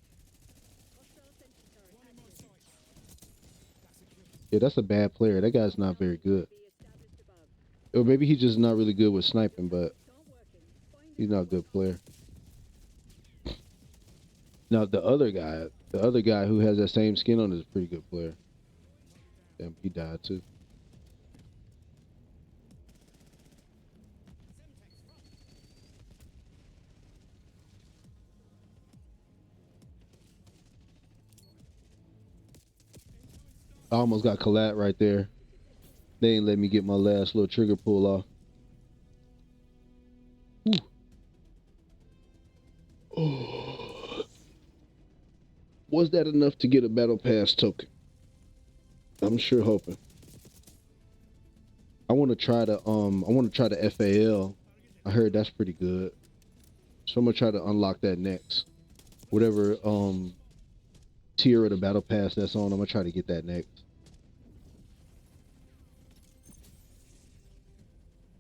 Hostile sentry turret One in my active. sights. That's a kill. Yeah, that's a bad player. That guy's not very good. UAV established above. Or maybe he's just not really good with sniping, but Aren't working. Find he's new not a good player. Now the other guy who has that same skin on is a pretty good player. Damn, he died too. I almost got collat right there. They ain't let me get my last little trigger pull off. Oh, was that enough to get a battle pass token? I'm sure hoping. I want to try the FAL. I heard that's pretty good. So I'm gonna try to unlock that next. Whatever tier of the battle pass that's on, I'm gonna try to get that next.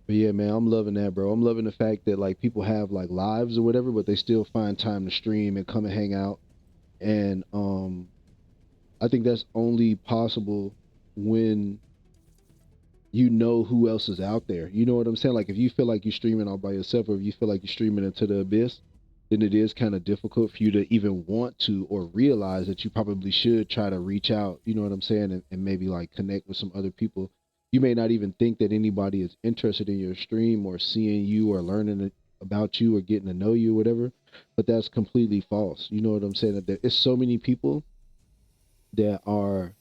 But yeah, man, I'm loving that, bro. I'm loving the fact that like people have like lives or whatever, but they still find time to stream and come and hang out. And I think that's only possible when you know who else is out there. You know what I'm saying? Like if you feel like you're streaming all by yourself, or if you feel like you're streaming into the abyss, then it is kind of difficult for you to even want to or realize that you probably should try to reach out. You know what I'm saying? And maybe like connect with some other people. You may not even think that anybody is interested in your stream or seeing you or learning about you or getting to know you or whatever, but that's completely false. You know what I'm saying? That there is so many people that are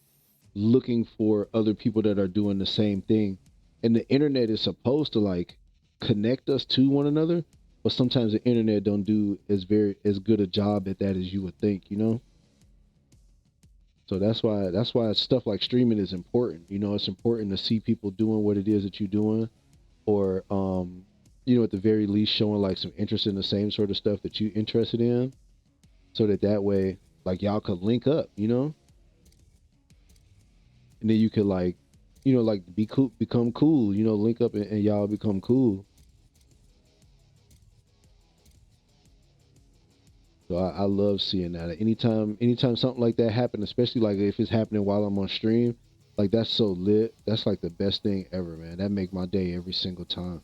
looking for other people that are doing the same thing. And the internet is supposed to like connect us to one another, but sometimes the internet don't do as good a job at that as you would think, you know? So that's why stuff like streaming is important. You know, it's important to see people doing what it is that you're doing, or you know, at the very least showing like some interest in the same sort of stuff that you're interested in, so that way like y'all could link up, you know? And then you could like, you know, like be cool, become cool, you know, link up and y'all become cool. So I love seeing that. Anytime something like that happen, especially like if it's happening while I'm on stream, like that's so lit. That's like the best thing ever, man. That make my day every single time.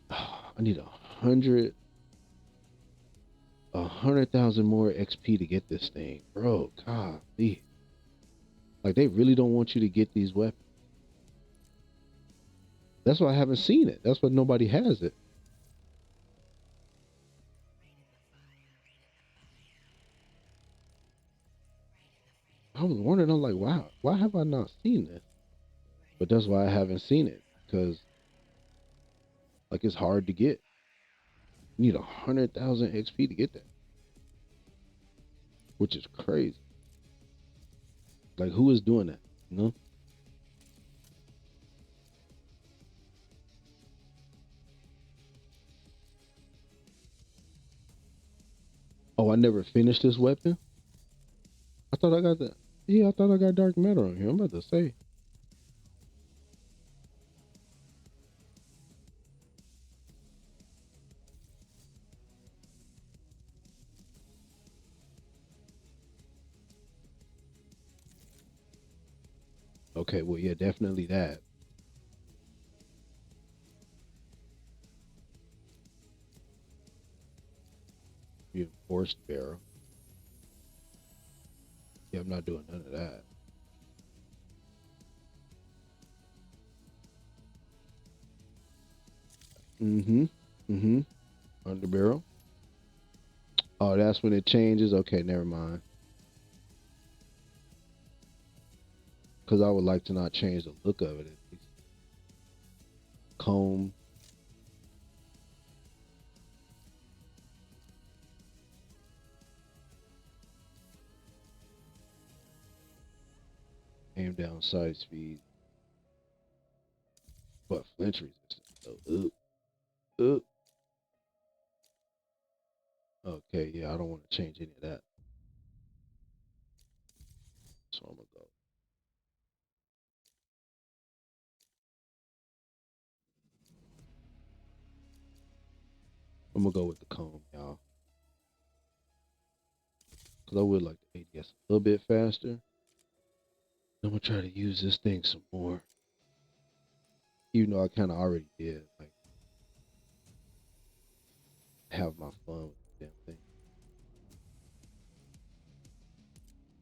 I need 100,000 more XP to get this thing, bro. God, like they really don't want you to get these weapons. That's why I haven't seen it. That's why nobody has it. I was wondering, I'm like, wow, why have I not seen this? But that's why I haven't seen it, because like it's hard to get. You need 100,000 XP to get that, which is crazy. Like who is doing that? You know? Oh, I never finished this weapon. I thought I got that. Yeah, I thought I got dark matter on here. I'm about to say. Okay, well, yeah, definitely that. Reinforced barrel. Yeah, I'm not doing none of that. Mm-hmm. Mm-hmm. Under barrel. Oh, that's when it changes. Okay, never mind. Because I would like to not change the look of it at least. Comb. Aim down sight speed. But flinch resistance. So, okay, yeah, I don't want to change any of that. So I'm gonna go. I'm gonna go with the comb, y'all. Cause I would like the ADS a little bit faster. I'm gonna try to use this thing some more. even though I kind of already did, like have my fun with the damn thing.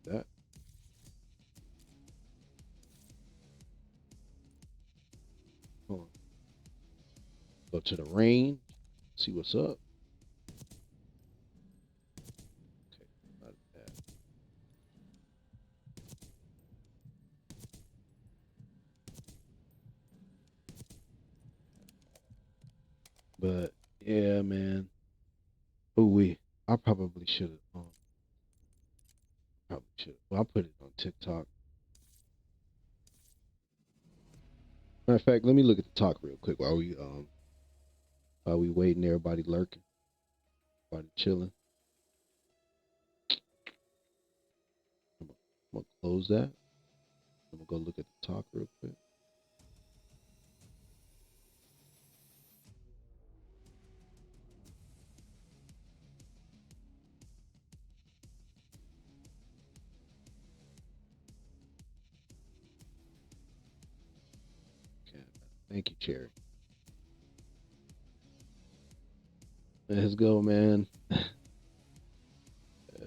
That hold on. Go to the range, see what's up. Okay, not bad. But yeah, man. Oh, I probably should have. Probably should. Well, I put it on TikTok. Matter of fact, let me look at the talk real quick while we waiting. Everybody lurking, everybody chilling. I'm gonna close that. I'm gonna go look at the talk real quick. Okay. Thank you, Cherry. Let's go, man.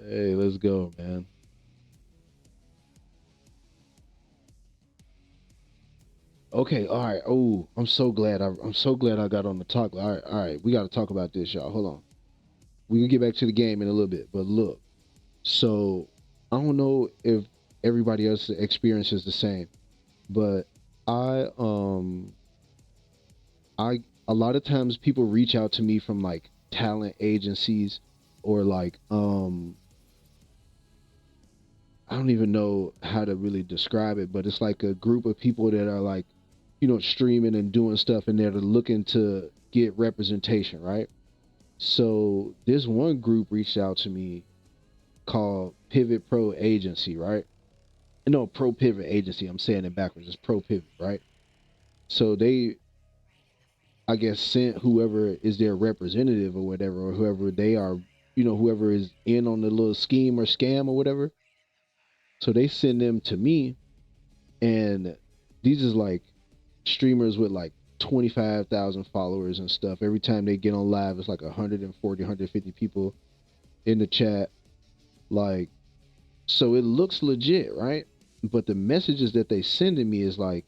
Hey, let's go, man. Okay, all right. Oh, I'm so glad I got on the talk. All right. We got to talk about this, y'all. Hold on. We can get back to the game in a little bit, but look. So I don't know if everybody else experiences the same, but I I a lot of times people reach out to me from like talent agencies or like I don't even know how to really describe it, but it's like a group of people that are like, streaming and doing stuff and they're looking to get representation, right? So this one group reached out to me called Pivot Pro Agency, right? No, Pro Pivot Agency. I'm saying it backwards. It's Pro Pivot, right? So they, I guess, sent whoever is their representative or whatever, or whoever they are, whoever is in on the little scheme or scam or whatever. So they send them to me, and these is like streamers with like 25,000 followers and stuff. Every time they get on live, it's like 140, 150 people in the chat. Like, so it looks legit, right? But the messages that they sending me is like,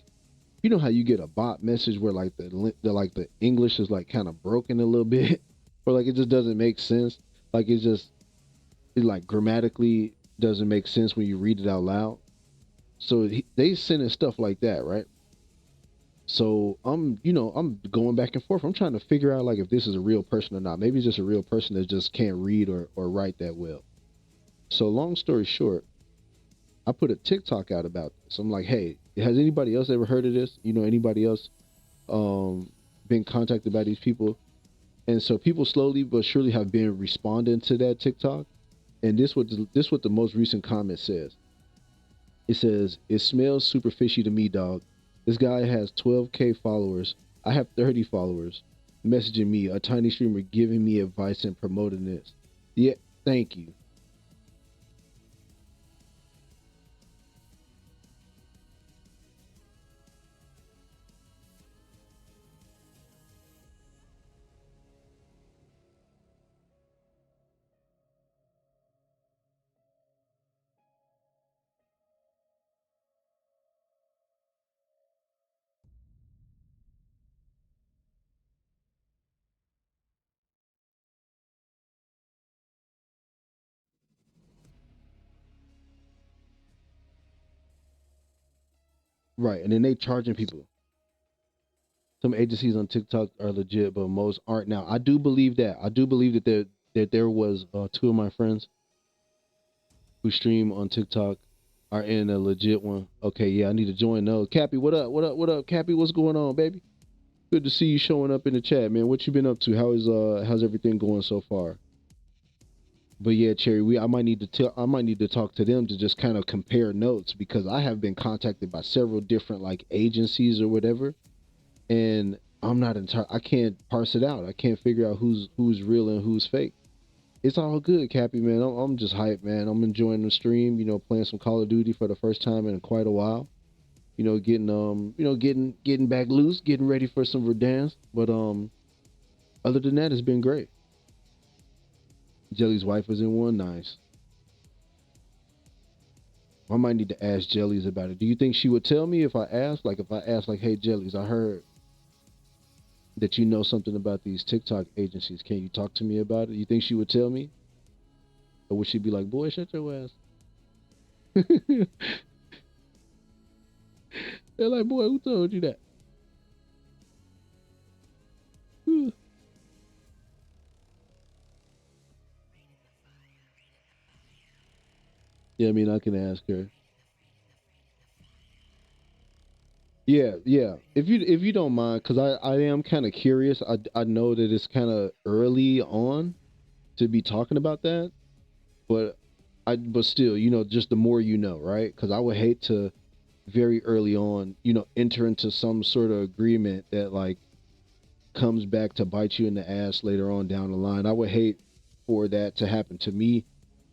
you know how you get a bot message where like the English is like kind of broken a little bit, or like it just doesn't make sense. Like it like grammatically doesn't make sense when you read it out loud. So they sending stuff like that, right? So I'm going back and forth. I'm trying to figure out like if this is a real person or not. Maybe it's just a real person that just can't read or write that well. So long story short, I put a TikTok out about this. I'm like, hey, has anybody else ever heard of this? Anybody else um been contacted by these people? And so people slowly but surely have been responding to that TikTok. And this what the most recent comment says. It says, "It smells super fishy to me, dog. This guy has 12K followers. I have 30 followers. Messaging me, a tiny streamer giving me advice and promoting this. Yeah, thank you." Right. And then they charging people. Some agencies on TikTok are legit, but most aren't now. I do believe that. I do believe that there was two of my friends who stream on TikTok are in a legit one. Okay, yeah, I need to join those. Cappy, what up? What up? What up? Cappy, what's going on, baby? Good to see you showing up in the chat, man. What you been up to? How's everything going so far? But yeah, Cherry, I might need to talk to them to just kind of compare notes because I have been contacted by several different like agencies or whatever, and I can't parse it out. I can't figure out who's real and who's fake. It's all good, Cappy, man. I'm just hyped, man. I'm enjoying the stream, playing some Call of Duty for the first time in quite a while. getting back loose, getting ready for some Verdansk. But other than that, it's been great. Jelly's wife was in one. Nice. I might need to ask Jellies about it. Do you think she would tell me if I asked? Like if I asked, like, hey Jellies, I heard that you know something about these TikTok agencies. Can you talk to me about it? You think she would tell me? Or would she be like, boy, shut your ass? They're like, boy, who told you that? Yeah, I mean, I can ask her. Yeah, yeah. If you don't mind, because I am kind of curious. I know that it's kind of early on to be talking about that, but but still, just the more you know, right? Because I would hate to very early on, enter into some sort of agreement that like comes back to bite you in the ass later on down the line. I would hate for that to happen to me,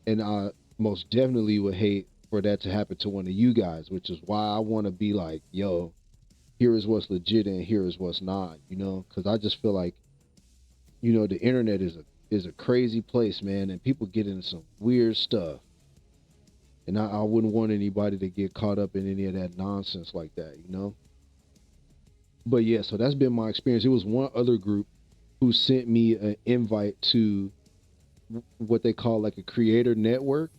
and I most definitely would hate for that to happen to one of you guys, which is why I want to be like, yo, here is what's legit and here is what's not, because I just feel like, the internet is a crazy place, man, and people get into some weird stuff. And I wouldn't want anybody to get caught up in any of that nonsense like that. But yeah, so that's been my experience. It was one other group who sent me an invite to what they call like a creator network.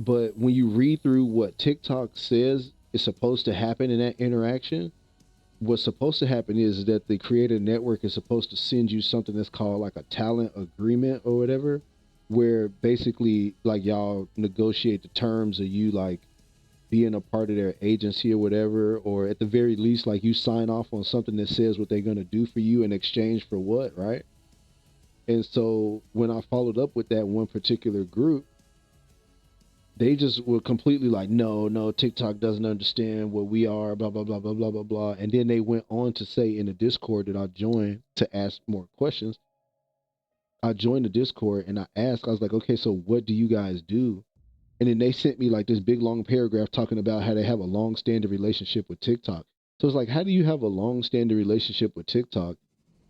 But when you read through what TikTok says is supposed to happen in that interaction, what's supposed to happen is that the creator network is supposed to send you something that's called like a talent agreement or whatever, where basically like y'all negotiate the terms of you like being a part of their agency or whatever, or at the very least, like you sign off on something that says what they're going to do for you in exchange for what, right? And so when I followed up with that one particular group, they just were completely like, no, no, TikTok doesn't understand what we are, blah, blah, blah, blah, blah, blah, blah. And then they went on to say in the Discord that I joined to ask more questions. I joined the Discord and I asked, I was like, okay, so what do you guys do? And then they sent me like this big long paragraph talking about how they have a long standing relationship with TikTok. So it's like, how do you have a long standing relationship with TikTok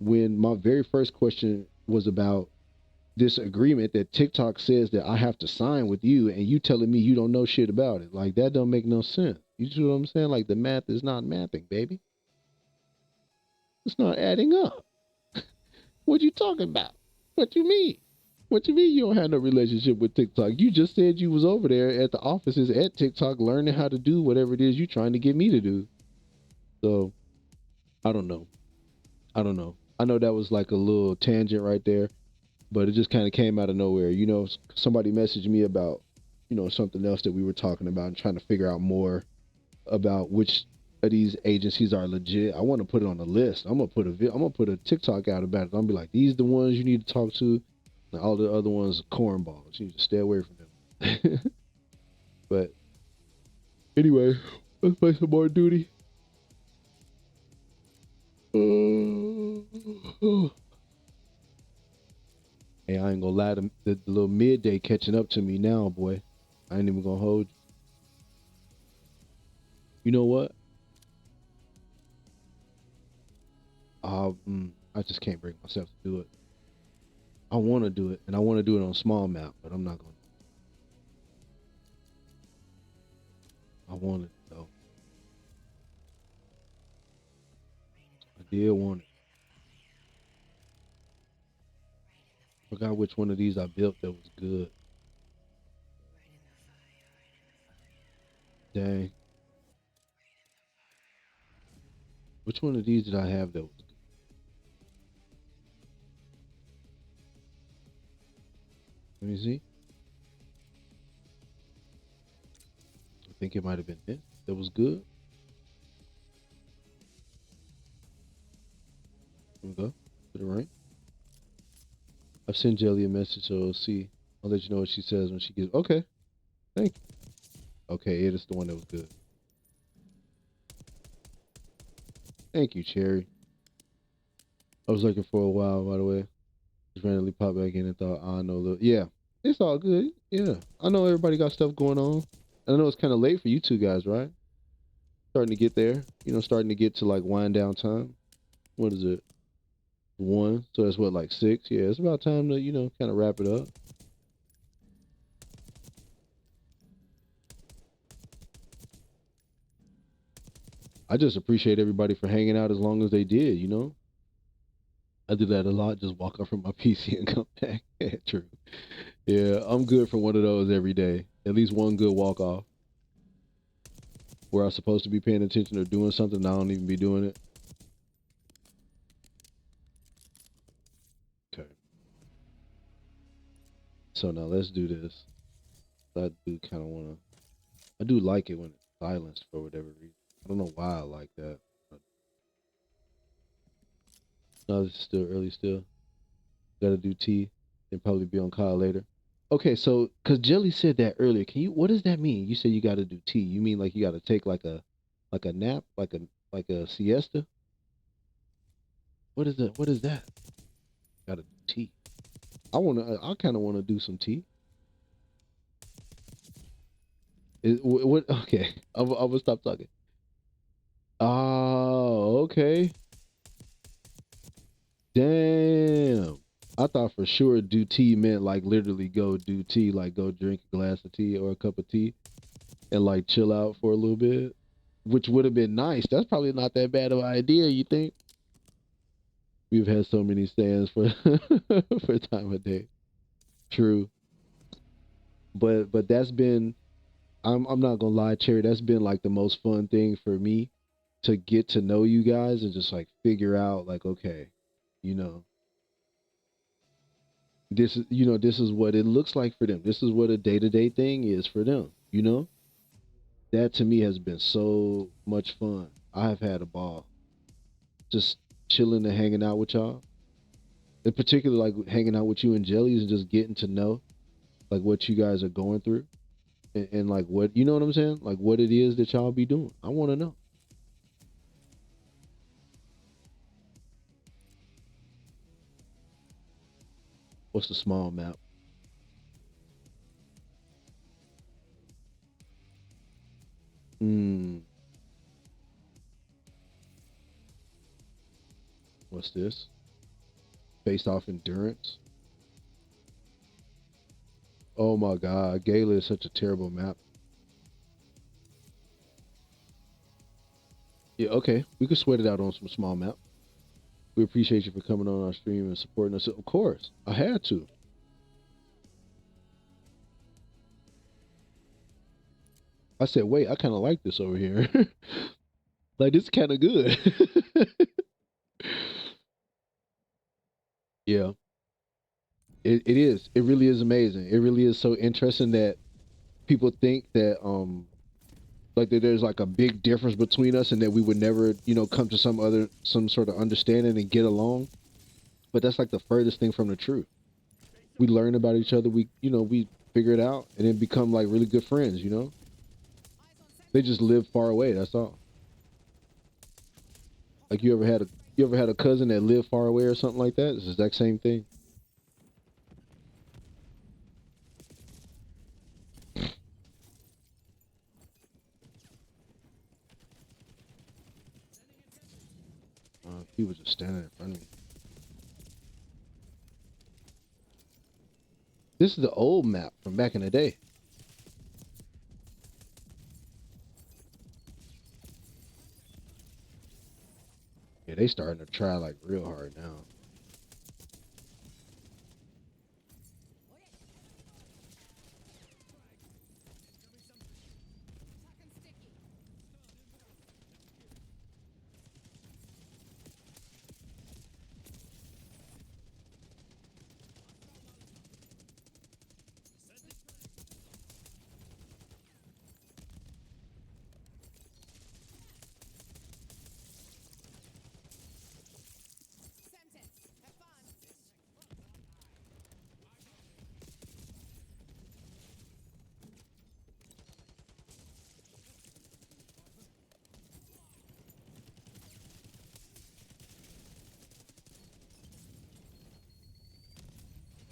when my very first question was about this agreement that TikTok says that I have to sign with you and you telling me you don't know shit about it? Like that don't make no sense. You see what I'm saying? Like the math is not mathing, baby. It's not adding up. What you talking about? What you mean? What you mean you don't have no relationship with TikTok? You just said you was over there at the offices at TikTok learning how to do whatever it is you trying to get me to do. So I don't know. I don't know. I know that was like a little tangent right there, but it just kind of came out of nowhere. Somebody messaged me about, something else that we were talking about and trying to figure out more about which of these agencies are legit. I want to put it on the list. I'm gonna put a TikTok out about it. I'm gonna be like, these are the ones you need to talk to. And all the other ones are cornballs. You need to stay away from them. But anyway, let's play some more duty. Hey, I ain't gonna lie, the little midday catching up to me now, boy. I ain't even gonna hold you. You know what? I just can't bring myself to do it. I want to do it, and I want to do it on small map, but I'm not gonna. I want it though. I did want it. Forgot which one of these I built that was good. Dang. Which one of these did I have that was good? Let me see. I think it might have been this. That was good. Here we go. To the right. I've sent Jelly a message, so we'll see. I'll let you know what she says when she gets. Okay. Thank you. Okay, it is the one that was good. Thank you, Cherry. I was looking for a while, by the way. Just randomly popped back in and thought, I know. Look, yeah, it's all good. Yeah, I know everybody got stuff going on. I know it's kind of late for you two guys, right? Starting to get there. You know, starting to get to like wind down time. What is it? 1. So that's what, like 6? Yeah, it's about time to, kind of wrap it up. I just appreciate everybody for hanging out as long as they did, you know? I do that a lot, just walk off from my PC and come back. Yeah, true. Yeah, I'm good for one of those every day. At least one good walk off where I'm supposed to be paying attention or doing something, and I don't even be doing it. Okay. So now let's do this. I do kind of want to, I do like it when it's silenced for whatever reason. I don't know why I like that. No, this is still early still. Gotta do tea. Then probably be on call later. Okay, so because Jelly said that earlier, what does that mean? You said you gotta do tea. You mean like you gotta take like a nap, like a siesta? What is that? Gotta do tea. I kind of wanna do some tea. What okay. I'm gonna stop talking. Oh, okay. Damn. I thought for sure do tea meant like literally go do tea, like go drink a glass of tea or a cup of tea and like chill out for a little bit, which would have been nice. That's probably not that bad of an idea, you think? We've had so many stands for for time of day. True. But that's been I'm not gonna lie, Cherry, that's been like the most fun thing for me to get to know you guys and just like figure out like, okay, you know, this is what it looks like for them. This is what a day-to-day thing is for them, you know? That to me has been so much fun. I have had a ball just chilling and hanging out with y'all. In particular, like hanging out with you and Jellies and just getting to know like what you guys are going through and like what you know what I'm saying? Like what it is that y'all be doing. I want to know. What's the small map? Hmm. What's this? Based off endurance. Oh my God, Gala is such a terrible map. Yeah, okay. We could sweat it out on some small map. We appreciate you for coming on our stream and supporting us. Of course, I had to. I said, wait, I kind of like this over here. Like this is kind of good. Yeah, it is. It really is amazing. It really is so interesting that people think that like that there's like a big difference between us and that we would never come to some sort of understanding and get along. But that's like the furthest thing from the truth. We learn about each other. We figure it out and then become like really good friends. They just live far away. That's all. Like you ever had a cousin that lived far away or something like that? It's the exact same thing. He was just standing in front of me. This is the old map from back in the day. Yeah, they starting to try like real hard now.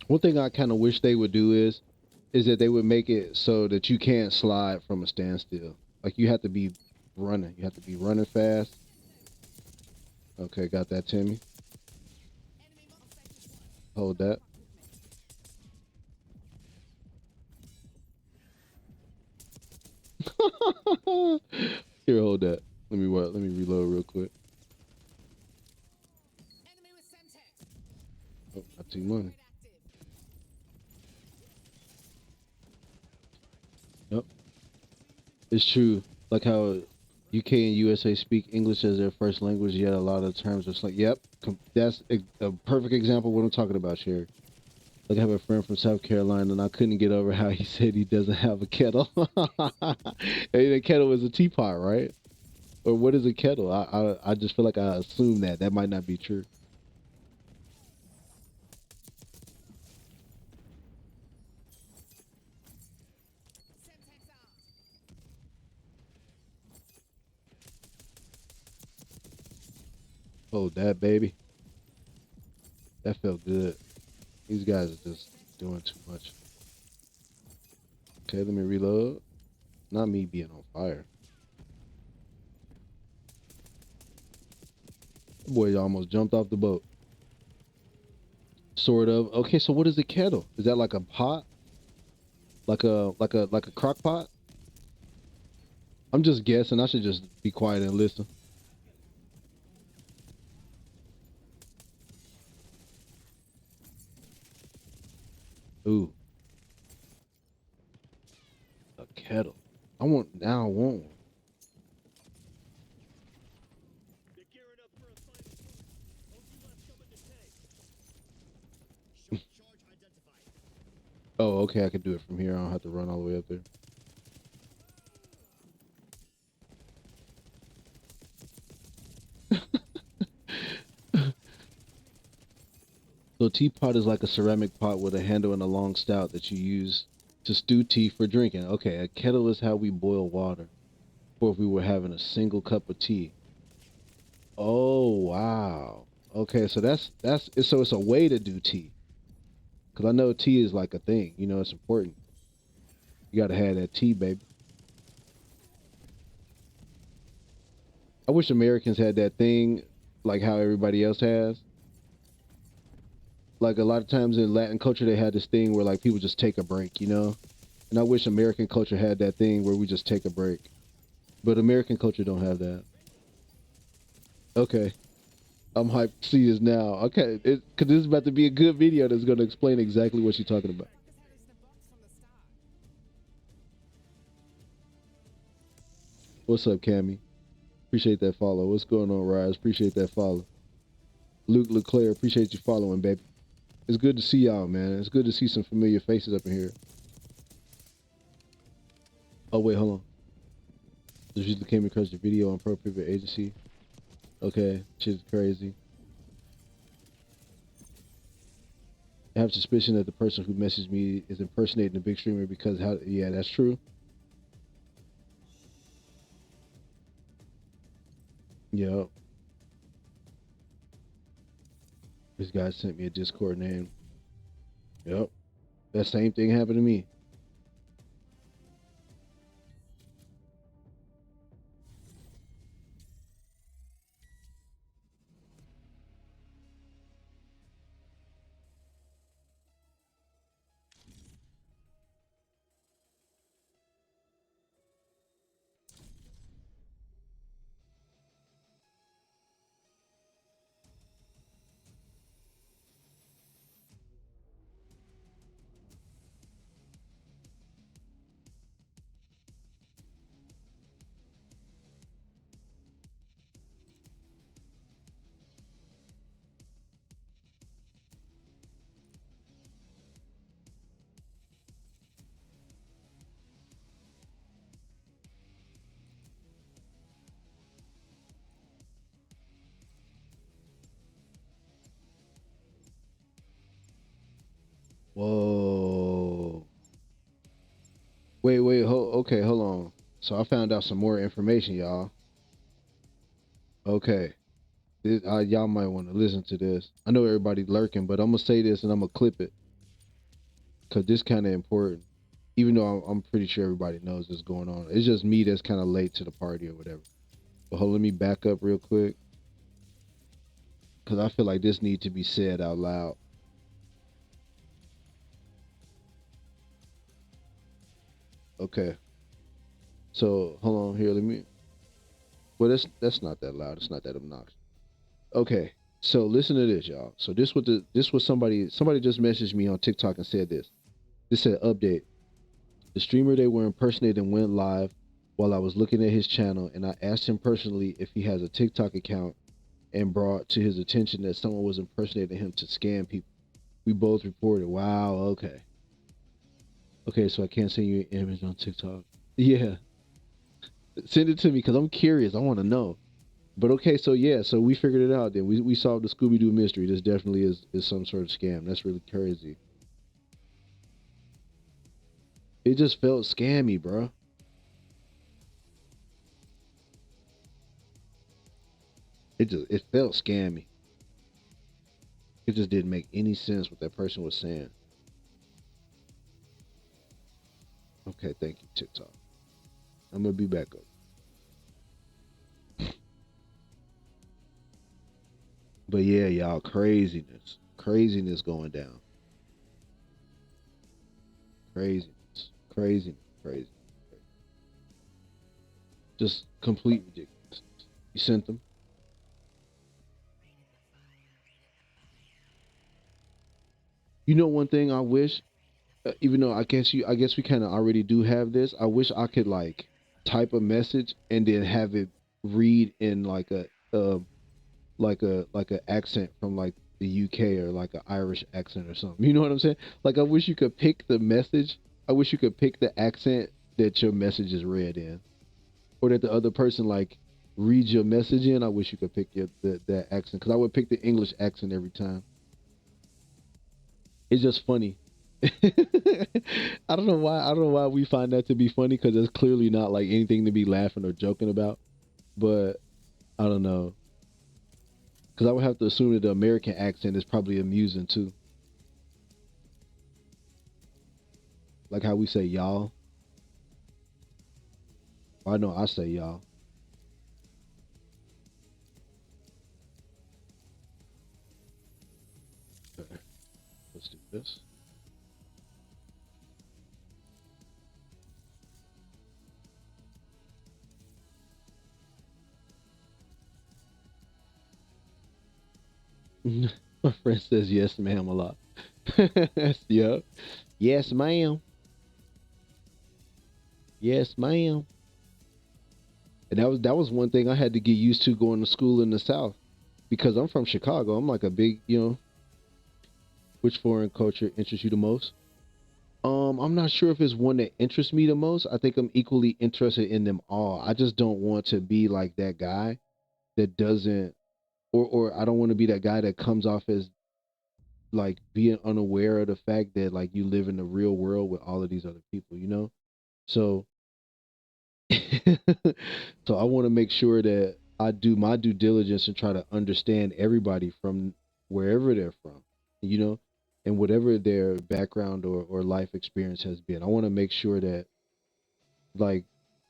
One thing I kind of wish they would do is that they would make it so that you can't slide from a standstill. Like you have to be running. You have to be running fast. Okay, got that, Timmy. Hold that. Here, hold that. Let me reload real quick. Enemy with Semtex. Oh, not too money. Active. Yep, it's true. Like how UK and USA speak English as their first language, yet a lot of terms are like, yep, that's a perfect example of what I'm talking about, Sherry. Like I have a friend from South Carolina, and I couldn't get over how he said he doesn't have a kettle. Hey, the kettle is a teapot, right? Or what is a kettle? I just feel like I assume that that might not be true. Semtex out. Oh, that baby, that felt good. These guys are just doing too much. Okay, let me reload. Not me being on fire. Boy almost jumped off the boat. Sort of. Okay, so what is a kettle? Is that like a pot? Like a crock pot? I'm just guessing. I should just be quiet and listen. Ooh, a kettle. I want one. They're gearing up for a final push. OG left some in the tank. Short charge identified. Oh, okay, I can do it from here. I don't have to run all the way up there. So teapot is like a ceramic pot with a handle and a long spout that you use to stew tea for drinking. Okay, a kettle is how we boil water. Or if we were having a single cup of tea. Oh wow. Okay, so so it's a way to do tea. Cause I know tea is like a thing. You know, it's important. You gotta have that tea, baby. I wish Americans had that thing, like how everybody else has. Like a lot of times in Latin culture, they had this thing where like people just take a break, you know. And I wish American culture had that thing where we just take a break. But American culture don't have that. Okay, I'm hyped to see this now. Okay, cause this is about to be a good video that's gonna explain exactly what she's talking about. Focus had us in a box from the start. What's up, Cammy? Appreciate that follow. What's going on, Rise? Appreciate that follow. Luke Leclerc, appreciate you following, baby. It's good to see y'all, man. It's good to see some familiar faces up in here. Oh wait, hold on. Just usually came across your video on Pro Pivot Agency. Okay, shit's crazy. I have suspicion that the person who messaged me is impersonating a big streamer because how? Yeah, that's true. Yep. This guy sent me a Discord name. Yep. That same thing happened to me. Whoa. Okay, hold on. So I found out some more information, y'all. Okay. Y'all might want to listen to this. I know everybody's lurking, but I'm gonna say this and I'm gonna clip it because this kind of important. even though I'm pretty sure everybody knows what's going on. It's just me that's kind of late to the party or whatever. But hold, let me back up real quick because I feel like this needs to be said out loud. Okay, so hold on here. Let me. Well, that's not that loud. It's not that obnoxious. Okay, so listen to this, y'all. So this was somebody just messaged me on TikTok and said this. This said update. The streamer they were impersonating went live while I was looking at his channel, and I asked him personally if he has a TikTok account and brought to his attention that someone was impersonating him to scam people. We both reported. Wow, okay. Okay, so I can't send you an image on TikTok. Yeah, send it to me because I'm curious. I want to know. But okay, so yeah, so we figured it out then. We solved the Scooby Doo mystery. This definitely is some sort of scam. That's really crazy. It just felt scammy, bro. It felt scammy. It just didn't make any sense what that person was saying. Okay, thank you, TikTok. I'm gonna be back up. But yeah, y'all, craziness going down, craziness, craziness, crazy, just complete ridiculous. You sent them. You know, one thing I wish, even though I guess we kind of already do have this. I wish I could like type a message and then have it read in like a accent from like the UK or like an Irish accent or something. You know what I'm saying? Like I wish you could pick the message. I wish you could pick the accent that your message is read in, or that the other person like reads your message in. I wish you could pick that accent because I would pick the English accent every time. It's just funny. I don't know why. I don't know why we find that to be funny because it's clearly not like anything to be laughing or joking about. But I don't know because I would have to assume that the American accent is probably amusing too, like how we say y'all. I know I say y'all. Okay, let's do this. My friend says yes, ma'am, a lot. Yeah. Yes, ma'am. Yes, ma'am. And that was one thing I had to get used to going to school in the South because I'm from Chicago. I'm like a big, which foreign culture interests you the most? I'm not sure if it's one that interests me the most. I think I'm equally interested in them all. I just don't want to be like that guy that doesn't, or I don't want to be that guy that comes off as like being unaware of the fact that like you live in the real world with all of these other people. So so I want to make sure that I do my due diligence and try to understand everybody from wherever they're from, you know, and whatever their background or life experience has been. I want to make sure that like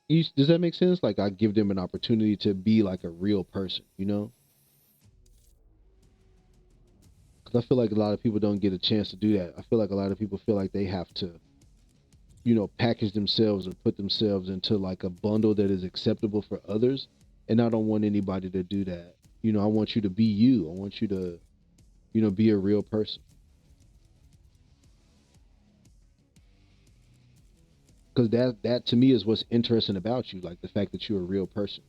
does that make sense? Like I give them an opportunity to be like a real person. Because I feel like a lot of people don't get a chance to do that. I feel like a lot of people feel like they have to package themselves or put themselves into like a bundle that is acceptable for others. And I don't want anybody to do that. I want you to be you. I want you to, be a real person. Because that to me is what's interesting about you, like the fact that you're a real person.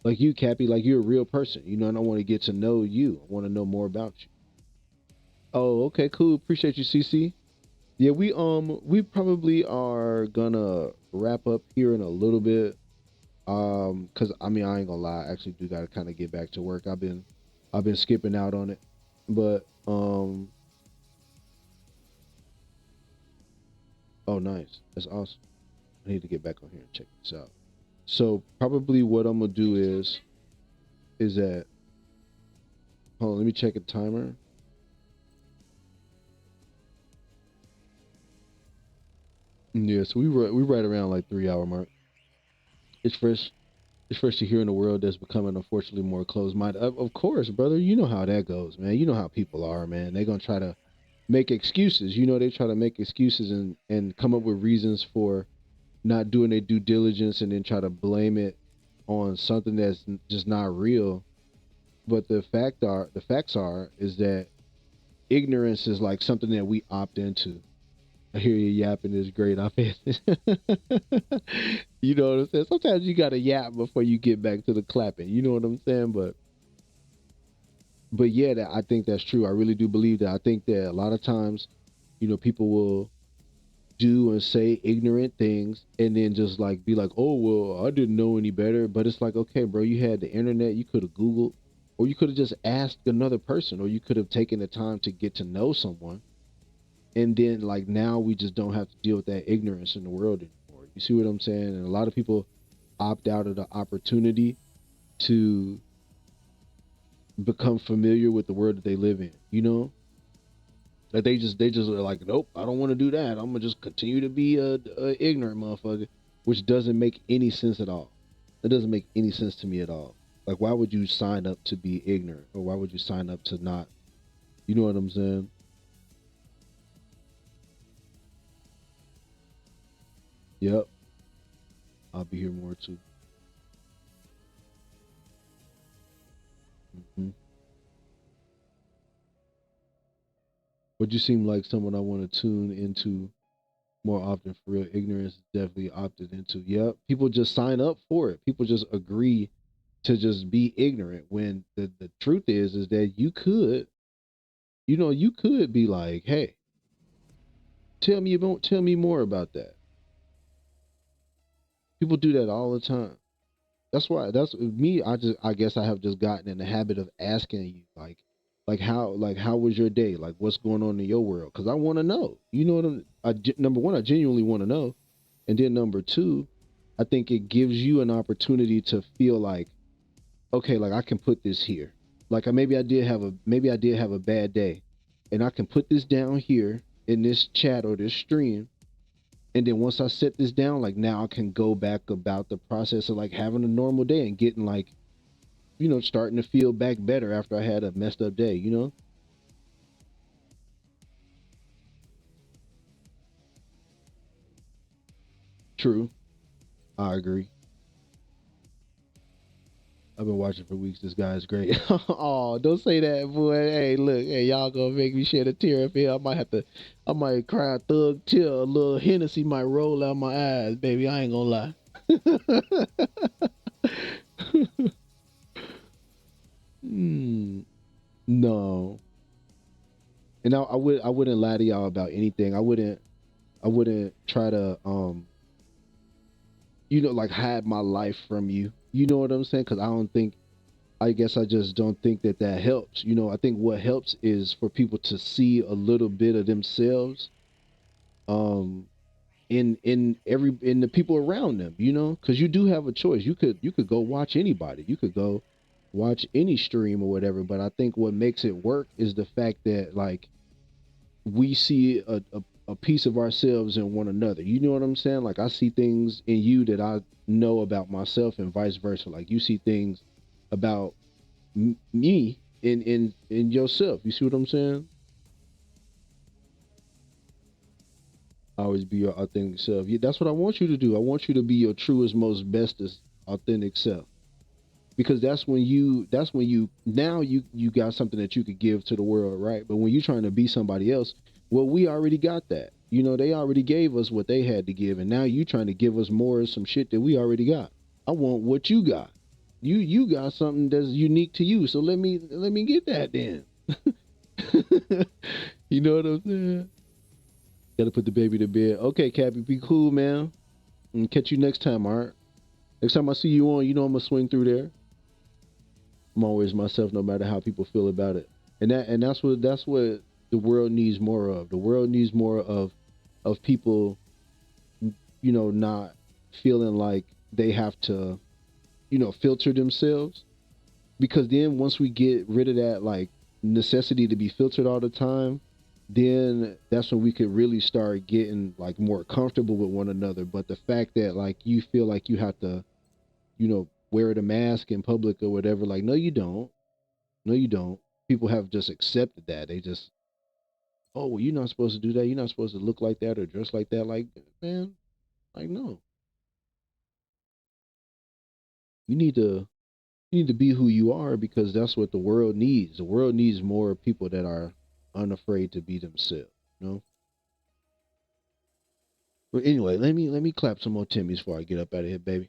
Like you, Cappy, like you're a real person. And I want to get to know you. I want to know more about you. Oh, okay, cool. Appreciate you, CC. Yeah, we probably are gonna wrap up here in a little bit. Cause I mean I ain't gonna lie, I actually do gotta kind of get back to work. I've been skipping out on it. But oh nice. That's awesome. I need to get back on here and check this out. So probably what I'm gonna do is that hold on, let me check a timer. Yeah, so we right around like 3 hour mark. It's fresh. It's fresh to hear in a world that's becoming unfortunately more closed minded. Of course, brother. You know how that goes, man. You know how people are, man. They're gonna try to make excuses. They try to make excuses and come up with reasons for not doing their due diligence, and then try to blame it on something that's just not real. But the facts are is that ignorance is like something that we opt into. I hear you yapping is great. I feel you know what I'm saying? Sometimes you gotta yap before you get back to the clapping. You know what I'm saying? But yeah, I think that's true. I really do believe that. I think that a lot of times, people will do and say ignorant things and then just like be like, oh well, I didn't know any better. But it's like, okay, bro, you had the internet, you could have Googled, or you could have just asked another person, or you could have taken the time to get to know someone. And then like now we just don't have to deal with that ignorance in the world anymore. You see what I'm saying? And a lot of people opt out of the opportunity to become familiar with the world that they live in. Like they just are like, nope, I don't want to do that. I'm gonna just continue to be a ignorant motherfucker, which doesn't make any sense at all. It doesn't make any sense to me at all. Like, why would you sign up to be ignorant, or why would you sign up to not? You know what I'm saying? Yep, I'll be here more too. Hmm. But you seem like someone I want to tune into more often for real. Ignorance is definitely opted into. Yep, people just sign up for it. People just agree to just be ignorant when the truth is that you could be like, hey, tell me more about that. People do that all the time. That's me. I guess I have just gotten in the habit of asking you like how was your day, like what's going on in your world, because I want to know. You know what number one, I genuinely want to know. And then number two, I think it gives you an opportunity to feel like, okay, like I can put this here. Like maybe I did have a bad day, and I can put this down here in this chat or this stream. And then once I set this down, like now I can go back about the process of like having a normal day and getting like, starting to feel back better after I had a messed up day. True. I agree. I've been watching for weeks. This guy is great. Oh, don't say that, boy. Hey, look, hey, y'all gonna make me shed a tear up here. I might cry a thug tear. A little Hennessy might roll out my eyes, baby. I ain't gonna lie. Hmm. No, and I wouldn't lie to y'all about anything. I wouldn't try to like hide my life from you. You know what I'm saying? Because I guess I just don't think that helps. I think what helps is for people to see a little bit of themselves um in the people around them, because you do have a choice. You could go watch anybody. You could go watch any stream or whatever, but I think what makes it work is the fact that like we see a piece of ourselves in one another. You know what I'm saying? Like I see things in you that I know about myself, and vice versa. Like you see things about me in yourself. You see what I'm saying? Always be your authentic self. Yeah, that's what I want you to do. I want you to be your truest, most bestest, authentic self. Because that's when you now you got something that you could give to the world, right? But when you're trying to be somebody else, well, we already got that. They already gave us what they had to give, and now you trying to give us more of some shit that we already got. I want what you got. You got something that's unique to you, so let me get that then. You know what I'm saying? Got to put the baby to bed. Okay, Cappy, be cool, man. And catch you next time, all right? Next time I see you on, I'm gonna swing through there. I'm always myself, no matter how people feel about it. And that's what the world needs more of. The world needs more of people, not feeling like they have to, filter themselves. Because then once we get rid of that like necessity to be filtered all the time, then that's when we could really start getting like more comfortable with one another. But the fact that like you feel like you have to, wear the mask in public or whatever, like no, you don't. No, you don't. People have just accepted that. They just, oh, well, you're not supposed to do that. You're not supposed to look like that or dress like that. Like, man, like no, you need to you need to be who you are because that's what the world needs. The world needs more people that are unafraid to be themselves. You know. But anyway, let me clap some more Timmys before I get up out of here, baby.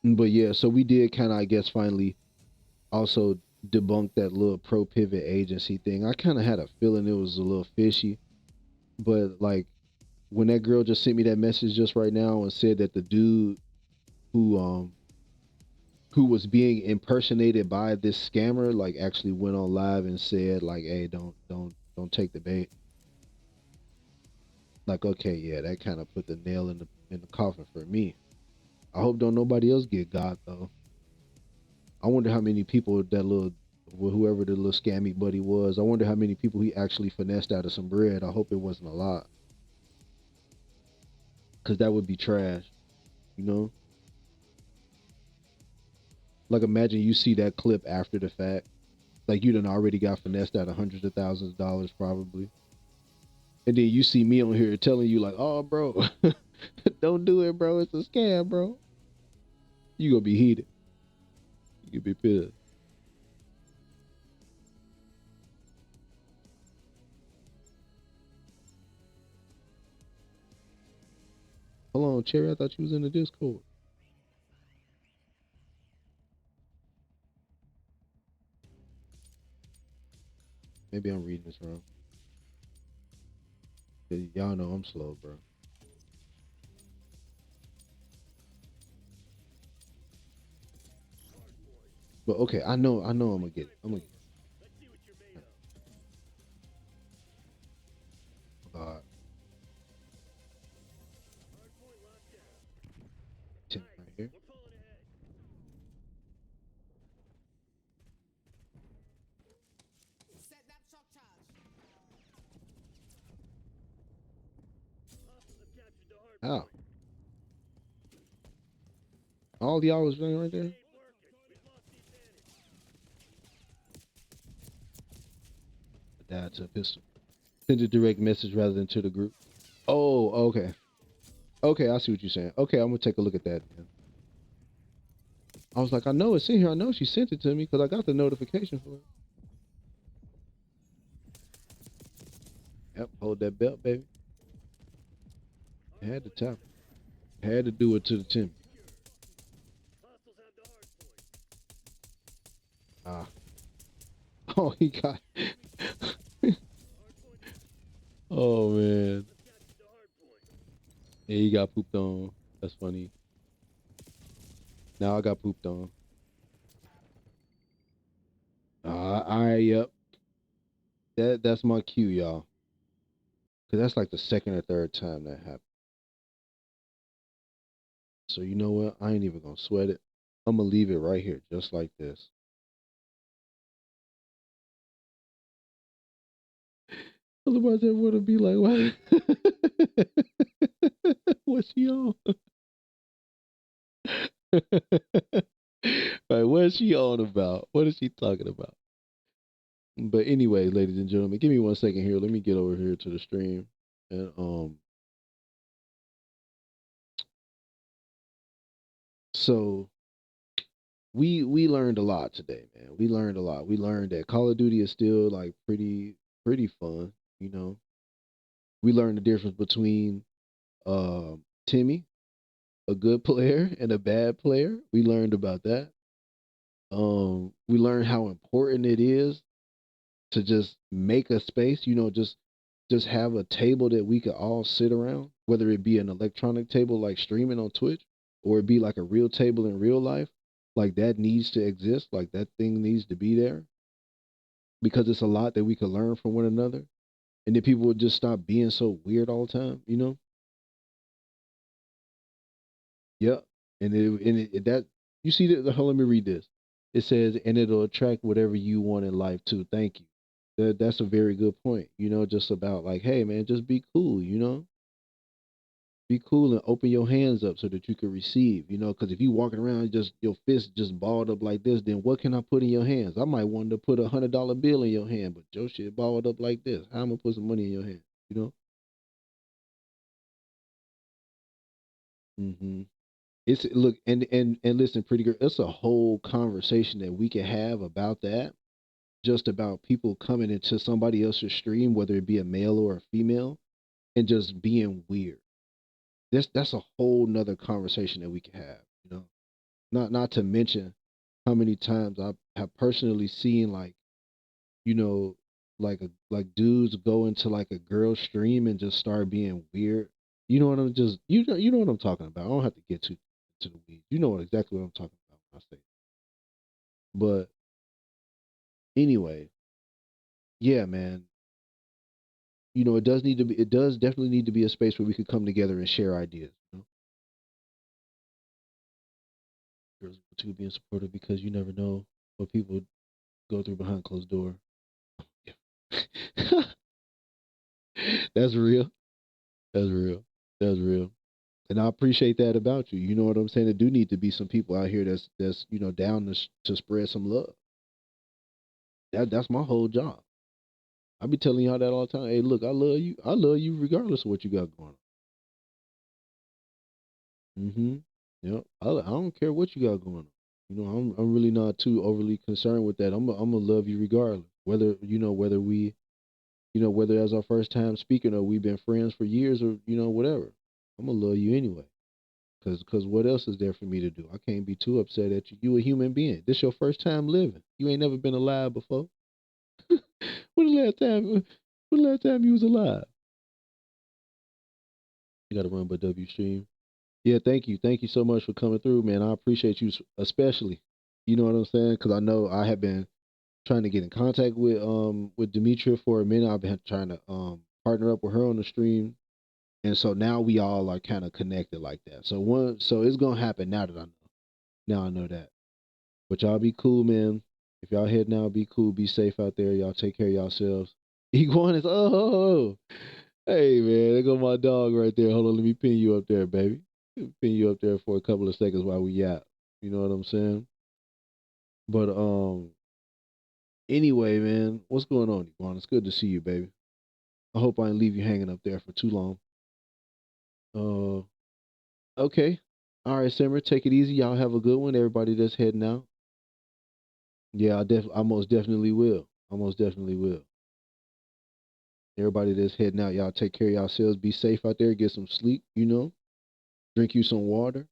But yeah, so we did kind of, I guess, finally also debunk that little pro pivot agency thing. I kind of had a feeling it was a little fishy, but like when that girl just sent me that message just right now and said that the dude who um who was being impersonated by this scammer like actually went on live and said like, "Hey, don't take the bait." Like, okay, yeah, that kind of put the nail in the coffin for me. I hope don't nobody else get got though. I wonder how many people that little whoever the little scammy buddy was. I wonder how many people he actually finessed out of some bread. I hope it wasn't a lot, cause that would be trash. You know, like imagine you see that clip after the fact. Like you done already got finessed out of hundreds of thousands of dollars probably, and then you see me on here telling you like, "Oh, bro, don't do it, bro. It's a scam, bro." You gonna be heated. You gonna be pissed. Hold on, Cherry. I thought you was in the Discord. Maybe I'm reading this wrong. Y'all know I'm slow, bro. But okay, I know I'm gonna get it. I'm gonna get Let's see what you're made it. of. Uh, Hardpoint locked down. Tim Nice. right here. We're pulling ahead. Set that shock charge. Hostiles have captured the How? hardpoint. All y'all was running right It there. ain't working. We've lost the advantage. That's a pistol. Send a direct message rather than to the group. Oh, okay. Okay, I see what you're saying. Okay, I'm gonna take a look at that. Then. I was like, I know it's in here. I know she sent it to me because I got the notification for it. Yep, hold that belt, baby. Had to Hardpoint tap. identified. Had to do it to the Tim. Secure. Hostiles have the hardpoint. Ah. Oh, he got. Hardpoint is. Oh man. Hostiles have captured the hardpoint. Yeah, he got pooped on. That's funny. Now I got pooped on. I yep. That's my cue, y'all. Cause that's like the second or third time that happened. So you know what? I ain't even gonna sweat it. I'm gonna leave it right here, just like this. Otherwise, everyone would be like, "What? What's she on? Right? What is she on about? What is she talking about?" But anyway, ladies and gentlemen, give me 1 second here. Let me get over here to the stream, and so we learned a lot today, man. We learned a lot. We learned that Call of Duty is still like pretty fun. You know, we learned the difference between Timmy, a good player, and a bad player. We learned about that. We learned how important it is to just make a space. Just have a table that we could all sit around, whether it be an electronic table like streaming on Twitch, or it be like a real table in real life. Like that needs to exist. Like that thing needs to be there because it's a lot that we could learn from one another, and then people would just stop being so weird all the time. Yep. That you see that. Hold, let me read this. It says, and it'll attract whatever you want in life too. Thank you. That's a very good point. Just about like, hey man, just be cool. Be cool and open your hands up so that you can receive. Because if you walking around just your fist just balled up like this, then what can I put in your hands? I might want to put $100 bill in your hand, but your shit balled up like this. How am I gonna put some money in your hand? You know? hmm It's look and listen, pretty girl. It's a whole conversation that we can have about that. Just about people coming into somebody else's stream, whether it be a male or a female, and just being weird. That's a whole nother conversation that we can have. Not to mention how many times I have personally seen like you know like dudes go into like a girl stream and just start being weird. You know what I'm just you know what I'm talking about. I don't have to get too to the weeds. You know what exactly what I'm talking about when I say. It. But anyway, yeah, man. It does definitely need to be a space where we could come together and share ideas. Girls to being supportive because you never know what people go through behind closed door. Yeah. That's real. That's real. That's real. And I appreciate that about you. You know what I'm saying? There do need to be some people out here that's down to spread some love. That's my whole job. I be telling y'all that all the time. Hey, look, I love you. I love you regardless of what you got going on. Yep. I don't care what you got going on. I'm really not too overly concerned with that. I'm gonna love you regardless. Whether as our first time speaking or we've been friends for years or whatever. I'm gonna love you anyway. Cause what else is there for me to do? I can't be too upset at you. You a human being. This your first time living. You ain't never been alive before. When the last time? When the last time you was alive? You got to run by W stream. Yeah, thank you so much for coming through, man. I appreciate you especially. You know what I'm saying? Because I know I have been trying to get in contact with Demetria for a minute. I've been trying to partner up with her on the stream, and so now we all are kind of connected like that. So it's gonna happen now that I know. Now I know that. But y'all be cool, man. If y'all head now, be cool, be safe out there. Y'all take care of yourselves. Iguanas, hey man, there go my dog right there. Hold on, let me pin you up there, baby. Pin you up there for a couple of seconds while we yap. You know what I'm saying? But anyway, man, what's going on, Iguana? It's good to see you, baby. I hope I didn't leave you hanging up there for too long. Uh, okay. All right, Simmer, take it easy. Y'all have a good one. Everybody that's heading out. Yeah, I most definitely will. I most definitely will. Everybody that's heading out, y'all take care of yourselves. Be safe out there. Get some sleep. Drink you some water.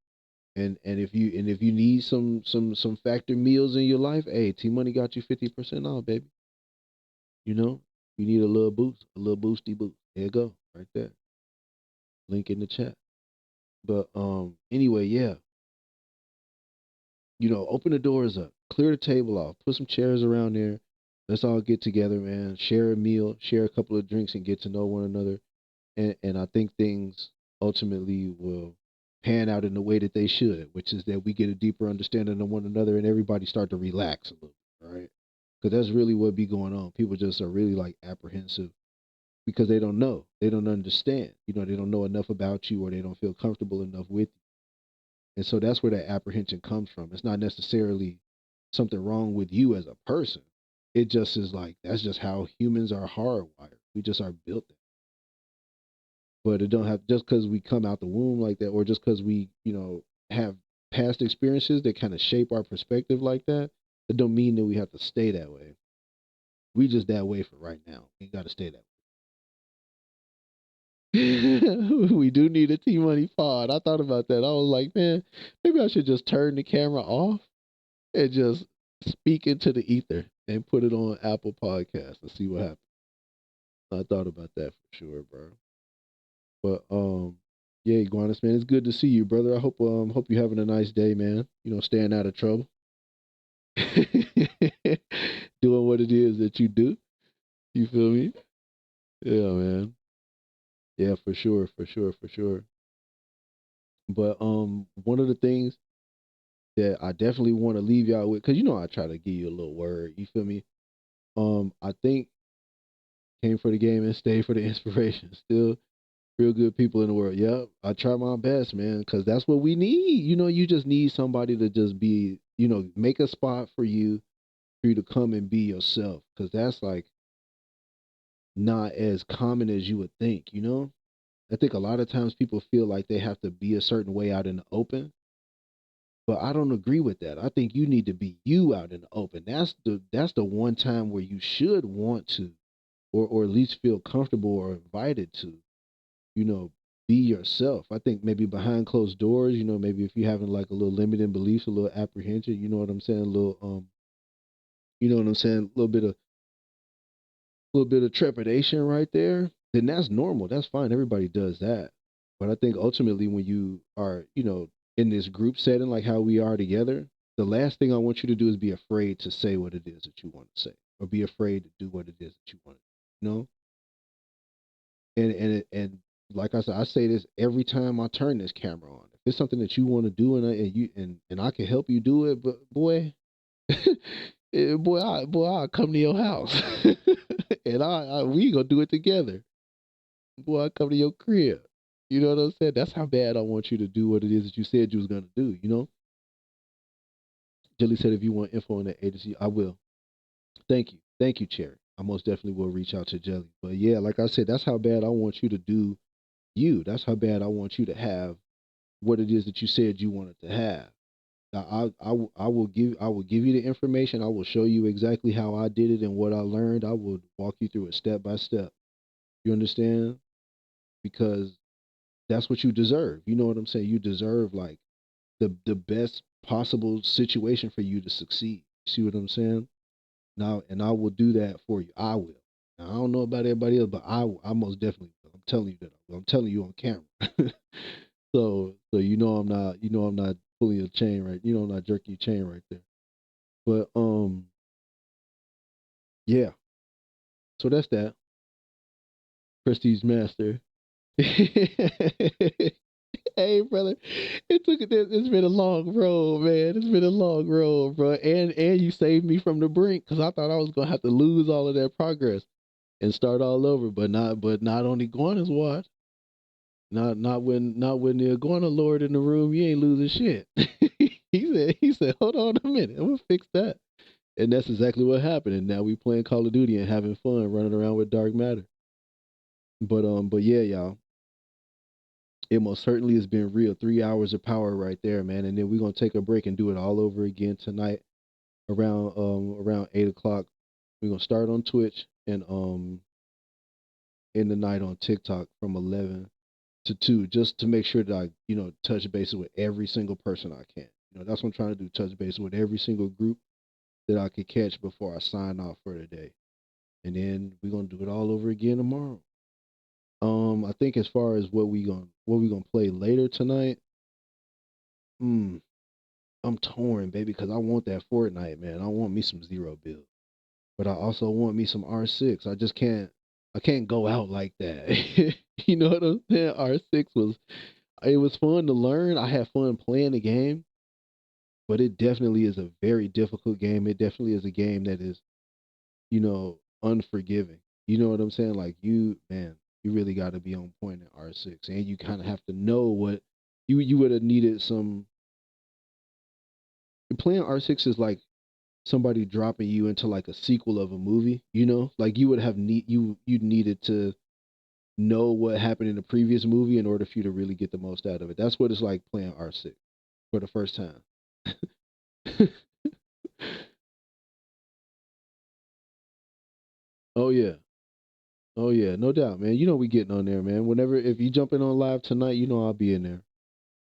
And if you need some factor meals in your life, hey, T Money got you 50% off, baby. You know, you need a little boost, a little boosty boost. There you go, right there. Link in the chat. But anyway, yeah. Open the doors up, clear the table off, put some chairs around there. Let's all get together, man. Share a meal, share a couple of drinks, and get to know one another. And I think things ultimately will pan out in the way that they should, which is that we get a deeper understanding of one another and everybody start to relax a little, right? Because that's really what be going on. People just are really like apprehensive because they don't know, they don't understand, they don't know enough about you or they don't feel comfortable enough with you, and so that's where that apprehension comes from. It's not necessarily something wrong with you as a person. It just is like that's just how humans are hardwired. We just are built that. But it don't have just because we come out the womb like that, or just because we, have past experiences that kind of shape our perspective like that. It don't mean that we have to stay that way. We just that way for right now. We got to stay that way. We do need a T Money pod. I thought about that. I was like, man, maybe I should just turn the camera off and just speak into the ether and put it on Apple Podcasts and see what happens. I thought about that for sure, bro. But yeah, Iguanas, man, it's good to see you, brother. I hope you're having a nice day, man. Staying out of trouble. Doing what it is that you do. You feel me? Yeah, man. Yeah, for sure, for sure, for sure. But one of the things that I definitely want to leave y'all with, because I try to give you a little word. You feel me? I think Came for the game and stayed for the inspiration. Still real good people in the world. Yep. I try my best, man, because that's what we need. You just need somebody to just be, make a spot for you to come and be yourself. Because that's like not as common as you would think. I think a lot of times people feel like they have to be a certain way out in the open, but I don't agree with that. I think you need to be you out in the open. That's the one time where you should want to, or at least feel comfortable or invited to, you know, be yourself. I think maybe behind closed doors, maybe if you're having like a little limiting beliefs, a little apprehension, you know what I'm saying, a little you know what I'm saying, a little bit of trepidation right there, then that's normal. That's fine. Everybody does that. But I think ultimately when you are, in this group setting like how we are together, the last thing I want you to do is be afraid to say what it is that you want to say or be afraid to do what it is that you want to do. And like I said, I say this every time I turn this camera on. If it's something that you want to do and I can help you do it, but boy, I'll come to your house and we gonna do it together. Boy, I come to your crib. You know what I'm saying? That's how bad I want you to do what it is that you said you was gonna do. Jelly said if you want info on that agency, I will. Thank you. Thank you, Cherry. I most definitely will reach out to Jelly. But yeah, like I said, that's how bad I want you to do you. That's how bad I want you to have what it is that you said you wanted to have. I will give you the information. I will show you exactly how I did it and what I learned. I will walk you through it step by step. You understand? Because that's what you deserve. You know what I'm saying? You deserve like the best possible situation for you to succeed. See what I'm saying? Now, and I will do that for you. I will. Now, I don't know about everybody else, but I most definitely will. I'm telling you that. I'm telling you on camera. So I'm not pulling a chain right. I'm not jerking your chain right there. But yeah. So that's that. Prestige Master. Hey, brother, it's been a long road, man. It's been a long road, bro. And you saved me from the brink because I thought I was gonna have to lose all of that progress and start all over. But not on the iguanas watch. Not when the iguana lord in the room. You ain't losing shit. he said, hold on a minute, I'm gonna fix that. And that's exactly what happened. And now we playing Call of Duty and having fun, running around with dark matter. But yeah, y'all. It most certainly has been real. 3 hours of power right there, man. And then we're gonna take a break and do it all over again tonight around 8 o'clock. We're gonna start on Twitch and in the night on TikTok from 11 to 2, just to make sure that I, touch bases with every single person I can. That's what I'm trying to do, touch base with every single group that I could catch before I sign off for the day. And then we're gonna do it all over again tomorrow. I think as far as what we gonna play later tonight, hmm, I'm torn, baby, because I want that Fortnite, man. I want me some Zero Build, but I also want me some R6. I can't go out like that. You know what I'm saying? R6 it was fun to learn. I had fun playing the game, but it definitely is a very difficult game. It definitely is a game that is, unforgiving. You know what I'm saying? Like man, you really got to be on point in R6, and you kind of have to know what you would have needed some. Playing R6 is like somebody dropping you into like a sequel of a movie. Like you would have you needed to know what happened in the previous movie in order for you to really get the most out of it. That's what it's like playing R6 for the first time. Oh yeah. Oh yeah, no doubt, man. We getting on there, man. Whenever if you jump in on live tonight, I'll be in there.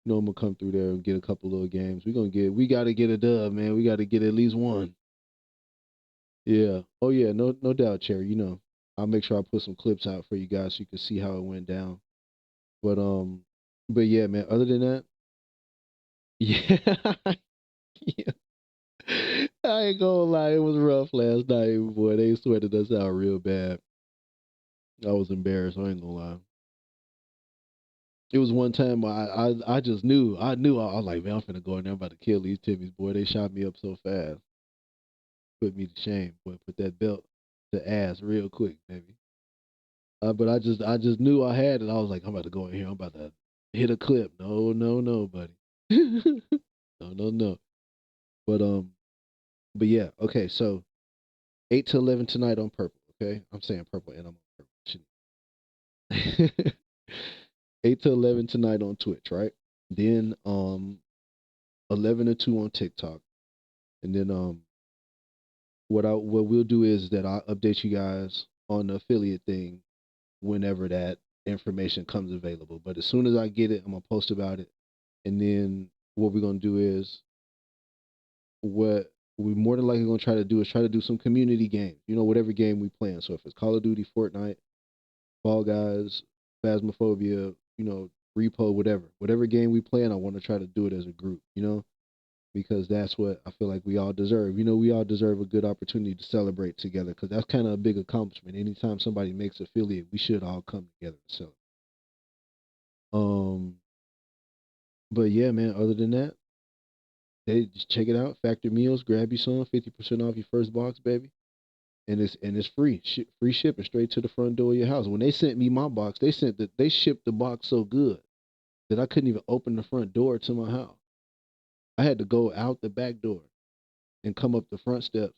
I'm gonna come through there and get a couple little games. We gotta get a dub, man. We gotta get at least one. Yeah. Oh yeah, no doubt, Cherry. I'll make sure I put some clips out for you guys so you can see how it went down. But yeah, man. Other than that, yeah, yeah. I ain't gonna lie, it was rough last night, boy. They sweated us out real bad. I was embarrassed. I ain't gonna lie. It was one time I just knew. I was like, man, I'm finna go in there. I'm about to kill these Timmies, boy. They shot me up so fast. Put me to shame, boy. Put that belt to ass real quick, baby. But I just knew I had it. I was like, I'm about to go in here. I'm about to hit a clip. No, no, no, buddy. No, no, no. But but yeah. Okay, so 8 to 11 tonight on Purple. Okay, I'm saying Purple and I'm on Purple. 8 to 11 tonight on Twitch, right? Then 11 to 2 on TikTok, and then what we'll do is that I'll update you guys on the affiliate thing whenever that information comes available. But as soon as I get it, I'm gonna post about it. And then what we're gonna do is what we more than likely gonna try to do is try to do some community games. You know, whatever game we playing. So if it's Call of Duty, Fortnite, Fall Guys, Phasmophobia, Repo, whatever game we playing, I want to try to do it as a group. Because that's what I feel like we all deserve. We all deserve a good opportunity to celebrate together because that's kind of a big accomplishment. Anytime somebody makes affiliate, we should all come together and celebrate. Um, but yeah, man. Other than that, they just check it out. Factor Meals, grab you some, 50% off your first box, baby, and it's free, free shipping straight to the front door of your house. When they sent me my box, they shipped the box so good that I couldn't even open the front door to my house. I had to go out the back door and come up the front steps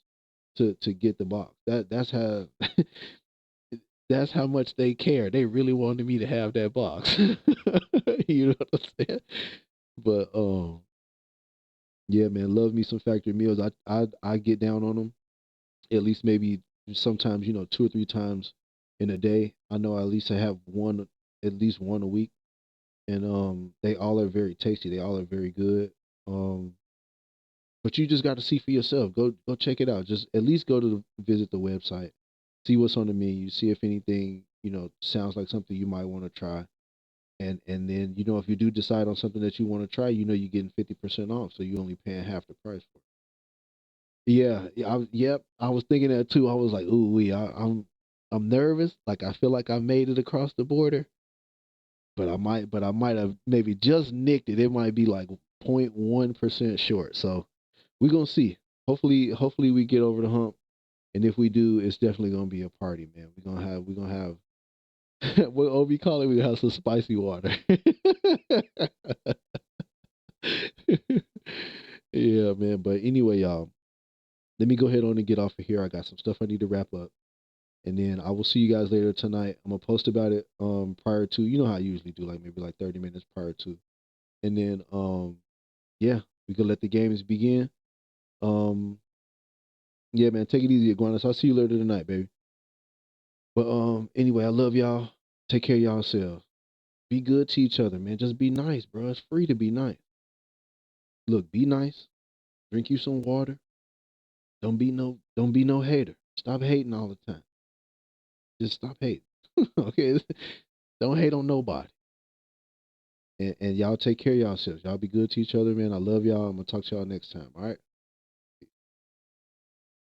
to get the box. That's how that's how much they care. They really wanted me to have that box. You know what I'm saying? But yeah, man, love me some factory meals. I get down on them at least maybe sometimes 2 or 3 times in a day. I know at least I have one, at least one a week, and they all are very tasty. They all are very good. Um, but you just got to see for yourself. Go check it out. Just at least go to visit the website, see what's on the menu, see if anything sounds like something you might want to try. And then if you do decide on something that you want to try, you're getting 50% off, so you're only paying half the price for it. Yeah, yeah, yep. I was thinking that too. I was like, ooh, I'm nervous. Like I feel like I made it across the border, but I might have maybe just nicked it. It might be like 0.1% short. So we're gonna see. Hopefully we get over the hump. And if we do, it's definitely gonna be a party, man. We're gonna have what Obi call it, we have some spicy water. Yeah, man. But anyway, y'all, let me go ahead on and get off of here. I got some stuff I need to wrap up. And then I will see you guys later tonight. I'm gonna post about it prior to, how I usually do, like maybe like 30 minutes prior to. And then yeah, we can let the games begin. Um yeah, man, take it easy, Iguanas. I'll see you later tonight, baby. But anyway, I love y'all. Take care of y'all. Be good to each other, man. Just be nice, bro. It's free to be nice. Look, be nice. Drink you some water. Don't be no hater. Stop hating all the time. Just stop hating. Okay? Don't hate on nobody. And y'all take care of yourselves. Y'all be good to each other, man. I love y'all. I'm gonna talk to y'all next time. All right.